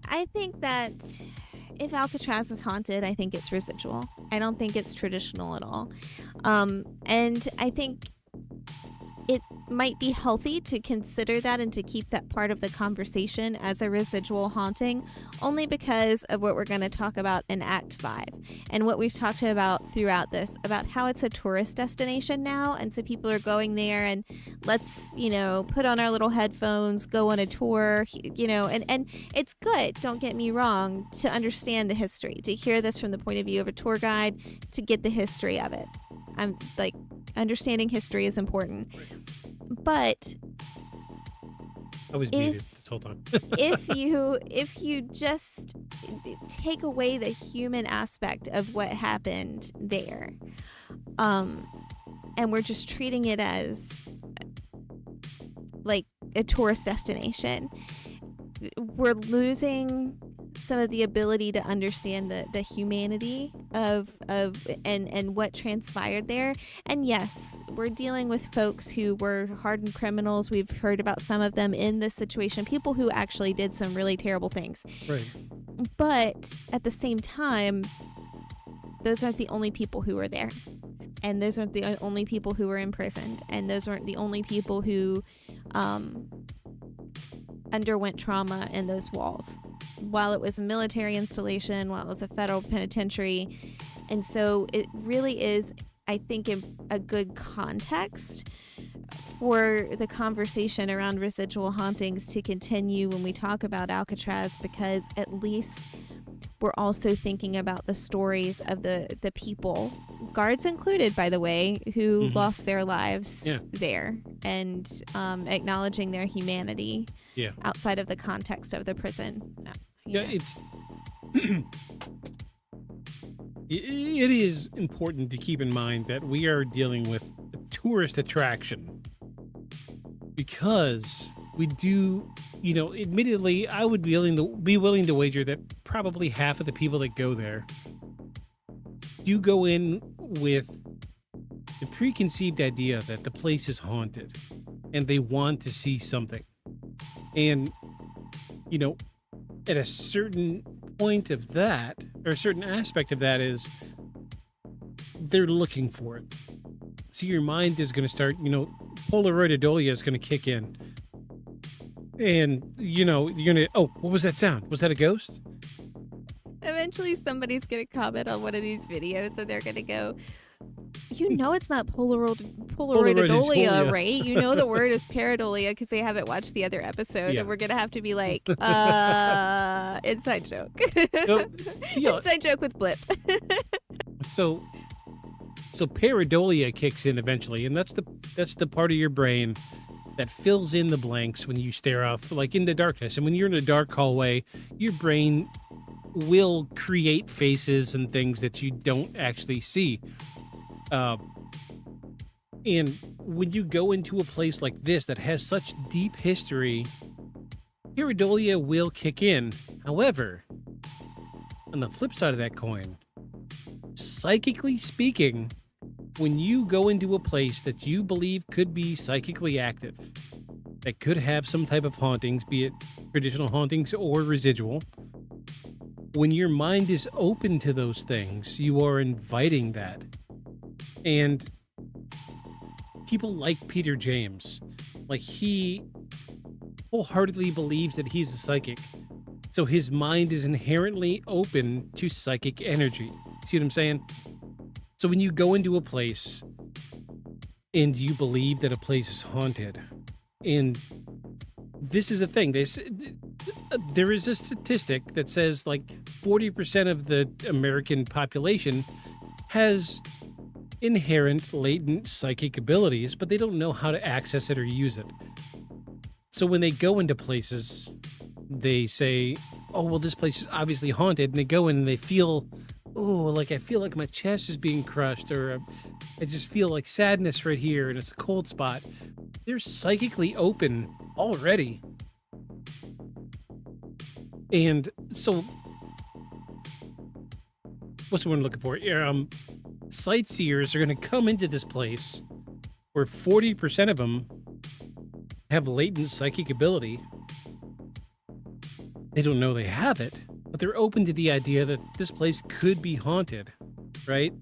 G: I think that if Alcatraz is haunted, I think it's residual. I don't think it's traditional at all. And I think it might be healthy to consider that and to keep that part of the conversation as a residual haunting, only because of what we're going to talk about in Act 5 and what we've talked about throughout this, about how it's a tourist destination now. And so people are going there and let's, put on our little headphones, go on a tour, and it's good, don't get me wrong, to understand the history, to hear this from the point of view of a tour guide, to get the history of it. I'm like, understanding history is important. But
A: I was muted this whole time.
G: if you just take away the human aspect of what happened there, and we're just treating it as like a tourist destination, we're losing some of the ability to understand the humanity of and what transpired there. And yes, we're dealing with folks who were hardened criminals. We've heard about some of them in this situation, people who actually did some really terrible things.
A: Right.
G: But at the same time, those aren't the only people who were there. And those aren't the only people who were imprisoned. And those aren't the only people who underwent trauma in those walls, while it was a military installation, while it was a federal penitentiary. And so it really is, I think, a good context for the conversation around residual hauntings to continue when we talk about Alcatraz, because at least we're also thinking about the stories of the people guards included, by the way, who
A: Mhm.
G: lost their lives
A: Yeah.
G: there, and acknowledging their humanity
A: Yeah.
G: outside of the context of the prison.
A: Yeah, it's it is important to keep in mind that we are dealing with a tourist attraction because we do, admittedly, I would be willing to wager that probably half of the people that go there do go in with the preconceived idea that the place is haunted and they want to see something. And, at a certain point of that, or a certain aspect of that, is they're looking for it. So your mind is going to start, Polaroidolia is going to kick in. And, you're going to, oh, what was that sound? Was that a ghost?
G: Eventually, somebody's going to comment on one of these videos, and they're going to go, it's not Polaroidolia, right? The word is pareidolia because they haven't watched the other episode,
A: Yeah.
G: and we're going to have to be like, inside joke. Inside joke with Blip.
A: So pareidolia kicks in eventually, and that's the part of your brain that fills in the blanks when you stare off like into darkness. And when you're in a dark hallway, your brain will create faces and things that you don't actually see. And when you go into a place like this that has such deep history, pareidolia will kick in. However, on the flip side of that coin, psychically speaking, when you go into a place that you believe could be psychically active, that could have some type of hauntings, be it traditional hauntings or residual, when your mind is open to those things, you are inviting that. And people like Peter James, he wholeheartedly believes that he's a psychic. So his mind is inherently open to psychic energy. See what I'm saying? So when you go into a place and you believe that a place is haunted, and this is a thing, there is a statistic that says 40% of the American population has inherent latent psychic abilities, but they don't know how to access it or use it. So when they go into places, they say, oh, well, this place is obviously haunted, and they go in and they feel, I feel like my chest is being crushed, or I just feel like sadness right here, and it's a cold spot. They're psychically open already. And so, what's the one I'm looking for? Sightseers are going to come into this place where 40% of them have latent psychic ability. They don't know they have it, but they're open to the idea that this place could be haunted, right?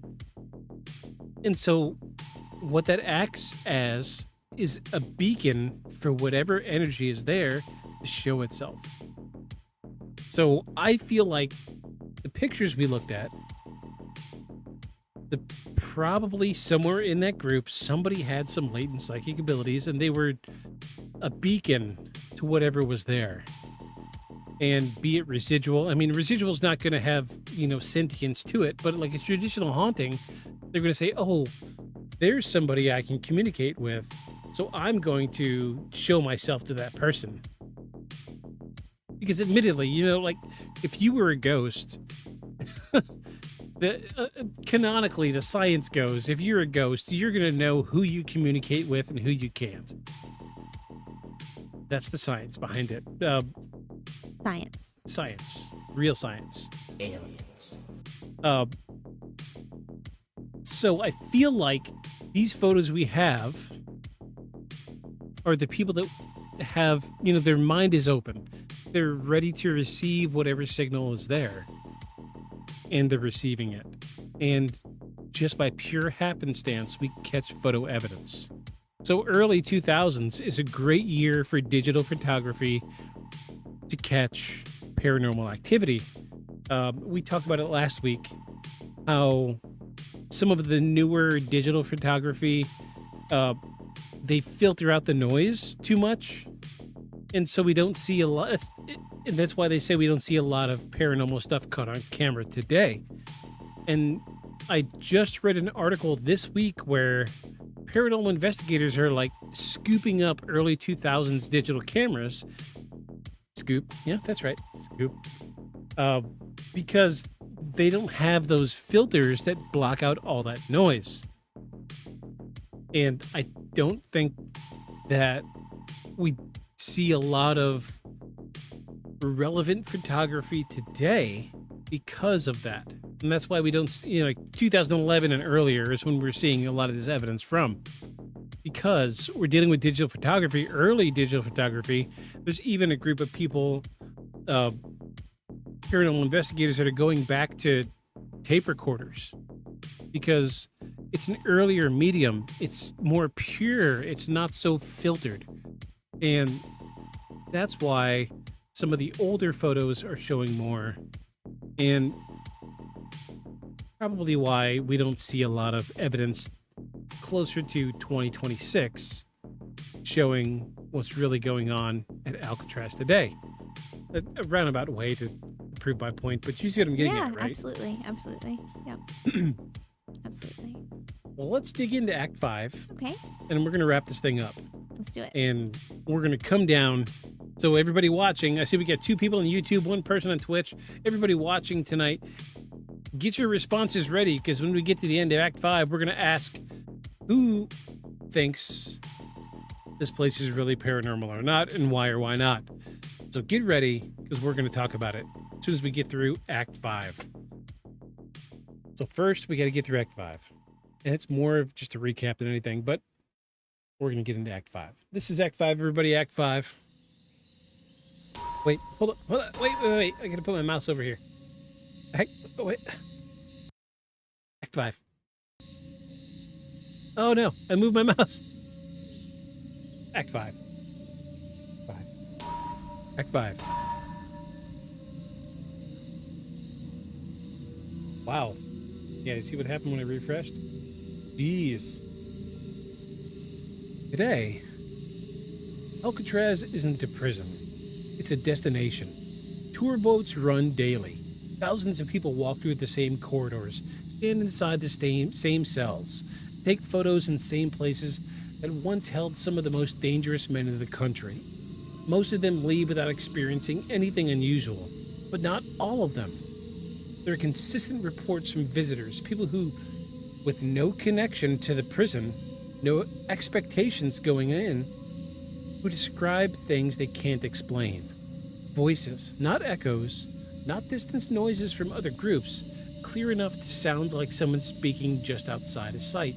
A: And so what that acts as is a beacon for whatever energy is there to show itself. So I feel like the pictures we looked at, probably somewhere in that group, somebody had some latent psychic abilities, and they were a beacon to whatever was there. And be it residual, residual's not going to have, sentience to it, but like a traditional haunting, they're going to say, oh, there's somebody I can communicate with, so I'm going to show myself to that person. Because admittedly, if you were a ghost, canonically, the science goes, if you're a ghost, you're going to know who you communicate with and who you can't. That's the science behind it. Science. Real science.
N: Aliens.
A: So I feel like these photos we have are the people that have, their mind is open. They're ready to receive whatever signal is there. And they're receiving it. And just by pure happenstance, we catch photo evidence. So early 2000s is a great year for digital photography to catch paranormal activity. We talked about it last week, how some of the newer digital photography, they filter out the noise too much. And so we don't see a lot, and that's why they say we don't see a lot of paranormal stuff caught on camera today. And I just read an article this week where paranormal investigators are like scooping up early 2000s digital cameras. Scoop. Yeah, that's right. Scoop. Because they don't have those filters that block out all that noise. And I don't think that we see a lot of relevant photography today because of that. And that's why we don't, like 2011 and earlier is when we're seeing a lot of this evidence from. Because we're dealing with digital photography, early digital photography. There's even a group of people, paranormal investigators, that are going back to tape recorders because it's an earlier medium. It's more pure. It's not so filtered. And that's why some of the older photos are showing more. And probably why we don't see a lot of evidence closer to 2026 showing what's really going on at Alcatraz today. A roundabout way to prove my point, but you see what I'm getting at, right?
G: Absolutely. Yep. Absolutely.
A: Well, let's dig into Act 5.
G: Okay.
A: And we're going to wrap this thing up.
G: Let's do it.
A: And we're going to come down. So everybody watching, I see we got 2 people on YouTube, 1 person on Twitch. Everybody watching tonight, get your responses ready, because when we get to the end of Act 5, we're going to ask who thinks this place is really paranormal or not, and why or why not. So get ready, because we're going to talk about it as soon as we get through Act 5. So first, we got to get through Act 5. And it's more of just a recap than anything, but we're going to get into Act 5. This is Act 5, everybody, Act 5. Wait, hold on, wait. I got to put my mouse over here. Act 5. Oh no, I moved my mouse. Act 5. Act 5. Wow. Yeah, you see what happened when I refreshed? Jeez. Today, Alcatraz isn't a prison. It's a destination. Tour boats run daily. Thousands of people walk through the same corridors, stand inside the same cells, take photos in same places that once held some of the most dangerous men in the country. Most of them leave without experiencing anything unusual, but not all of them. There are consistent reports from visitors, people who, with no connection to the prison, no expectations going in, who describe things they can't explain. Voices, not echoes, not distant noises from other groups, clear enough to sound like someone speaking just outside of sight.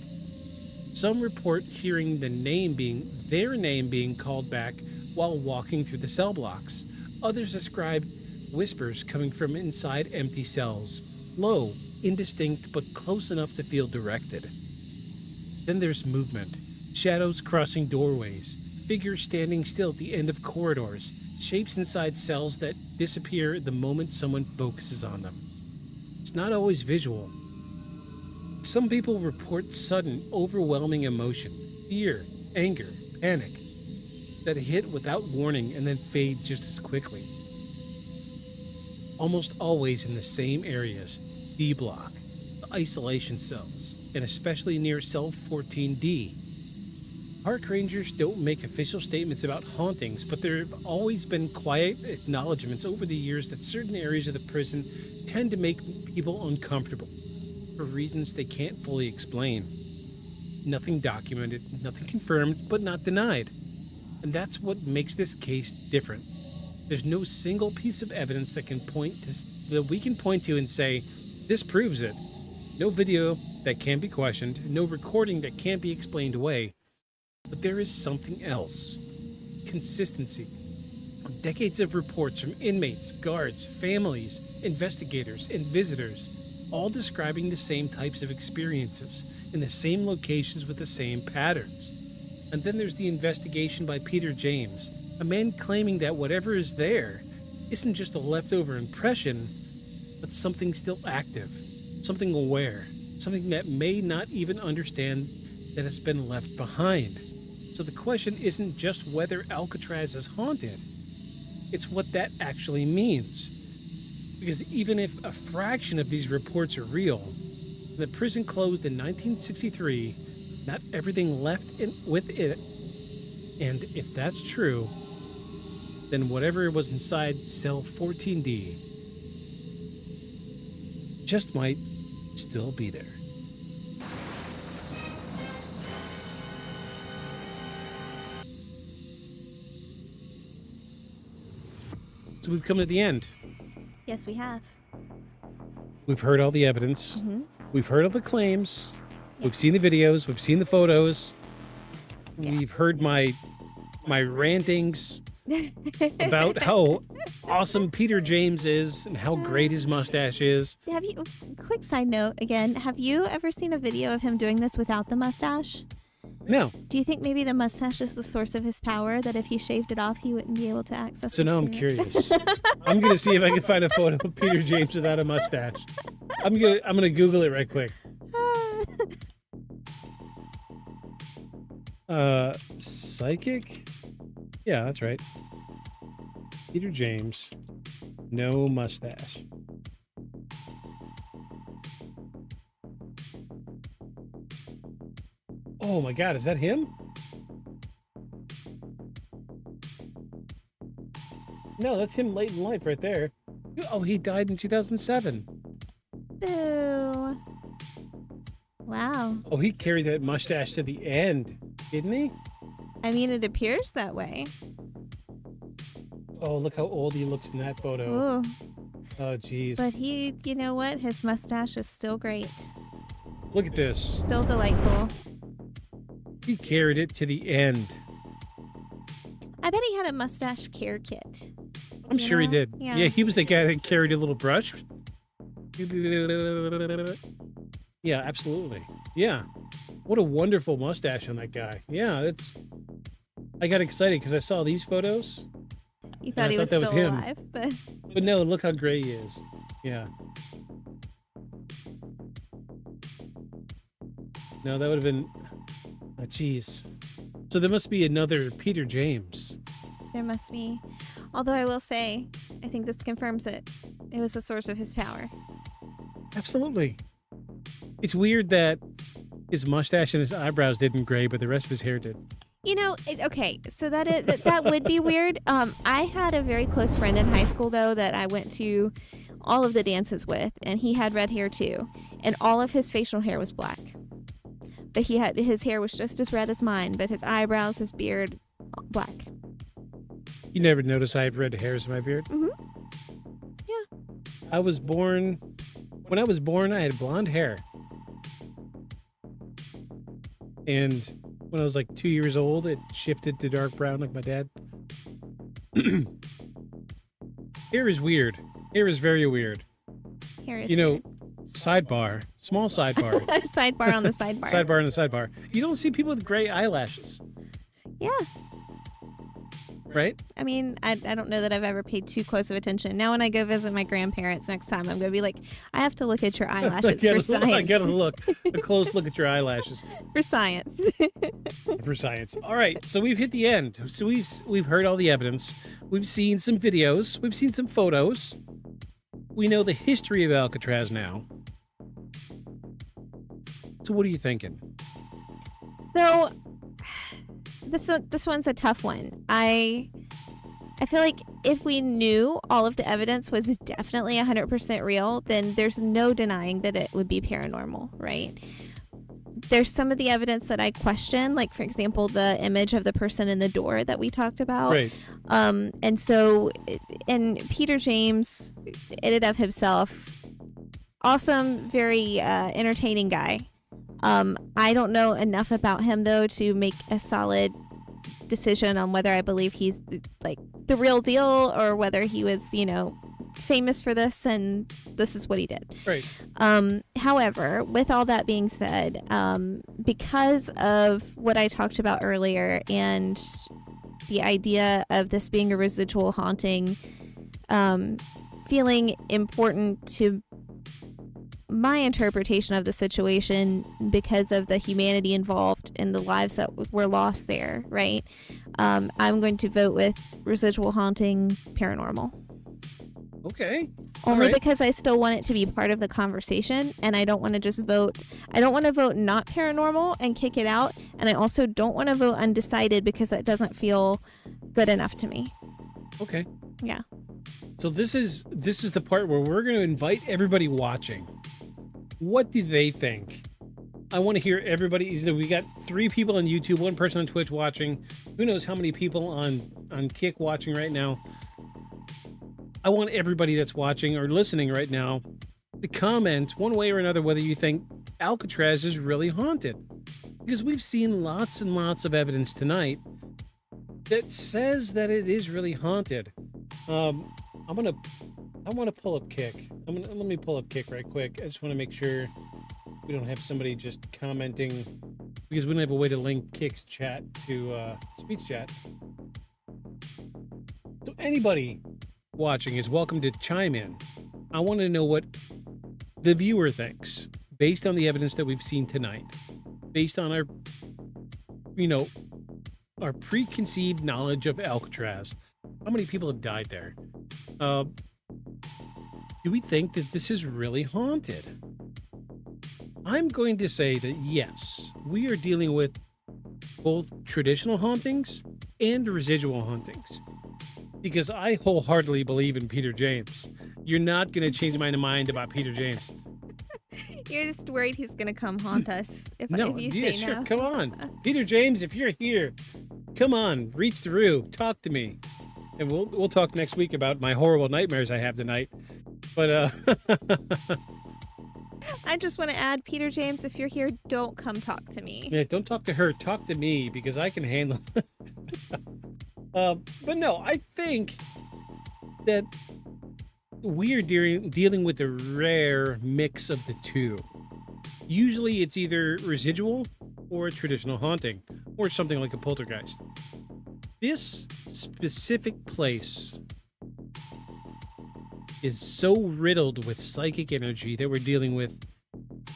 A: Some report hearing their name being called back while walking through the cell blocks. Others describe whispers coming from inside empty cells, low, indistinct, but close enough to feel directed. Then there's movement, shadows crossing doorways, figures standing still at the end of corridors, shapes inside cells that disappear the moment someone focuses on them. It's not always visual. Some people report sudden, overwhelming emotion, fear, anger, panic, that hit without warning and then fade just as quickly. Almost always in the same areas, D block, the isolation cells, and especially near cell 14D. Park rangers don't make official statements about hauntings, but there have always been quiet acknowledgments over the years that certain areas of the prison tend to make people uncomfortable for reasons they can't fully explain. Nothing documented, nothing confirmed, but not denied. And that's what makes this case different. There's no single piece of evidence that we can point to and say, this proves it. No video that can't be questioned, no recording that can't be explained away. But there is something else. Consistency. Decades of reports from inmates, guards, families, investigators, and visitors, all describing the same types of experiences in the same locations with the same patterns. And then there's the investigation by Peter James, a man claiming that whatever is there isn't just a leftover impression, but something still active, something aware, something that may not even understand that it's been left behind. So the question isn't just whether Alcatraz is haunted, it's what that actually means. Because even if a fraction of these reports are real, The prison closed in 1963. Not everything left with it. And if that's true, then whatever was inside cell 14D just might still be there. So we've come to the end.
G: Yes, we have.
A: We've heard all the evidence.
G: Mm-hmm.
A: We've heard all the claims. We've seen the videos. We've seen the photos. We've heard my rantings about how awesome Peter James is and how great his mustache is.
G: Have you? Quick side note again. Have you ever seen a video of him doing this without the mustache?
A: No.
G: Do you think maybe the mustache is the source of his power? That if he shaved it off, he wouldn't be able to access?
A: So now I'm curious. I'm gonna see if I can find a photo of Peter James without a mustache. I'm gonna Google it right quick. Psychic? Yeah, that's right. Peter James, no mustache. Oh my God, is that him? No, that's him late in life right there. Oh, he died in 2007.
G: Boo. Wow.
A: Oh, he carried that mustache to the end, didn't he?
G: I mean, it appears that way.
A: Oh, look how old he looks in that photo.
G: Ooh.
A: Oh, jeez.
G: But he, you know what? His mustache is still great.
A: Look at this.
G: Still delightful.
A: He carried it to the end.
G: I bet he had a mustache care kit.
A: I'm sure he did.
G: Yeah.
A: Yeah, he was the guy that carried a little brush. Yeah, absolutely. Yeah. What a wonderful mustache on that guy. Yeah, I got excited because I saw these photos.
G: You thought he was still alive, but
A: no, look how gray he is. Yeah. No, that would have been... Oh, jeez. So there must be another Peter James.
G: there must be. Although I will say, I think this confirms it. It was the source of his power.
A: Absolutely. It's weird that his mustache and his eyebrows didn't gray, but the rest of his hair did.
G: You know, okay, so that would be weird. I had a very close friend in high school, though, that I went to all of the dances with, and he had red hair, too. And all of his facial hair was black. But his hair was just as red as mine, but his eyebrows, his beard, black.
A: You never notice I have red hairs in my beard?
G: Mm-hmm. Yeah.
A: When I was born, I had blonde hair. And when I was like 2 years old, it shifted to dark brown like my dad. Hair is weird. Hair is very weird.
G: Hair is
A: weird. Sidebar. Small sidebar.
G: Sidebar on the sidebar.
A: Sidebar on the sidebar. You don't see people with gray eyelashes.
G: Yeah.
A: Right?
G: I mean, I don't know that I've ever paid too close of attention. Now when I go visit my grandparents next time, I'm going to be like, I have to look at your eyelashes for science.
A: I got to look. A close look at your eyelashes.
G: For science.
A: For science. All right. So we've hit the end. So we've heard all the evidence. We've seen some videos. We've seen some photos. We know the history of Alcatraz now. So what are you thinking?
G: So this one's a tough one. I feel like if we knew all of the evidence was definitely 100% real, then there's no denying that it would be paranormal, right? There's some of the evidence that I question, like, for example, the image of the person in the door that we talked about.
A: Right.
G: And Peter James, in and of himself, awesome, very entertaining guy. I don't know enough about him, though, to make a solid decision on whether I believe he's like the real deal or whether he was, famous for this and this is what he did.
A: Right.
G: However, with all that being said, because of what I talked about earlier and the idea of this being a residual haunting, feeling important to my interpretation of the situation because of the humanity involved and the lives that were lost there, right? I'm going to vote with residual haunting paranormal.
A: Okay.
G: Only because I still want it to be part of the conversation, and I don't want to just vote. I don't want to vote not paranormal and kick it out, and I also don't want to vote undecided because that doesn't feel good enough to me.
A: Okay.
G: Yeah.
A: So this is the part where we're going to invite everybody watching. What do they think? I want to hear everybody. We got 3 people on YouTube, 1 person on Twitch watching. Who knows how many people on Kick watching right now? I want everybody that's watching or listening right now to comment one way or another whether you think Alcatraz is really haunted. Because we've seen lots and lots of evidence tonight that says that it is really haunted. I want to pull up Kick. Let me pull up Kick right quick. I just want to make sure we don't have somebody just commenting, because we don't have a way to link Kick's chat to speech chat. So anybody watching is welcome to chime in. I want to know what the viewer thinks based on the evidence that we've seen tonight, based on our preconceived knowledge of Alcatraz. How many people have died there? Do we think that this is really haunted? I'm going to say that yes, we are dealing with both traditional hauntings and residual hauntings. Because I wholeheartedly believe in Peter James. You're not going to change my mind about Peter James.
G: You're just worried he's going to come haunt us if you say
A: sure,
G: no.
A: come on. Peter James, if you're here, come on, reach through, talk to me. And we'll talk next week about my horrible nightmares I have tonight. But
G: I just want to add, Peter James, if you're here, don't come talk to me.
A: Yeah, don't talk to her, talk to me, because I can handle it. But no, I think that we are dealing with a rare mix of the two. Usually it's either residual or a traditional haunting, or something like a poltergeist. This specific place is so riddled with psychic energy that we're dealing with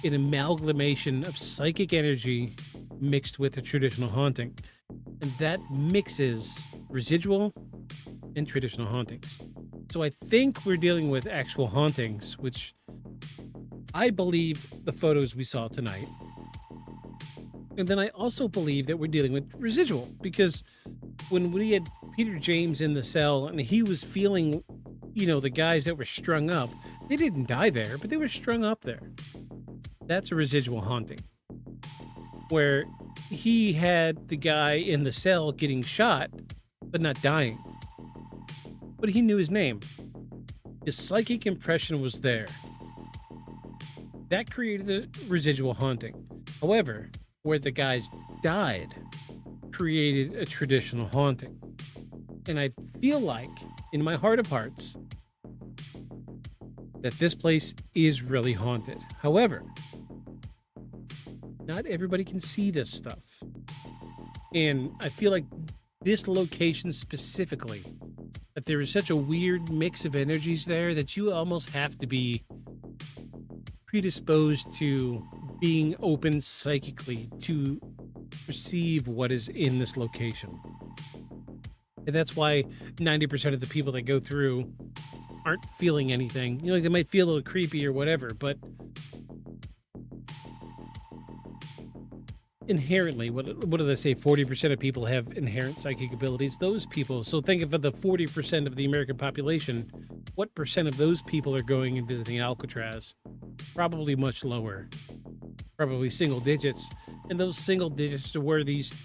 A: an amalgamation of psychic energy mixed with a traditional haunting. And that mixes residual and traditional hauntings. So I think we're dealing with actual hauntings, which I believe the photos we saw tonight. And then I also believe that we're dealing with residual, because when we had Peter James in the cell and he was feeling, the guys that were strung up, they didn't die there, but they were strung up there. That's a residual haunting. Where he had the guy in the cell getting shot, but not dying. But he knew his name. His psychic impression was there. That created a residual haunting. However, where the guys died created a traditional haunting. And I feel like, in my heart of hearts, that this place is really haunted. However, not everybody can see this stuff. And I feel like this location specifically, that there is such a weird mix of energies there that you almost have to be predisposed to being open psychically to perceive what is in this location. And that's why 90% of the people that go through aren't feeling anything. They might feel a little creepy or whatever, but inherently, what do they say? 40% of people have inherent psychic abilities. Those people, so think of the 40% of the American population, what percent of those people are going and visiting Alcatraz? Probably much lower. Probably single digits. And those single digits are where these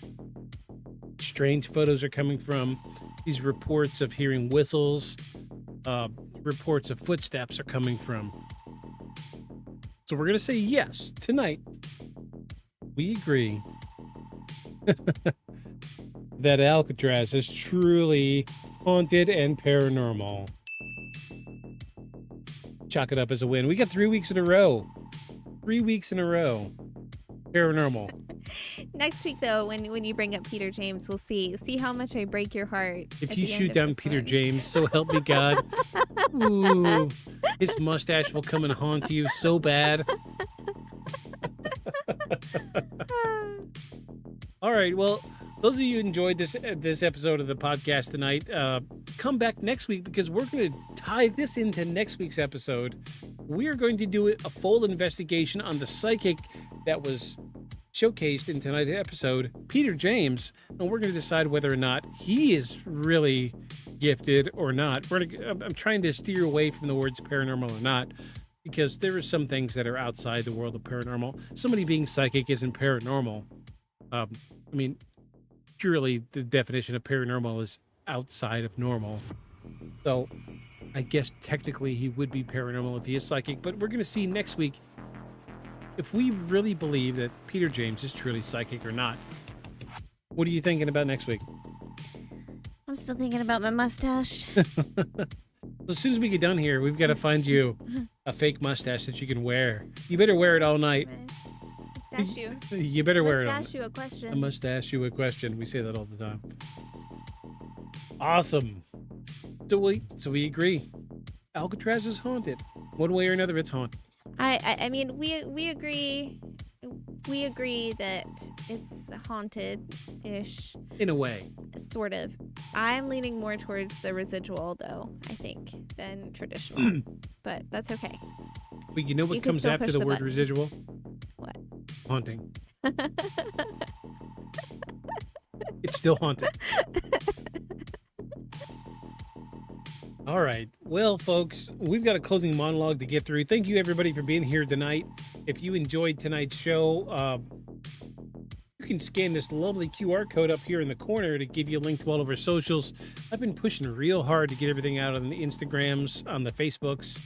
A: strange photos are coming from. These reports of hearing whistles, reports of footsteps are coming from. So we're going to say yes, tonight, we agree that Alcatraz is truly haunted and paranormal. Chalk it up as a win. We got 3 weeks in a row. 3 weeks in a row. Paranormal.
G: Next week, though, when you bring up Peter James, we'll see how much I break your heart.
A: If you shoot down Peter James, so help me God. Ooh, his mustache will come and haunt you so bad. All right, well, Those of you who enjoyed this episode of the podcast tonight, come back next week because we're going to tie this into next week's episode. We are going to do a full investigation on the psychic that was showcased in tonight's episode, Peter James, and we're going to decide whether or not he is really gifted or not. I'm trying to steer away from the words paranormal or not, because there are some things that are outside the world of paranormal. Somebody being psychic isn't paranormal. I mean, purely the definition of paranormal is outside of normal. So I guess technically he would be paranormal if he is psychic, but we're going to see next week if we really believe that Peter James is truly psychic or not. What are you thinking about next week?
G: I'm still thinking about my mustache.
A: As soon as we get done here, we've got to find you a fake mustache that you can wear. You better wear it all night.
G: Mustache.
A: You better wear it all
G: Mustache you a question.
A: A mustache you a question. We say that all the time. Awesome. So we agree. Alcatraz is haunted. One way or another, it's haunted.
G: I mean, we agree. We agree that it's haunted-ish.
A: In a way.
G: Sort of. I'm leaning more towards the residual, though, I think, than traditional. But that's okay.
A: But you know what comes after the word residual?
G: What?
A: Haunting. It's still haunted. All right. Well, folks, we've got a closing monologue to get through. Thank you, everybody, for being here tonight. If you enjoyed tonight's show, you can scan this lovely QR code up here in the corner to give you a link to all of our socials. I've been pushing real hard to get everything out on the Instagrams, on the Facebooks.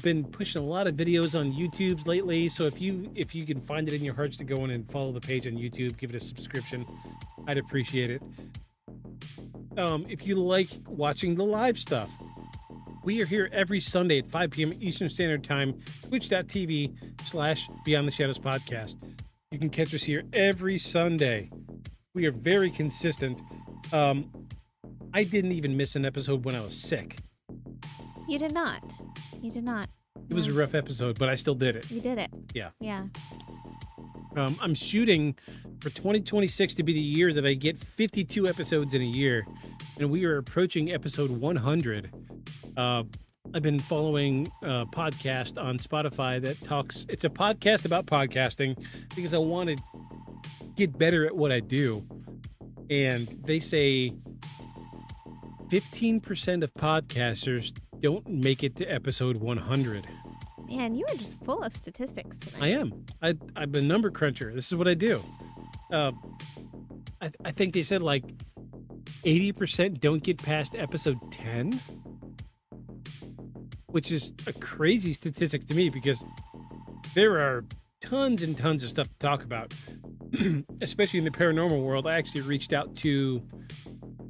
A: Been pushing a lot of videos on YouTube's lately. So if you can find it in your hearts to go in and follow the page on YouTube, give it a subscription, I'd appreciate it. If you like watching the live stuff, we are here every Sunday at 5 p.m. Eastern Standard Time, twitch.tv/Beyond the Shadows Podcast. You can catch us here every Sunday. We are very consistent. I didn't even miss an episode when I was sick.
G: You did not. You did not.
A: It was a rough episode, but I still did it.
G: You did it.
A: Yeah.
G: Yeah.
A: I'm shooting for 2026 to be the year that I get 52 episodes in a year, and we are approaching episode 100. I've been following a podcast on Spotify that talks. It's a podcast about podcasting because I want to get better at what I do, and they say 15% of podcasters don't make it to episode 100.
G: Man, you are just full of statistics tonight.
A: I am. I'm a number cruncher. This is what I do. I think they said like 80% don't get past episode 10, which is a crazy statistic to me because there are tons and tons of stuff to talk about, especially in the paranormal world. I actually reached out to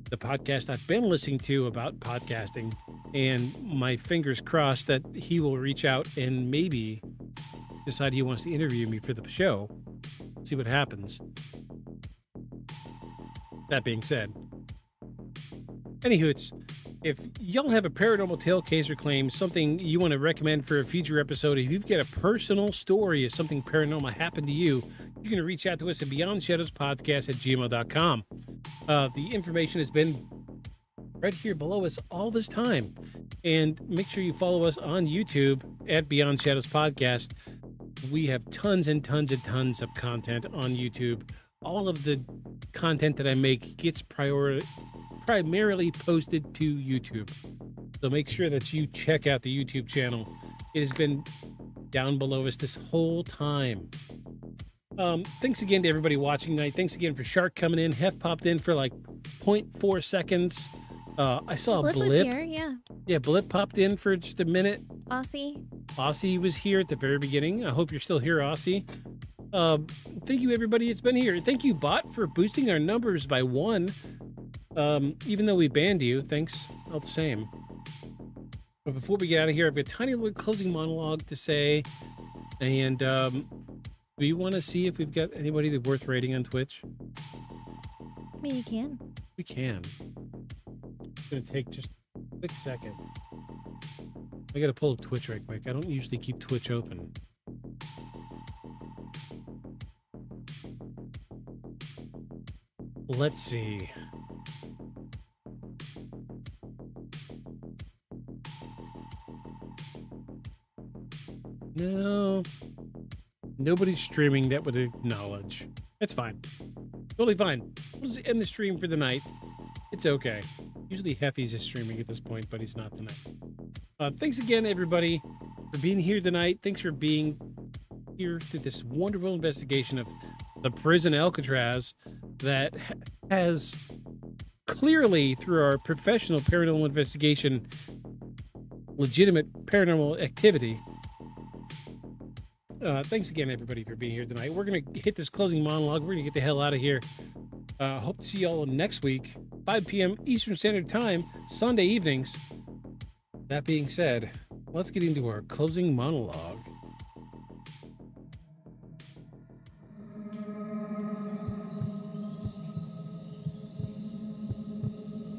A: the podcast I've been listening to about podcasting, and my fingers crossed that he will reach out and maybe decide he wants to interview me for the show. See what happens. That being said, anywho, if y'all have a paranormal tale, case, or claim, something you want to recommend for a future episode, if you've got a personal story of something paranormal happened to you, you can reach out to us at beyondshadowspodcast@gmail.com. The information has been right here below us all this time. And make sure you follow us on YouTube at Beyond Shadows Podcast. We have tons and tons and tons of content on YouTube. All of the content that I make gets primarily posted to YouTube. So make sure that you check out the YouTube channel. It has been down below us this whole time. Thanks again to everybody watching tonight. Thanks again for Shark coming in. Hef popped in for like 0.4 seconds. I saw a blip.
G: Was here, yeah.
A: Yeah, Blip popped in for just a minute.
G: Aussie
A: was here at the very beginning. I hope you're still here, Aussie. Thank you, everybody. It's been here. Thank you, Bot, for boosting our numbers by 1. Even though we banned you, thanks all the same. But before we get out of here, I've got a tiny little closing monologue to say. And do you want to see if we've got anybody that's worth rating on Twitch?
G: I mean, you can.
A: We can. It's going to take just a quick second. I got to pull up Twitch right quick. I don't usually keep Twitch open. Let's see. No. Nobody's streaming that would acknowledge. It's fine. Totally fine. We'll just end the stream for the night. It's okay. Usually Heffy's is streaming at this point, but he's not tonight. Thanks again, everybody, for being here tonight. Thanks for being here through this wonderful investigation of the prison Alcatraz that has clearly, through our professional paranormal investigation, legitimate paranormal activity. Thanks again, everybody, for being here tonight. We're going to hit this closing monologue. We're going to get the hell out of here. Hope to see you all next week, 5 p.m. Eastern Standard Time, Sunday evenings. That being said, let's get into our closing monologue.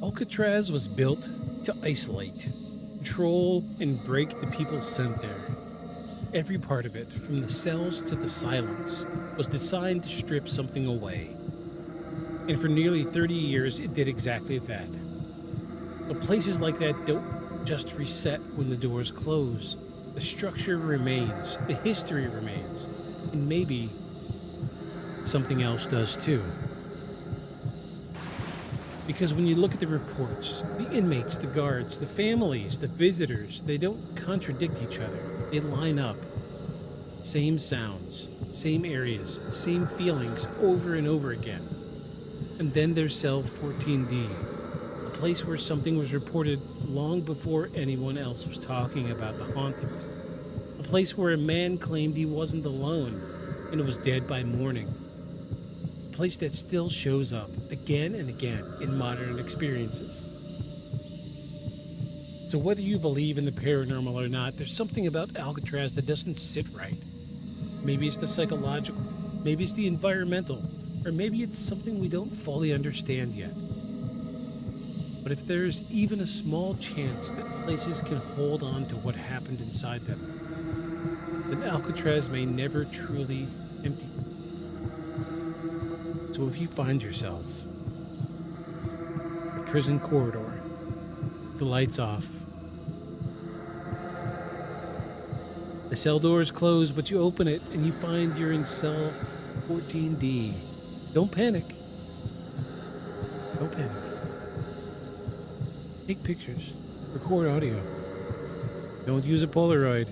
A: Alcatraz was built to isolate, control, and break the people sent there. Every part of it, from the cells to the silence, was designed to strip something away. And for nearly 30 years, it did exactly that. But places like that don't just reset when the doors close. The structure remains, the history remains, and maybe something else does too. Because when you look at the reports, the inmates, the guards, the families, the visitors, they don't contradict each other. They line up. Same sounds, same areas, same feelings over and over again. And then there's cell 14D, a place where something was reported long before anyone else was talking about the hauntings. A place where a man claimed he wasn't alone and was dead by morning. A place that still shows up again and again in modern experiences. So whether you believe in the paranormal or not, there's something about Alcatraz that doesn't sit right. Maybe it's the psychological, maybe it's the environmental, or maybe it's something we don't fully understand yet. But if there's even a small chance that places can hold on to what happened inside them, then Alcatraz may never truly empty. So if you find yourself in a prison corridor, the lights off, the cell door is closed, but you open it and you find you're in cell 14D. Don't panic. Don't panic. Take pictures. Record audio. Don't use a Polaroid.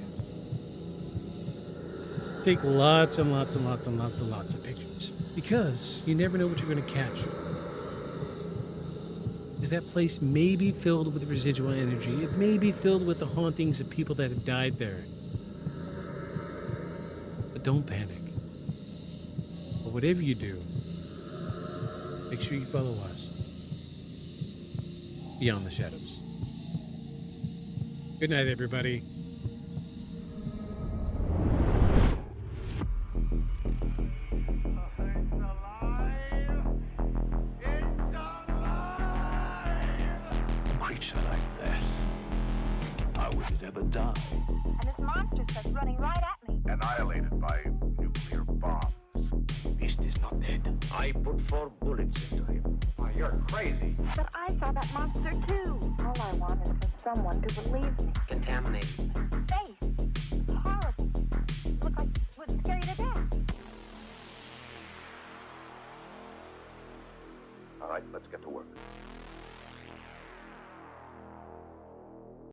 A: Take lots and lots and lots and lots and lots of pictures. Because you never know what you're going to capture. Because that place may be filled with residual energy. It may be filled with the hauntings of people that have died there. But don't panic. But whatever you do, make sure you follow us. Beyond the Shadows. Good night, everybody.
B: Creature like that. How would it ever die?
D: And this monster starts running right at me.
B: Annihilated by nuclear bombs. Beast is not dead. I put 4 bullets into him. Oh, you're crazy.
D: But I saw that monster too. All I want is for someone to believe me.
C: Contaminated.
D: Face. It's horrible. Look like it would scare you to death.
B: All right, let's get to work.